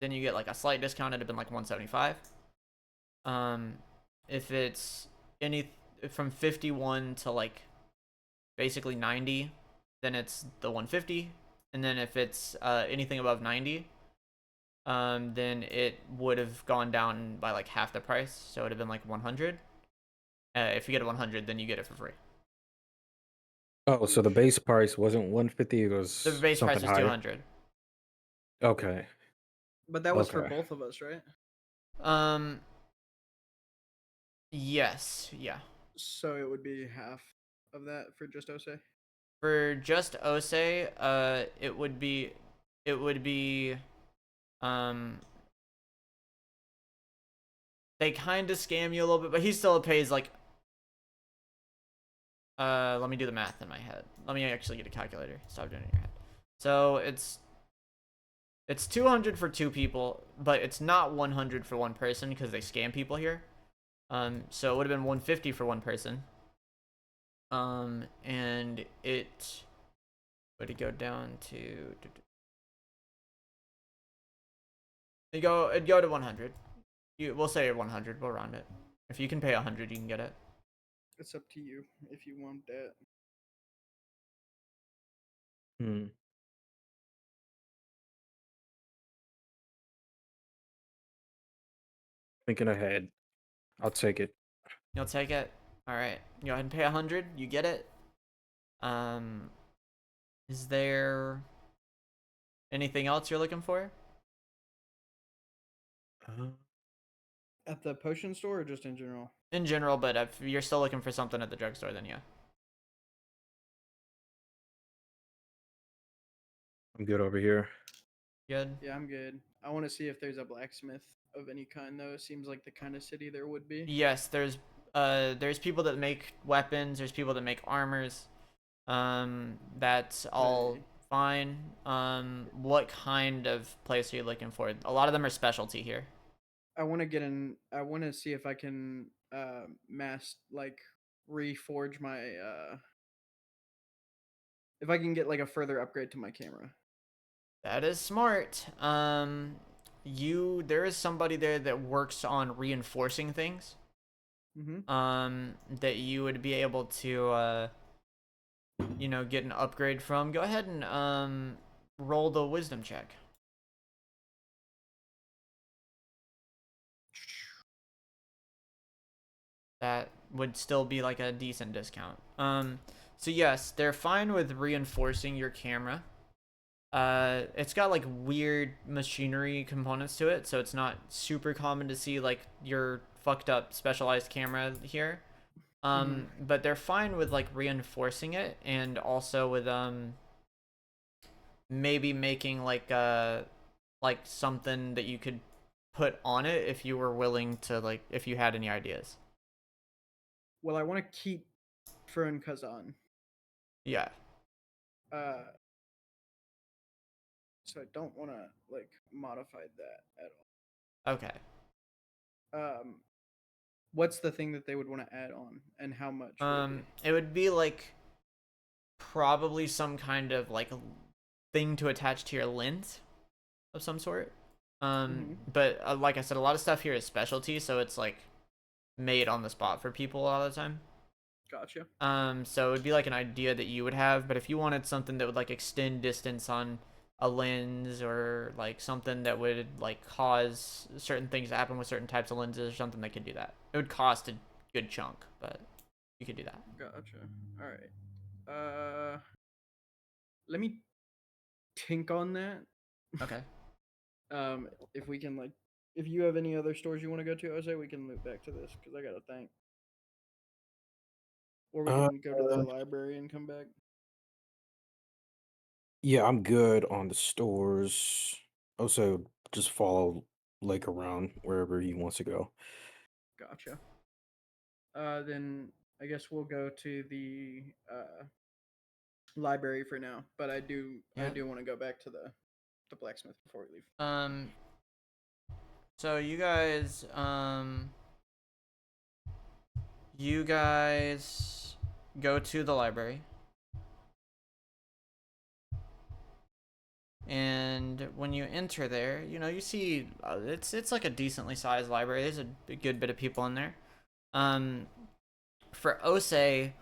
then you get like a slight discount. It'd have been like 175. If it's any from 51 to like basically 90, then it's the 150. And then if it's anything above 90, then it would have gone down by like half the price, so it would have been like 100. If you get a 100, then you get it for free. Oh, so the base price wasn't 150, it The was base price something was higher. 200. Okay. But that was for Okay. both of us, right? Um, yes, yeah. So it would be half of that for just Osei. For just Osei, it would be, um, they kind of scam you a little bit, but he still pays like, let me do the math in my head. Let me actually get a calculator. Stop doing it in your head. So it's 200 for 2 people, but it's not 100 for one person because they scam people here. So it would have been 150 for one person. And it would go down to it'd go to 100. We'll say 100. We'll round it. If you can pay 100, you can get it. It's up to you if you want that. Hmm. Thinking ahead. I'll take it. You'll take it. All right. Go ahead and pay 100. You get it. Um, is there anything else you're looking for? At the potion store or just in general? In general, but if you're still looking for something at the drugstore, then yeah. I'm good over here. Good. Yeah, I'm good. I want to see if there's a blacksmith of any kind though. It seems like the kind of city there would be. Yes, there's people that make weapons, there's people that make armors. That's all Right. fine. What kind of place are you looking for? A lot of them are specialty here. I want to get in. I want to see if I can reforge my if I can get like a further upgrade to my camera. That is smart. there is somebody there that works on reinforcing things. That you would be able to get an upgrade from. Go ahead and roll the wisdom check. That would still be like a decent discount. So yes, they're fine with reinforcing your camera. It's got like weird machinery components to it, so it's not super common to see like your fucked up specialized camera here. But they're fine with like reinforcing it, and also with maybe making like something that you could put on it if you were willing to, like, if you had any ideas. Well, I want to keep Fern Kazan. Yeah. So I don't want to like modify that at all. Okay. What's the thing that they would want to add on, and how much? It would be like probably some kind of thing to attach to your lens of some sort. But like I said, a lot of stuff here is specialty, so it's like made on the spot for people a lot of the time. Gotcha. So it would be like an idea that you would have, but if you wanted something that would like extend distance on a lens, or like something that would like cause certain things to happen with certain types of lenses or something, that could do that. It would cost a good chunk, but you could do that. Gotcha. All right. Let me think on that. Okay. If we can if you have any other stores you want to go to, Osei, we can loop back to this because I gotta think. Or we can go to the library and come back. Yeah, I'm good on the stores. Also, just follow Lake around wherever he wants to go. Gotcha. Then I guess we'll go to the library for now. But I do want to go back to the blacksmith before we leave. So you guys go to the library. And when you enter there, you see it's like a decently sized library. There's a good bit of people in there. For Osei,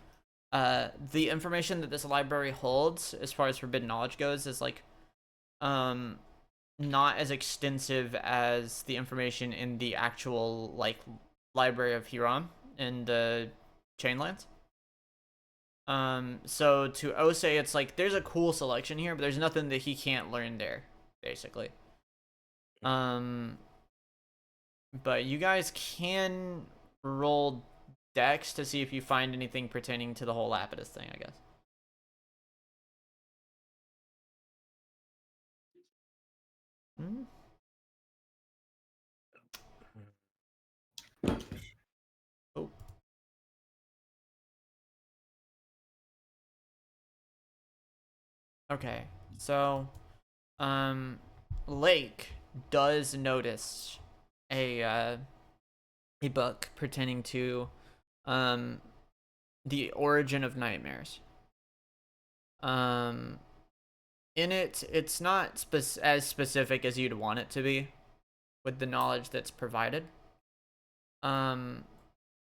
the information that this library holds, as far as forbidden knowledge goes, is like not as extensive as the information in the actual like library of Hiram in the Chainlands. So to Osei, it's like there's a cool selection here, but there's nothing that he can't learn there, basically. But you guys can roll Dex to see if you find anything pertaining to the whole Lapidus thing, I guess. Oh. Okay, so Lake does notice a book pertaining to the origin of nightmares. In it, it's not as specific as you'd want it to be with the knowledge that's provided. And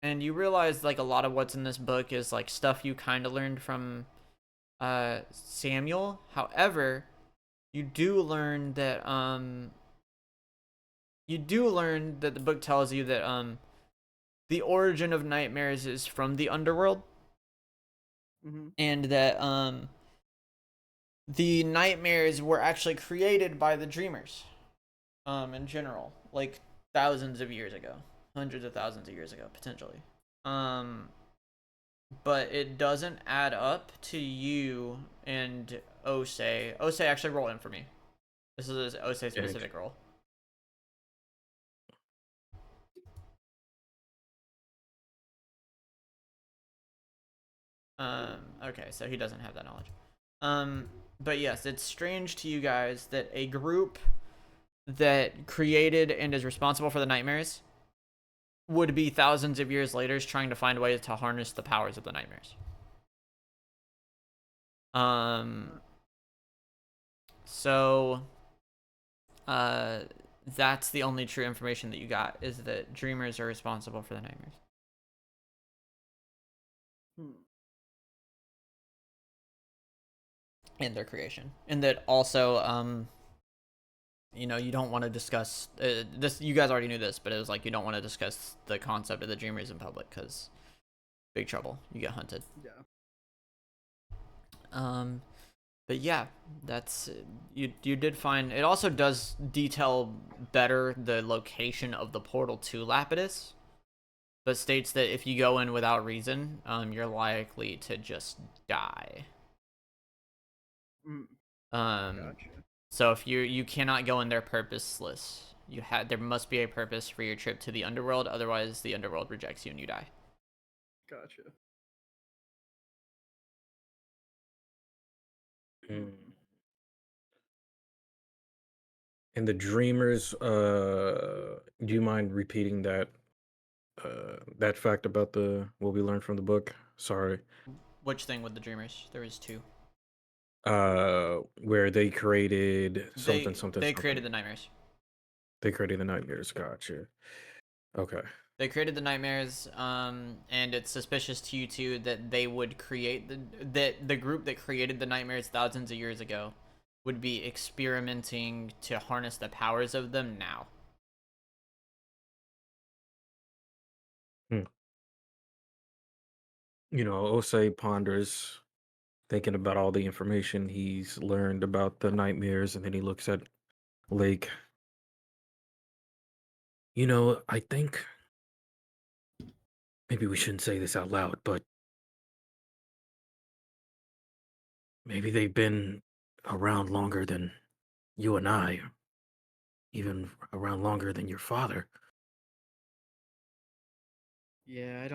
you realize like a lot of what's in this book is like stuff you kind of learned from Samuel. However, you do learn that the book tells you that the origin of nightmares is from the underworld. And that the nightmares were actually created by the dreamers in general, like thousands of years ago, hundreds of thousands of years ago, potentially. But it doesn't add up to you and Osei. Osei, actually roll in for me. This is an Osei specific roll. Okay, so he doesn't have that knowledge. But yes, it's strange to you guys that a group that created and is responsible for the nightmares would be thousands of years later trying to find ways to harness the powers of the nightmares. So That's the only true information that you got, is that dreamers are responsible for the nightmares. And their creation. And that also, you don't want to discuss this. You guys already knew this, but it was like you don't want to discuss the concept of the dreamers in public because big trouble. You get hunted. Yeah. But yeah, that's you did find it. Also does detail better the location of the portal to Lapidus, but states that if you go in without reason, you're likely to just die. Mm, Um, gotcha. so if you cannot go in there purposeless. There must be a purpose for your trip to the underworld, otherwise the underworld rejects you and you die. Gotcha. Mm. And the dreamers, do you mind repeating that fact about the what we learned from the book? Sorry. Which thing with the dreamers? There was two. Where they created They something, something, they something. created the nightmares. They created the nightmares. Gotcha. Okay. They created the nightmares, and it's suspicious to you two that they would create that the group that created the nightmares thousands of years ago would be experimenting to harness the powers of them now. Hmm. Osei ponders, thinking about all the information he's learned about the nightmares, and then he looks at Lake. I think maybe we shouldn't say this out loud, but maybe they've been around longer than you and I, even around longer than your father. Yeah, I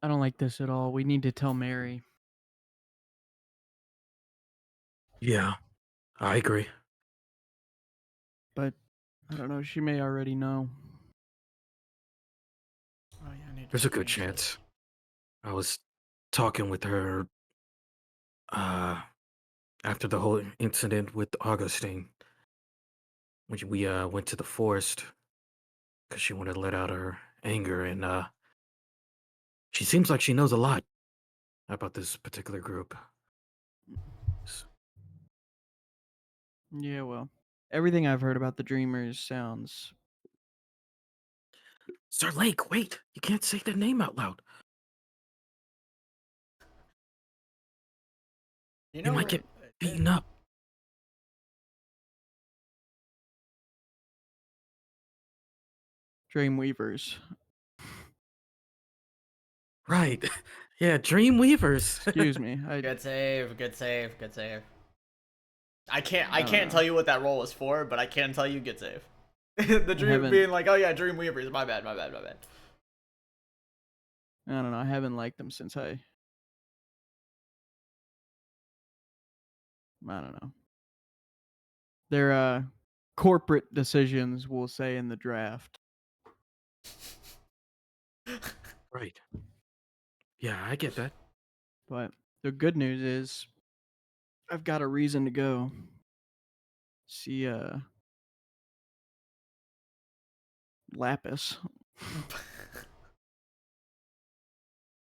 don't like this at all. We need to tell Mary. Yeah, I agree. But I don't know, she may already know. Oh yeah, I need to There's a good change this. chance. I was talking with her after the whole incident with Augustine. When we went to the forest because she wanted to let out her anger, and she seems like she knows a lot about this particular group. S- Yeah, well, everything I've heard about the Dreamers sounds. Sir Lake, wait! You can't say the name out loud. You You know, might get beaten up. Dreamweavers. Right. Yeah, Dreamweavers. Excuse me. I good save, good save, good save. I can't don't can't know. tell you what that role was for, but I can tell you good save. The dream haven't- being like, oh yeah, Dreamweavers. My bad, my bad, my bad. I don't know. I haven't liked them since I don't know. Their corporate decisions, we'll say, in the draft. Right. Yeah, I get that. But the good news is I've got a reason to go see Lapis,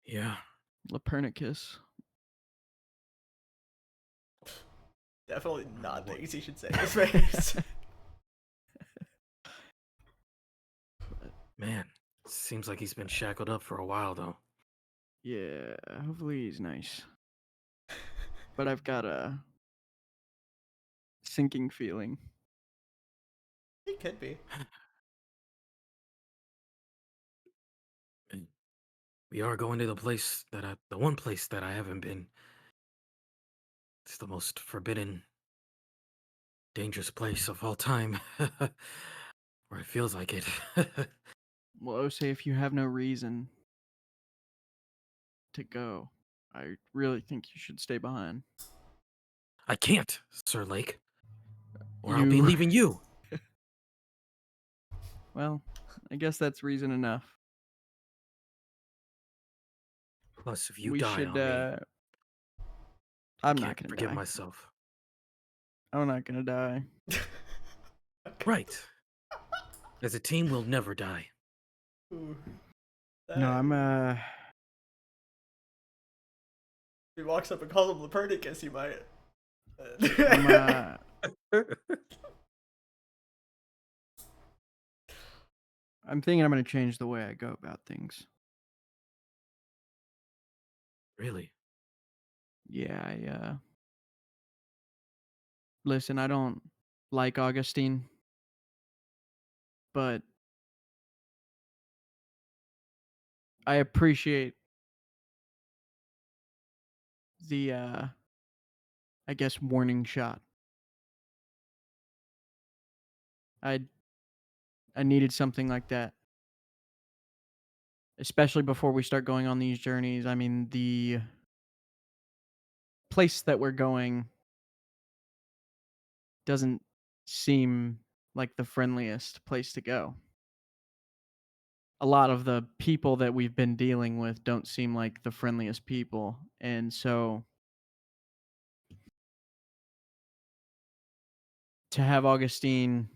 Yeah. Lapernicus. Definitely know not what- things you should say in his face. Man, seems like he's been shackled up for a while, though. Yeah, hopefully he's nice. But I've got a sinking feeling. He could be. And we are going to the one place that I haven't been. It's the most forbidden, dangerous place of all time. Or it feels like it. Well, Osei, if you have no reason to go, I really think you should stay behind. I can't, Sir Lake. Or I'll be You- leaving you. Well, I guess that's reason enough. Plus, if you We die should. on me, I'm I not can't gonna forgive die. myself. I'm not gonna die. Right. As a team, we'll never die. Ooh. No, I'm If he walks up and calls him Lepernicus, he might. I'm I'm thinking I'm gonna change the way I go about things. Really? Yeah, listen, I don't like Augustine, but I appreciate the I guess warning shot. I I needed something like that. Especially before we start going on these journeys. I mean, the place that we're going doesn't seem like the friendliest place to go. A lot of the people that we've been dealing with don't seem like the friendliest people. And so to have Augustine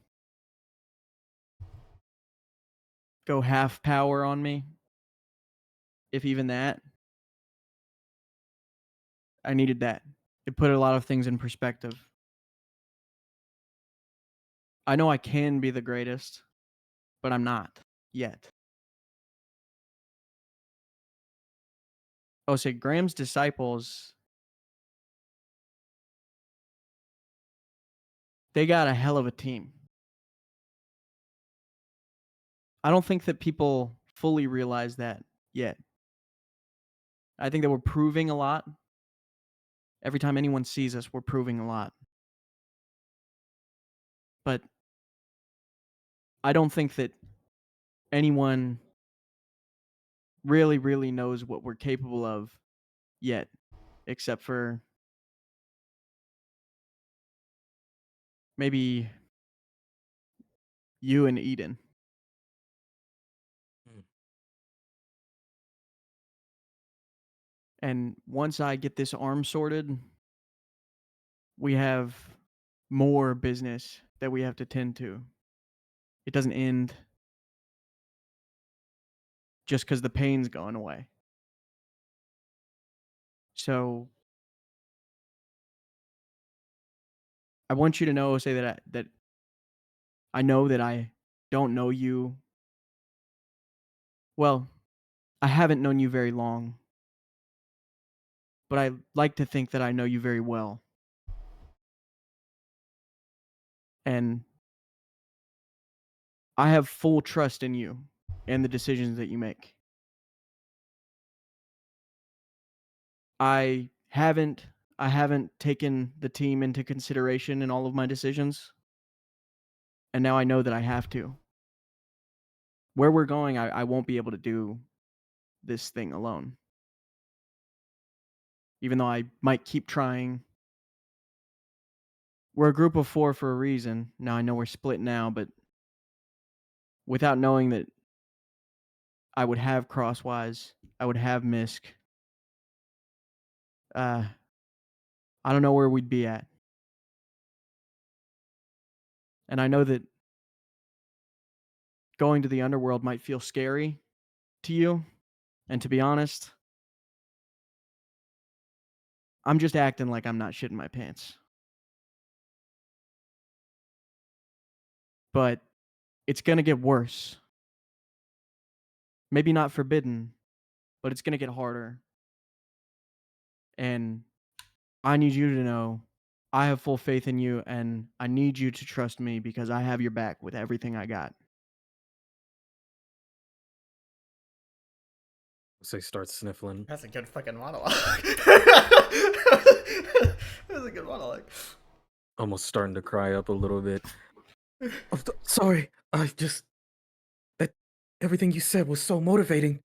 go half power on me, if even that, I needed that. It put a lot of things in perspective. I know I can be the greatest, but I'm not yet. Oh, say Graham's disciples, they got a hell of a team. I don't think that people fully realize that yet. I think that we're proving a lot. Every time anyone sees us, we're proving a lot. But I don't think that anyone really knows what we're capable of yet, except for maybe you and Eden. Hmm. And once I get this arm sorted, we have more business that we have to tend to. It doesn't end just because the pain's going away. So I want you to know, say that I know that I don't know you. Well, I haven't known you very long, but I like to think that I know you very well. And I have full trust in you and the decisions that you make. I haven't I haven't taken the team into consideration in all of my decisions, and now I know that I have to. Where we're going, I won't be able to do this thing alone. Even though I might keep trying. We're a group of 4 for a reason. Now I know we're split now, but without knowing that I would have Crosswise, I would have Misk, I don't know where we'd be at. And I know that going to the underworld might feel scary to you. And to be honest, I'm just acting like I'm not shitting my pants. But it's going to get worse. Maybe not forbidden, but it's going to get harder. And I need you to know I have full faith in you, and I need you to trust me because I have your back with everything I got. So he starts sniffling. That's a good fucking monologue. That's a good monologue. Almost starting to cry up a little bit. I'm sorry. I just that everything you said was so motivating.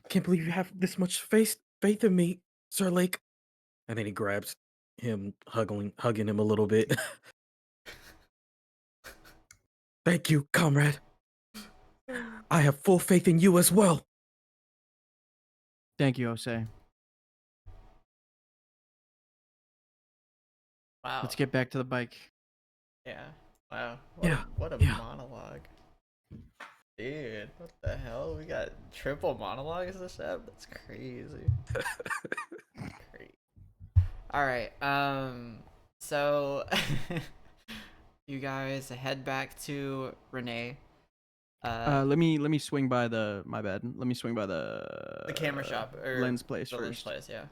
Can't believe you have this much faith in me, Sir Lake. And then he grabs him, hugging him a little bit. Thank you, comrade. I have full faith in you as well. Thank you, Osei. Wow. Let's get back to the bike. Yeah. Wow. Yeah, What a yeah. monologue. Dude, what the hell? We got triple monologues this ep? That's crazy. Great. Alright, so you guys head back to Renee. Let me swing by the. My bad. Let me swing by The camera shop or lens place the lens first. place, yeah.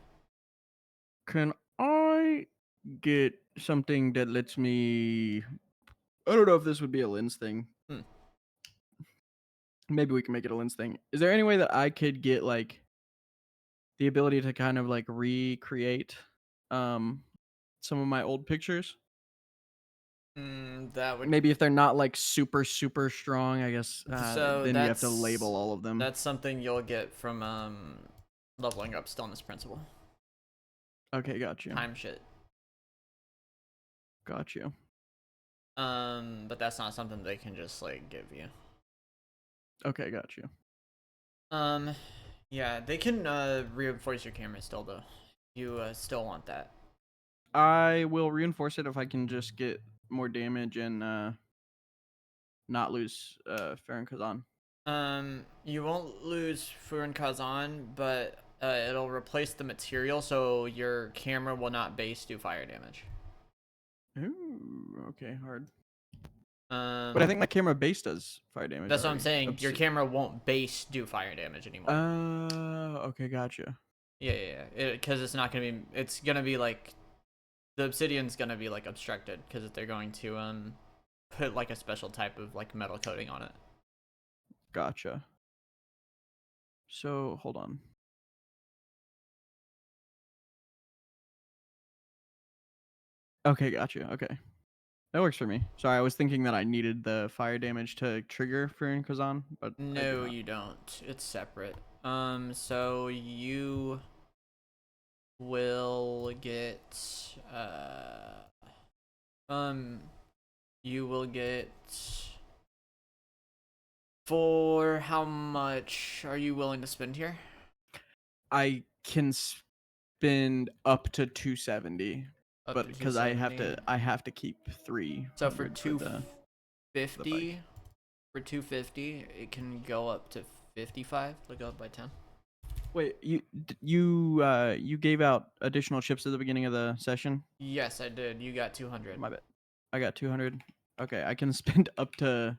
Can I get something that lets me? I don't know if this would be a lens thing. Hmm. Maybe we can make it a lens thing. Is there any way that I could get like the ability to kind of like recreate some of my old pictures? That would Maybe if they're not like super strong, I guess so then you have to label all of them. That's something you'll get from leveling up Stillness Principle. Okay, got you. Time shit. Got you. But that's not something they can just like give you. Okay, got you. Yeah, they can reinforce your camera still though. You still want that. I will reinforce it if I can just get more damage and not lose Farron Kazan. You won't lose Furin Kazan, but it'll replace the material, so your camera will not base do fire damage. Ooh, okay, hard. But I think my camera base does fire damage. that's what I'm already. saying. Your camera won't base do fire damage anymore. Okay, gotcha. Yeah. Because it's not gonna be. It's gonna be like the obsidian's gonna be like obstructed because they're going to put like a special type of like metal coating on it. Gotcha. So hold on. Okay, gotcha. Okay. That works for me. Sorry, I was thinking that I needed the fire damage to trigger Farron Kazan, but I do No, not. you don't. It's separate. So you will get you will get for how much are you willing to spend here? I can spend up to 270, Up but to because I have 270. to keep 300 So for the 250, bike. for 250, it can go up to 55. It'll go up by 10. Wait, you gave out additional chips at the beginning of the session? Yes, I did. You got 200. My bad. I got 200. Okay, I can spend up to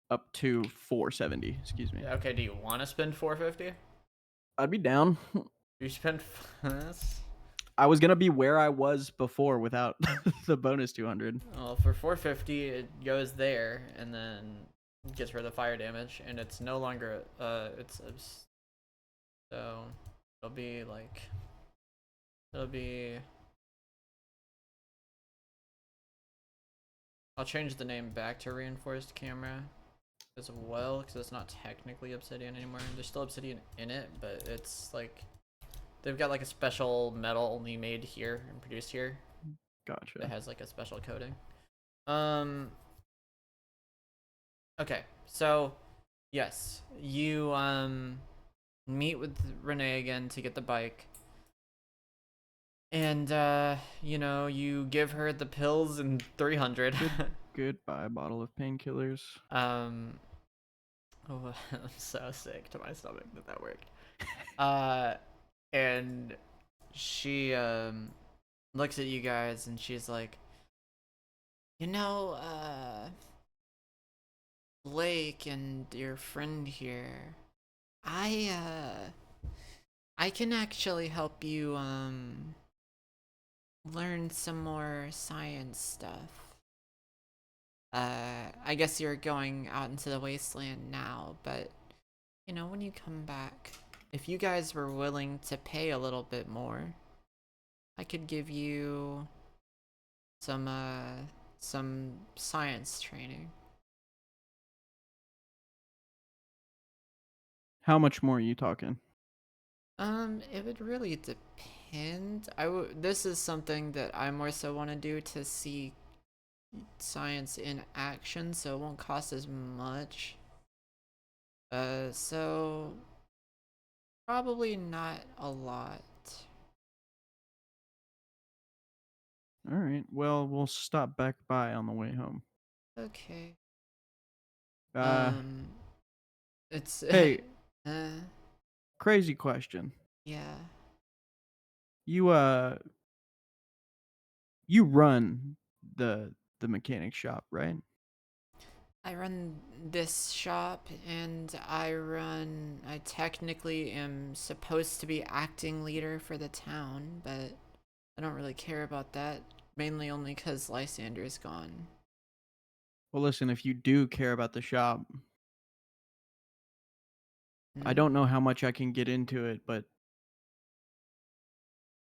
470. Excuse me. Okay, do you want to spend 450? I'd be down. You spend I was gonna be where I was before without the bonus 200. Well, for 450, it goes there and then gets rid of the fire damage, and it's no longer so it'll be like I'll change the name back to reinforced camera as well because it's not technically obsidian anymore. There's still obsidian in it, but it's like they've got like a special metal only made here and produced here that Gotcha. has like a special coating. Okay, so yes, you meet with Renee again to get the bike. And you give her the pills and 300. Goodbye, bottle of painkillers. Oh, I'm so sick to my stomach that worked. And she looks at you guys and she's like, Blake and your friend here, I can actually help you learn some more science stuff. I guess you're going out into the wasteland now, but when you come back, if you guys were willing to pay a little bit more, I could give you some science training. How much more are you talking? It would really depend. This is something that I more so want to do to see science in action, so it won't cost as much. So probably not a lot. All right. Well, we'll stop back by on the way home. Okay. Uh, It's hey, uh, crazy question. yeah. You you run the mechanic shop, right? I run this shop, and I technically am supposed to be acting leader for the town, but I don't really care about that, mainly only because Lysander is gone. Well, listen, if you do care about the shop, I Hmm? don't know how much I can get into it, but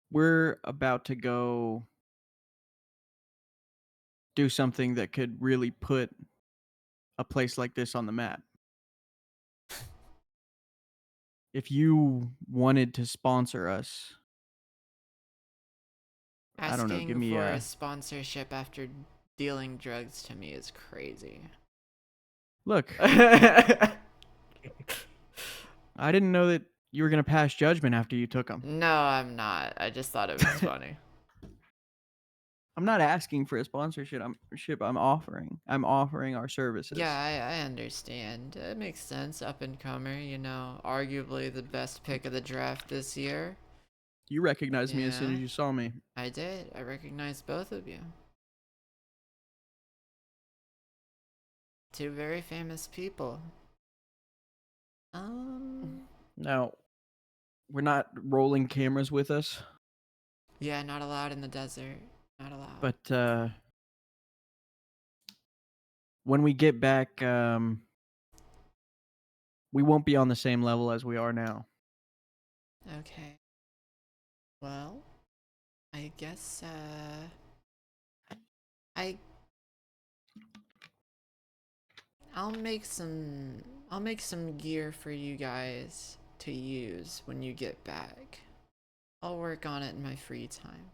we're about to go do something that could really put a place like this on the map. If you wanted to sponsor us, I don't know, give Asking me for a a sponsorship after dealing drugs to me is crazy. look. No, I didn't know that you were gonna pass judgment after you took them. I'm not. I just thought it was funny. I'm not asking for a sponsorship. I'm offering. I'm offering our services. Yeah, I understand. It makes sense. Up and comer, arguably the best pick of the draft this year. You recognized me as soon Yeah, as you saw me. I did. I recognized both of you. Two very famous people. Um, Now, we're not rolling cameras with us, yeah, not allowed in the desert. Not allowed. but when we get back, we won't be on the same level as we are now. Okay. Well, I guess, I I'll make some gear for you guys to use when you get back. I'll work on it in my free time.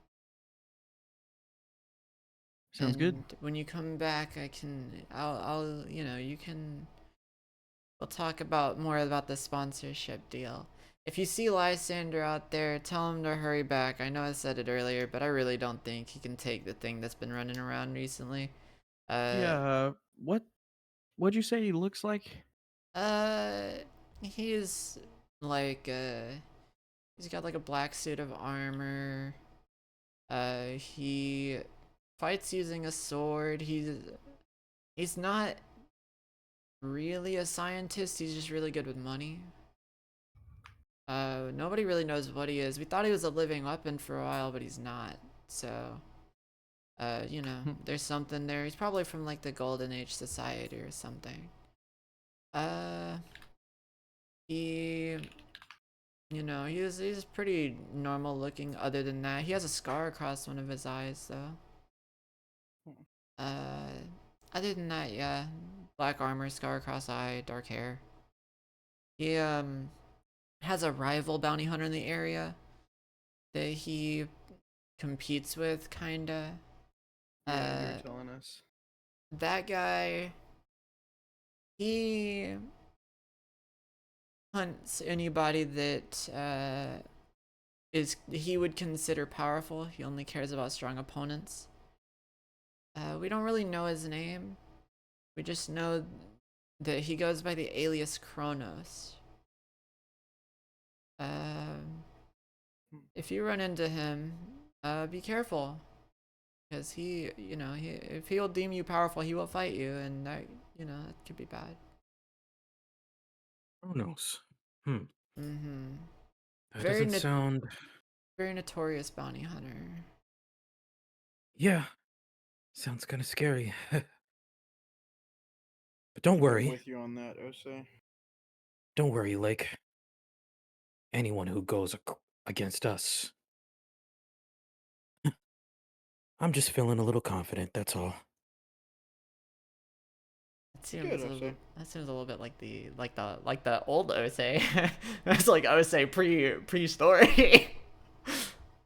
Sounds good. And when you come back, I'll, you can, we'll talk about more about the sponsorship deal. If you see Lysander out there, tell him to hurry back. I know I said it earlier, but I really don't think he can take the thing that's been running around recently. Yeah. What'd you say he looks like? Uh, he's like, he's got like a black suit of armor. He fights using a sword. He's not really a scientist. He's just really good with money. Nobody really knows what he is. We thought he was a living weapon for a while, but he's not. So, there's something there. He's probably from like the Golden Age Society or something. Uh, he, he's pretty normal looking. Other than that, he has a scar across one of his eyes, though. Uh, Other than that, yeah, black armor, scar across eye, dark hair. He has a rival bounty hunter in the area that he competes with, kinda. Yeah, you Uh, were telling us. that guy, he hunts anybody that he would consider powerful. He only cares about strong opponents. We don't really know his name. We just know that he goes by the alias Kronos. Um, if you run into him, be careful, because if he'll deem you powerful, he will fight you, and that could be bad. Who knows? Hmm. Mm-hmm. That Very, doesn't sound. very notorious bounty hunter. Yeah. Sounds kind of scary. But don't worry. you on that, Osei. Don't worry, like anyone who goes against us. I'm just feeling a little confident, that's all. That seems a little bit like the old Osei. It's like Osei pre-story.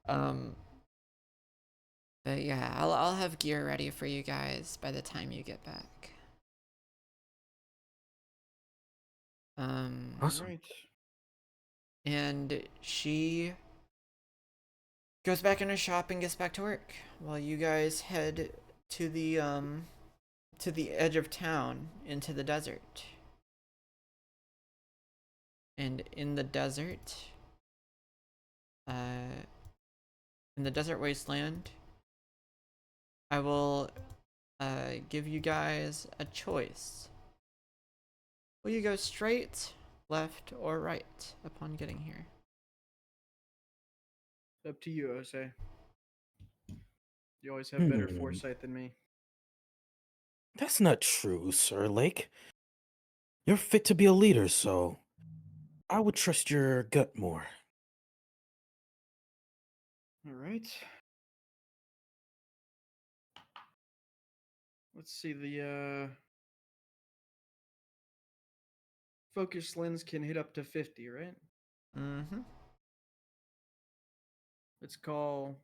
um, but yeah, I'll have gear ready for you guys by the time you get back. Awesome. Right. And she goes back in his shop and gets back to work while you guys head to the edge of town into the desert. And in the desert, in the desert wasteland, I will give you guys a choice. Will you go straight, left, or right upon getting here? Up to you, Osei. You always have better foresight than me. That's not true, Sir Lake. You're fit to be a leader, so I would trust your gut more. All right. Let's see, the focus lens can hit up to 50, right? Mm-hmm. Let's call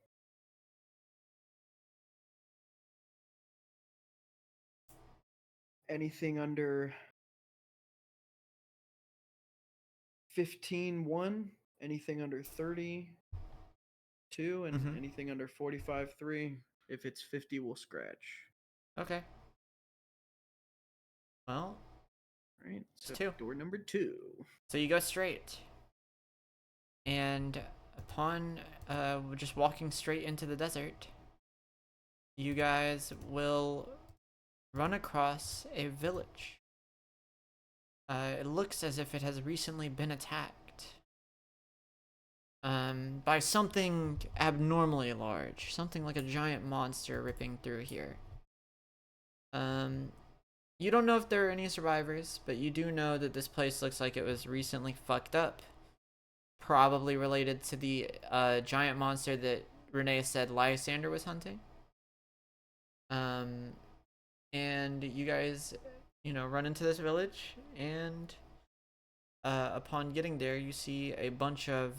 anything under 15-1, anything under 30-2, and Mhm. anything under 45-3. If it's 50, we'll scratch. Okay. Well, All right. So two. door number 2. so you go straight. And upon just walking straight into the desert, you guys will run across a village. It looks as if it has recently been attacked by something abnormally large, something like a giant monster ripping through here. You don't know if there are any survivors, but you do know that this place looks like it was recently fucked up, probably related to the giant monster that Renee said Lysander was hunting. And you guys, run into this village, and upon getting there, you see a bunch of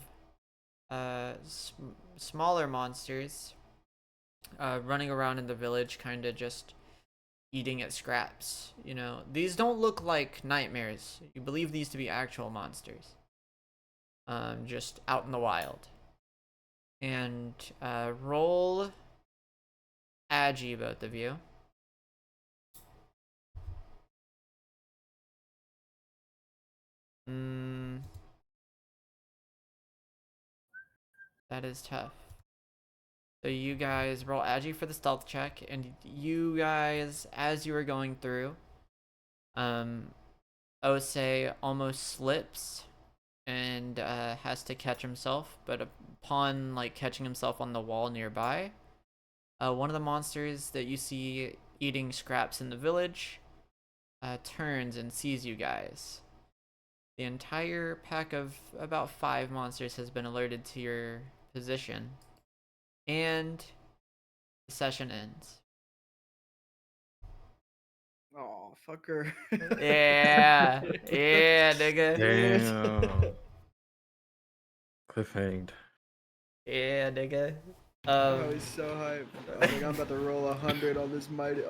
smaller monsters running around in the village, kind of just eating at scraps. These don't look like nightmares. You believe these to be actual monsters, just out in the wild. And roll Agi, both of you. That is tough. So you guys roll Agi for the stealth check, and you guys, as you were going through, Osei almost slips and has to catch himself, but upon catching himself on the wall nearby, one of the monsters that you see eating scraps in the village turns and sees you guys. The entire pack of about 5 monsters has been alerted to your position, and the session ends. Oh, fucker. Yeah, yeah, nigga. Damn. Cliffhanged. Yeah, nigga. Oh, he's so hyped. I was like, I'm about to roll 100 on this Midas.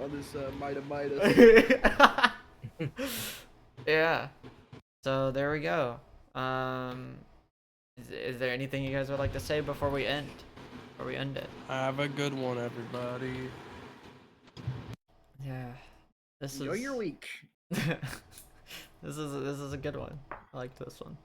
Yeah. So there we go. Is there anything you guys would like to say before we end? Before we end it? Have a good one, everybody. Yeah. This Enjoy is your week. this is a good one. I like this one.